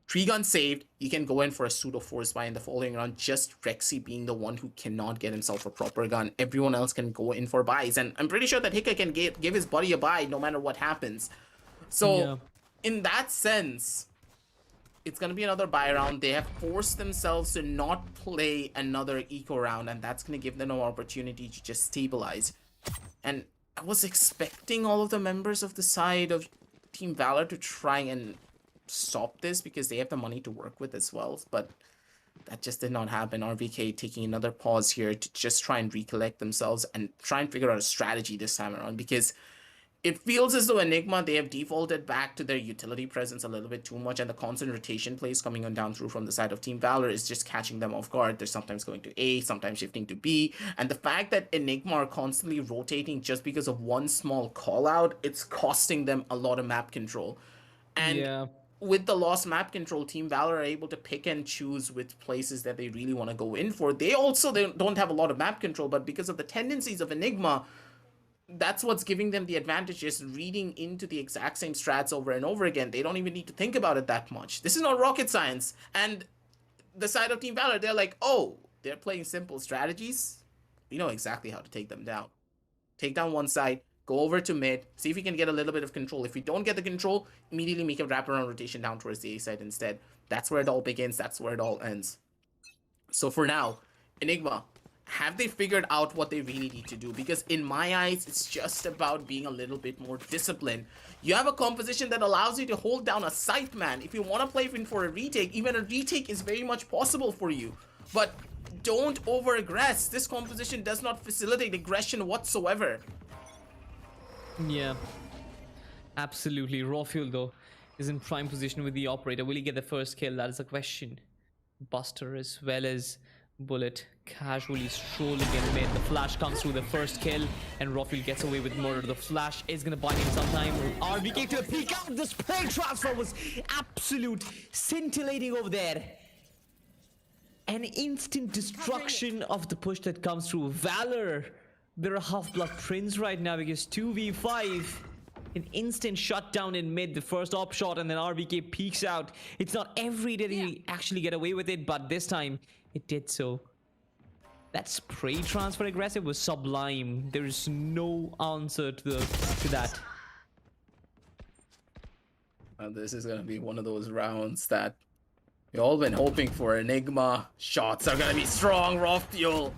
3 guns saved, you can go in for a pseudo force buy in the following round, just Rexy being the one who cannot get himself a proper gun. Everyone else can go in for buys, and I'm pretty sure that Hika can give his buddy a buy no matter what happens. So, yeah. In that sense, it's going to be another buy round. They have forced themselves to not play another eco round, and that's going to give them an opportunity to just stabilize. And I was expecting all of the members of the side of Team Valor to try and stop this, because they have the money to work with as well, but that just did not happen. RVK taking another pause here to just try and recollect themselves and try and figure out a strategy this time around, because it feels as though Enigma, they have defaulted back to their utility presence a little bit too much, and the constant rotation plays coming on down through from the side of Team Valor is just catching them off guard. They're sometimes going to A, sometimes shifting to B, and the fact that Enigma are constantly rotating just because of one small call out, it's costing them a lot of map control. And with the lost map control, Team Valor are able to pick and choose which places that they really want to go in for. They don't have a lot of map control, but because of the tendencies of Enigma, that's what's giving them the advantage, just reading into the exact same strats over and over again. They don't even need to think about it that much. This is not rocket science. And the side of Team Valor, they're like, oh, they're playing simple strategies. we know exactly how to take them down. Take down one side, go over to mid, see if we can get a little bit of control. If we don't get the control, immediately make a wraparound rotation down towards the A side instead. That's where it all begins. That's where it all ends. So for now, Enigma, have they figured out what they really need to do? Because in my eyes, it's just about being a little bit more disciplined. You have a composition that allows you to hold down a site, man. If you want to play in for a retake, even a retake is very much possible for you. But don't over-aggress. This composition does not facilitate aggression whatsoever. Yeah, absolutely. Raw Fuel, though, is in prime position with the operator. Will he get the first kill? That is the question. Buster as well as Bullet casually strolling in mid. The flash comes through, the first kill, and Raw Fuel gets away with murder. The flash is going to buy him some time. RBK to the peak out. The spray transfer was absolute scintillating over there. An instant destruction of the push that comes through. Valor, they're a Half-Blood Prince right now because 2v5. An instant shutdown in mid, the first op shot, and then RBK peeks out. It's not every day he actually get away with it, but this time it did so. That spray transfer aggressive was sublime. There is no answer to that. This is going to be one of those rounds that we all been hoping for. Enigma shots are gonna be strong. Raw Fuel,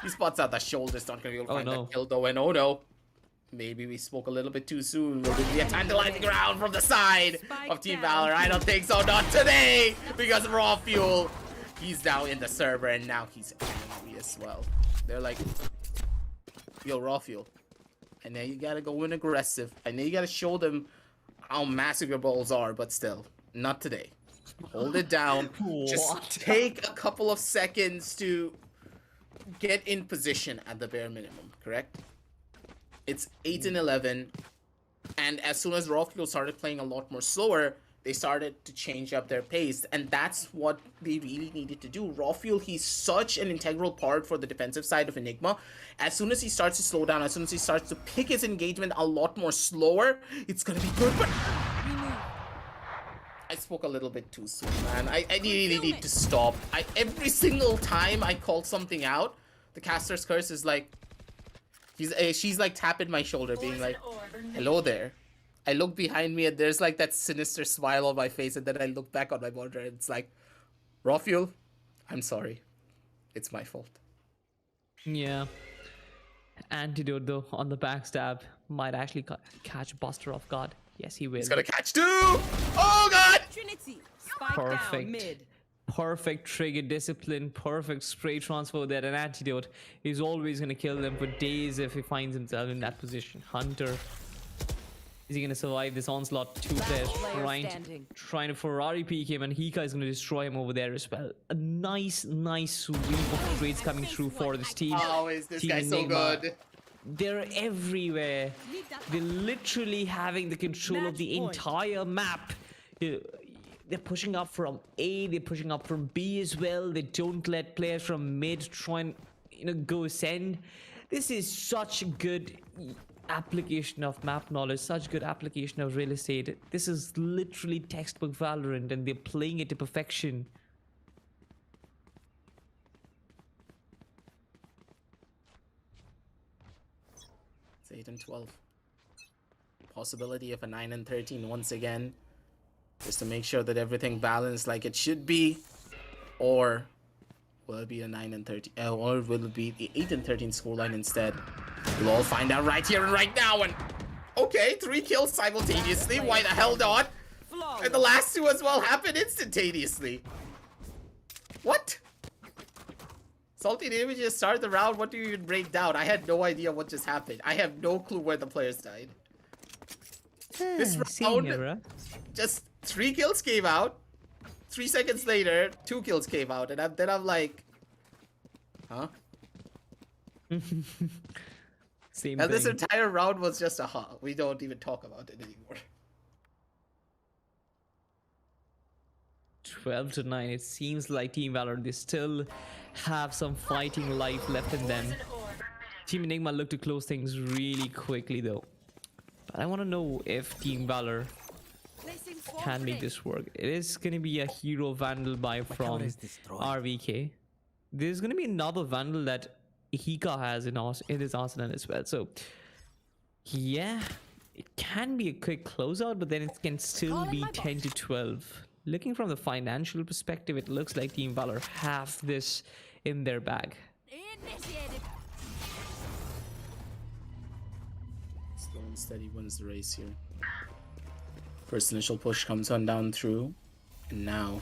he spots out the shoulders, not gonna be able to find that kill though. And oh no, maybe we spoke a little bit too soon. Will there be a tantalizing round from the side of Team Valor? I don't think so, not today, because Raw Fuel, he's now in the server and now he's angry as well. They're like, yo, Raw Fuel, I know you gotta go in aggressive. I know you gotta show them how massive your balls are, but still, not today. Hold it down. Just take a couple of seconds to get in position at the bare minimum, correct? It's 8 and 11, and as soon as Raw Fuel started playing a lot more slower, they started to change up their pace, and that's what they really needed to do. Raw Fuel, he's such an integral part for the defensive side of Enigma. As soon as he starts to slow down, as soon as he starts to pick his engagement a lot more slower, it's gonna be good, but I spoke a little bit too soon, man. I really need to stop. Every single time I call something out, the caster's curse is like, she's like tapping my shoulder, being like, hello there. I look behind me and there's like that sinister smile on my face, and then I look back on my monitor and it's like, Raw Fuel, I'm sorry. It's my fault. Yeah. Antidote though on the backstab might actually catch Buster off guard. Yes, he will. He's gonna catch two! Oh god! Trinity. Spike Perfect. down mid. Perfect trigger discipline, perfect spray transfer there. An antidote is always going to kill them for days if he finds himself in that position. Hunter, is he going to survive this onslaught? Two players trying to Ferrari peek him, and Hika is going to destroy him over there as well. A nice sweep of trades coming through for this team. Oh, is this Team guy so Enigma. good? They're everywhere. They're literally having the control of the entire map. They're pushing up from A, they're pushing up from B as well. They don't let players from mid try and go ascend. This is such good application of map knowledge, such good application of real estate. This is literally textbook Valorant, and they're playing it to perfection. It's 8 and 12. Possibility of a 9 and 13 once again. Just to make sure that everything balanced like it should be. Or will it be a 9 and 13? Or will it be the 8 and 13 scoreline instead? We'll all find out right here and right now. And okay, 3 kills simultaneously. Why the hell not? And the last 2 as well happened instantaneously. What? Salty, didn't we just start the round? What do you even break down? I had no idea what just happened. I have no clue where the players died. This round, just 3 kills came out. 3 seconds later, 2 kills came out. And then I'm like, huh? Same and thing. this entire round was just a huh. We don't even talk about it anymore. 12-9. It seems like Team Valor, they still have some fighting life left in them. Team Enigma look to close things really quickly though. But I want to know if Team Valor can make this work. It is going to be a hero vandal buy from RVK. There's going to be another vandal that Hika has in his arsenal as well. So yeah, it can be a quick closeout, but then it can still Calling be my 10 to 12. Looking from the financial perspective, it looks like Team Valor have this in their bag. Initiated. Slow and steady wins the race here. First initial push comes on down through, and now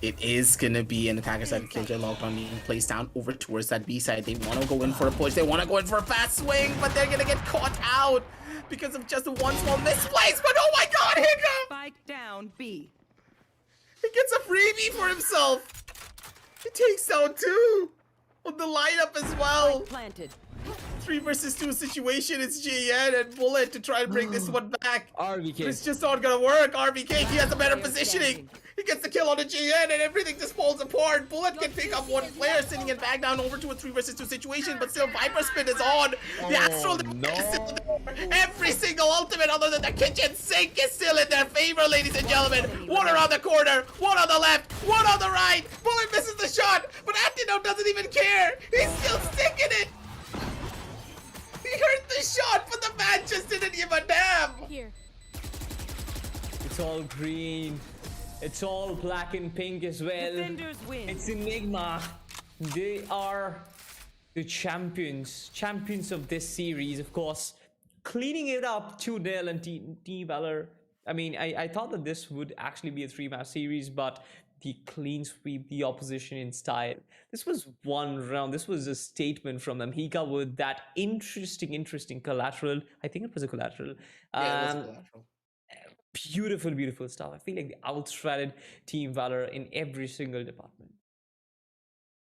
it is gonna be an attacker side. Killjoy locked on being placed down over towards that B side. They want to go in for a push. They want to go in for a fast swing, but they're gonna get caught out because of just one small misplacement. Oh my God, Hiccup! Spike down B. He gets a freebie for himself. He takes down 2 on the lineup as well. Planted. 3 versus 2 situation. It's JN and Bullet to try and bring this one back. RVK. But it's just not gonna work. RVK, he has a better positioning. He gets the kill on the JN and everything just falls apart. Bullet can pick up 1 player, sending it back down over to a 3 versus 2 situation, but still Viper Spin is on. The Astral is still there. Every single ultimate other than the kitchen sink is still in their favor, ladies and gentlemen. 1 around the corner, 1 on the left, 1 on the right. Bullet misses the shot, but Antidote doesn't even care. He's still sticking it. He heard the shot, but the man just didn't give a damn. Here. It's all green. It's all black and pink as well. Defenders win. It's Enigma. They are the champions of this series, of course. Cleaning it up 2-0 and Team Valor. I mean, I thought that this would actually be a 3-match series, but the clean sweep the opposition in style. This was 1 round. This was a statement from them. Hika with that interesting collateral. I think it was a collateral. Yeah, it was collateral. Beautiful stuff. I feel like they outstratted Team Valor in every single department.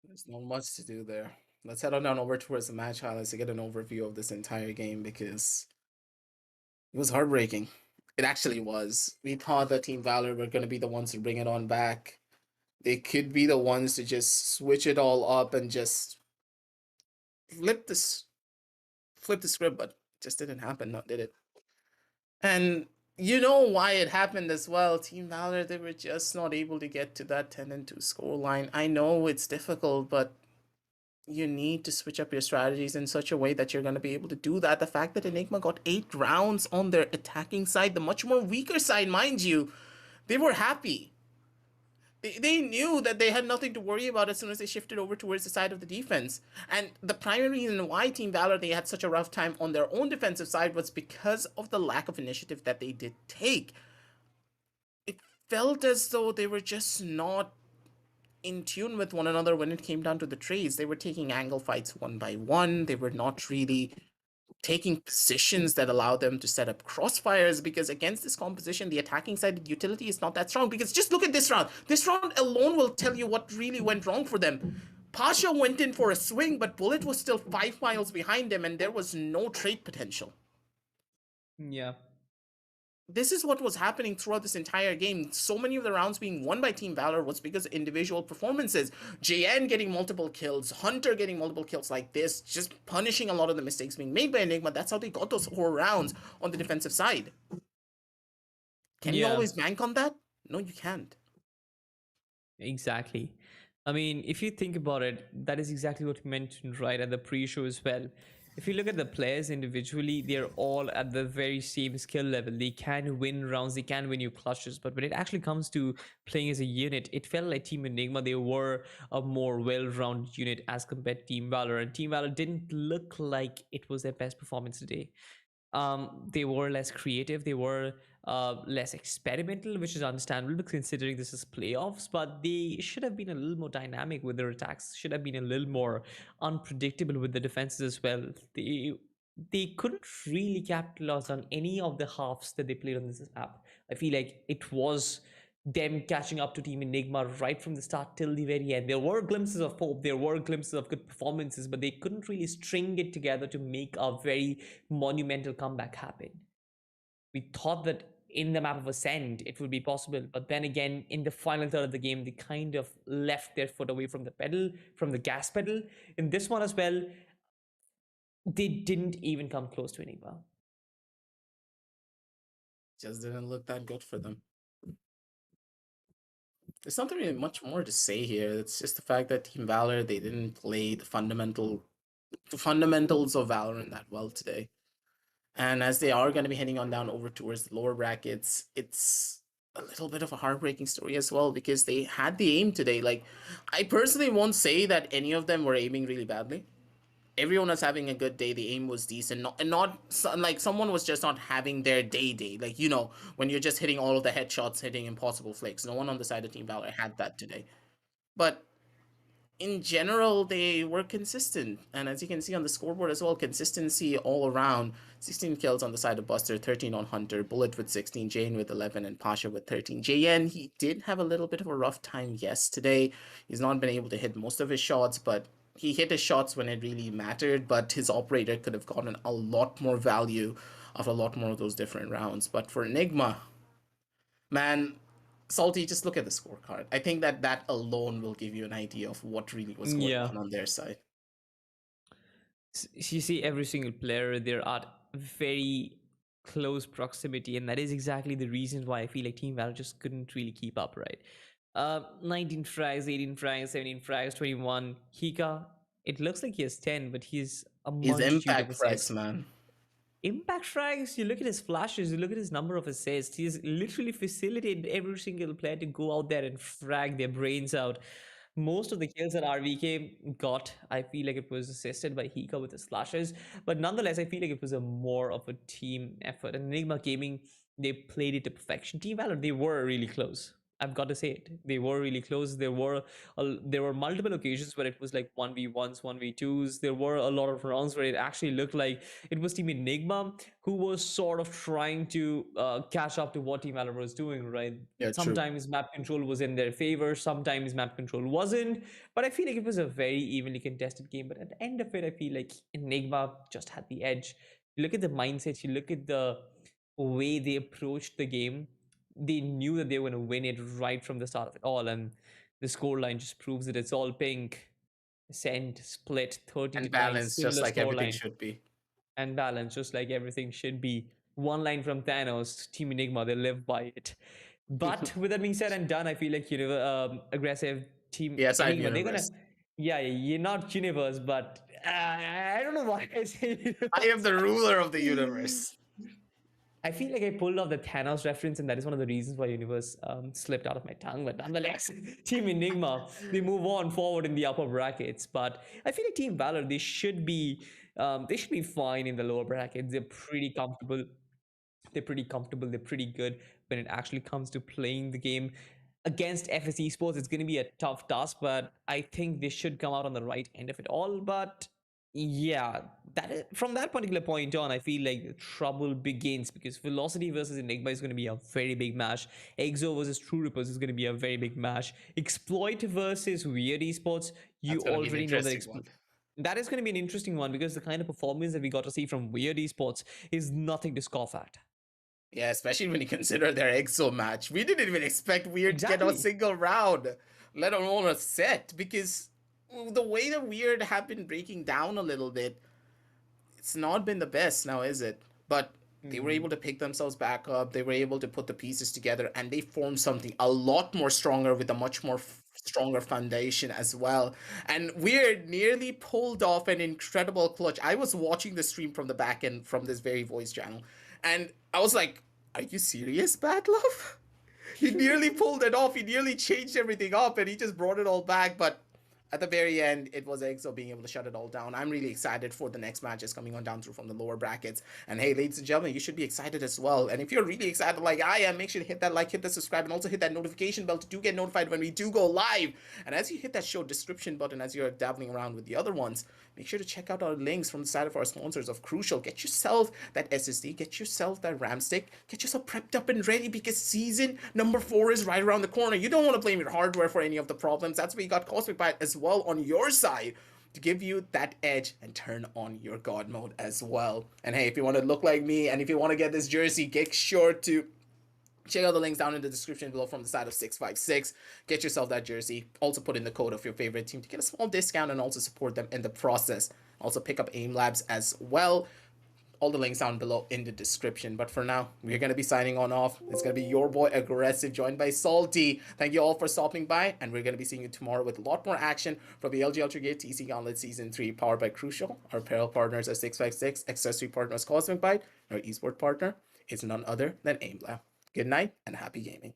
There's not much to do there. Let's head on down over towards the match highlights to get an overview of this entire game because it was heartbreaking. It actually was. We thought that Team Valor were going to be the ones to bring it on back. They could be the ones to just switch it all up and just flip the script, but it just didn't happen, not did it? And you know why it happened as well. Team Valor, they were just not able to get to that 10-2 scoreline. I know it's difficult, but you need to switch up your strategies in such a way that you're going to be able to do that. The fact that Enigma got 8 rounds on their attacking side, the much more weaker side, mind you, they were happy. They knew that they had nothing to worry about as soon as they shifted over towards the side of the defense. And the primary reason why Team Valor, they had such a rough time on their own defensive side was because of the lack of initiative that they did take. It felt as though they were just not in tune with one another when it came down to the trades. They were taking angle fights 1 by 1. They were not really taking positions that allow them to set up crossfires, because against this composition, the attacking side utility is not that strong. Because just look at this round. This round alone will tell you what really went wrong for them. Pasha went in for a swing, but Bullet was still 5 miles behind him, and there was no trade potential. Yeah. This is what was happening throughout this entire game. So many of the rounds being won by Team Valor was because of individual performances. JN getting multiple kills, Hunter getting multiple kills like this, just punishing a lot of the mistakes being made by Enigma. That's how they got those 4 rounds on the defensive side. Can you always bank on that? No, you can't. Exactly. I mean, if you think about it, that is exactly what we mentioned right at the pre-show as well. If you look at the players individually, they're all at the very same skill level. They can win rounds, they can win you clutches, but when it actually comes to playing as a unit, it felt like Team Enigma, they were a more well-rounded unit as compared to Team Valor, and Team Valor didn't look like it was their best performance today. They were less creative, they were less experimental, which is understandable considering this is playoffs, but they should have been a little more dynamic with their attacks, should have been a little more unpredictable with the defenses as well. They couldn't really capitalize on any of the halves that they played on this map. I feel like it was them catching up to Team Enigma right from the start till the very end. There were glimpses of hope, there were glimpses of good performances, but they couldn't really string it together to make a very monumental comeback happen. We thought that in the map of Ascend it would be possible, but then again in the final third of the game they kind of left their foot away from the pedal, from the gas pedal. In this one as well, they didn't even come close to Enigma. Just didn't look that good for them. There's not really much more to say here. It's just the fact that Team Valor, they didn't play the fundamentals of Valorant that well today. And as they are going to be heading on down over towards the lower brackets, it's a little bit of a heartbreaking story as well, because they had the aim today. Like, I personally won't say that any of them were aiming really badly. Everyone was having a good day. The aim was decent, like someone was just not having their day. Like, you know, when you're just hitting all of the headshots, hitting impossible flicks. No one on the side of Team Valor had that today. But in general, they were consistent. And as you can see on the scoreboard as well, consistency all around. 16 kills on the side of Buster, 13 on Hunter, Bullet with 16, Jane with 11, and Pasha with 13. JN, he did have a little bit of a rough time yesterday. He's not been able to hit most of his shots, but he hit his shots when it really mattered. But his operator could have gotten a lot more value of a lot more of those different rounds. But for Enigma, man, Salty, just look at the scorecard. I think that alone will give you an idea of what really was going on their side. You see every single player, they're at very close proximity, and that is exactly the reason why I feel like Team Valor just couldn't really keep up, right? 19 frags, 18 frags, 17 frags, 21. Hika, it looks like he has 10, but he's a His multitude impact of frags, assists. man. Impact frags, you look at his flashes, you look at his number of assists, he's literally facilitated every single player to go out there and frag their brains out. Most of the kills that RVK got, I feel like it was assisted by Hika with his flashes, but nonetheless, I feel like it was a more of a team effort. And Enigma Gaming, they played it to perfection. Team Valor, they were really close. I've got to say it. They were really close. There were multiple occasions where it was like 1v1s, 1v2s. There were a lot of rounds where it actually looked like it was Team Enigma who was sort of trying to catch up to what Team Valor was doing, right? Yeah, sometimes true. map control was in their favor, sometimes map control wasn't. But I feel like it was a very evenly contested game. But at the end of it, I feel like Enigma just had the edge. You look at the mindset, you look at the way they approached the game. They knew that they were going to win it right from the start of it all, and the scoreline just proves that it's all pink. Send, split, 13 And to 9, balance, just similar like everything scoreline, should be. and balance, just like everything should be. One line from Thanos, Team Enigma, they live by it. But with that being said and done, I feel like aggressive Team Yes, I'm Enigma, they're gonna, Universe. yeah, you're not Universe, but I don't know why I say I am the ruler of the universe. I feel like I pulled off the Thanos reference, and that is one of the reasons why Universe slipped out of my tongue. But nonetheless, Team Enigma, they move on forward in the upper brackets. But I feel like Team Valor, they should be fine in the lower brackets. They're pretty comfortable. They're pretty good when it actually comes to playing the game. Against FSESPORTS, it's going to be a tough task, but I think they should come out on the right end of it all. But yeah, that is, from that particular point on, I feel like the trouble begins, because Velocity versus Enigma is going to be a very big match. EXO versus True Rippers is going to be a very big match. Exploit versus Weird Esports, you already know that that is going to be an interesting one, because the kind of performance that we got to see from Weird Esports is nothing to scoff at. Yeah, especially when you consider their EXO match. We didn't even expect Weird to get a single round, let alone a set, because the way that Weird have been breaking down a little bit, it's not been the best now, is it? But they were able to pick themselves back up. They were able to put the pieces together, and they formed something a lot more stronger with a much more stronger foundation as well. And Weird nearly pulled off an incredible clutch. I was watching the stream from the back end from this very voice channel, and I was like, are you serious, Bad Love? He nearly pulled it off. He nearly changed everything up, and he just brought it all back. But at the very end, it was EXO being able to shut it all down. I'm really excited for the next matches coming on down through from the lower brackets. And hey, ladies and gentlemen, you should be excited as well. And if you're really excited like I am, make sure to hit that like, hit the subscribe, and also hit that notification bell to get notified when we do go live. And as you hit that show description button, as you're dabbling around with the other ones, make sure to check out our links from the side of our sponsors of Crucial. Get yourself that SSD, get yourself that RAM stick, get yourself prepped up and ready, because season number 4 is right around the corner. You don't want to blame your hardware for any of the problems. That's where you got Cosmic Byte as well on your side to give you that edge and turn on your God mode as well. And hey, if you want to look like me and if you want to get this jersey, get sure to check out the links down in the description below from the side of 656. Get yourself that jersey. Also put in the code of your favorite team to get a small discount and also support them in the process. Also pick up Aimlabs as well. All the links down below in the description. But for now, we're going to be signing on off. It's going to be your boy Aggressive, joined by Salty. Thank you all for stopping by, and we're going to be seeing you tomorrow with a lot more action from the LG Ultragear TC Gauntlet Season 3, powered by Crucial. Our apparel partners are 656, accessory partners Cosmic Byte, and our esports partner is none other than Aimlab. Good night and happy gaming.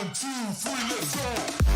1, 2, 3, let's go.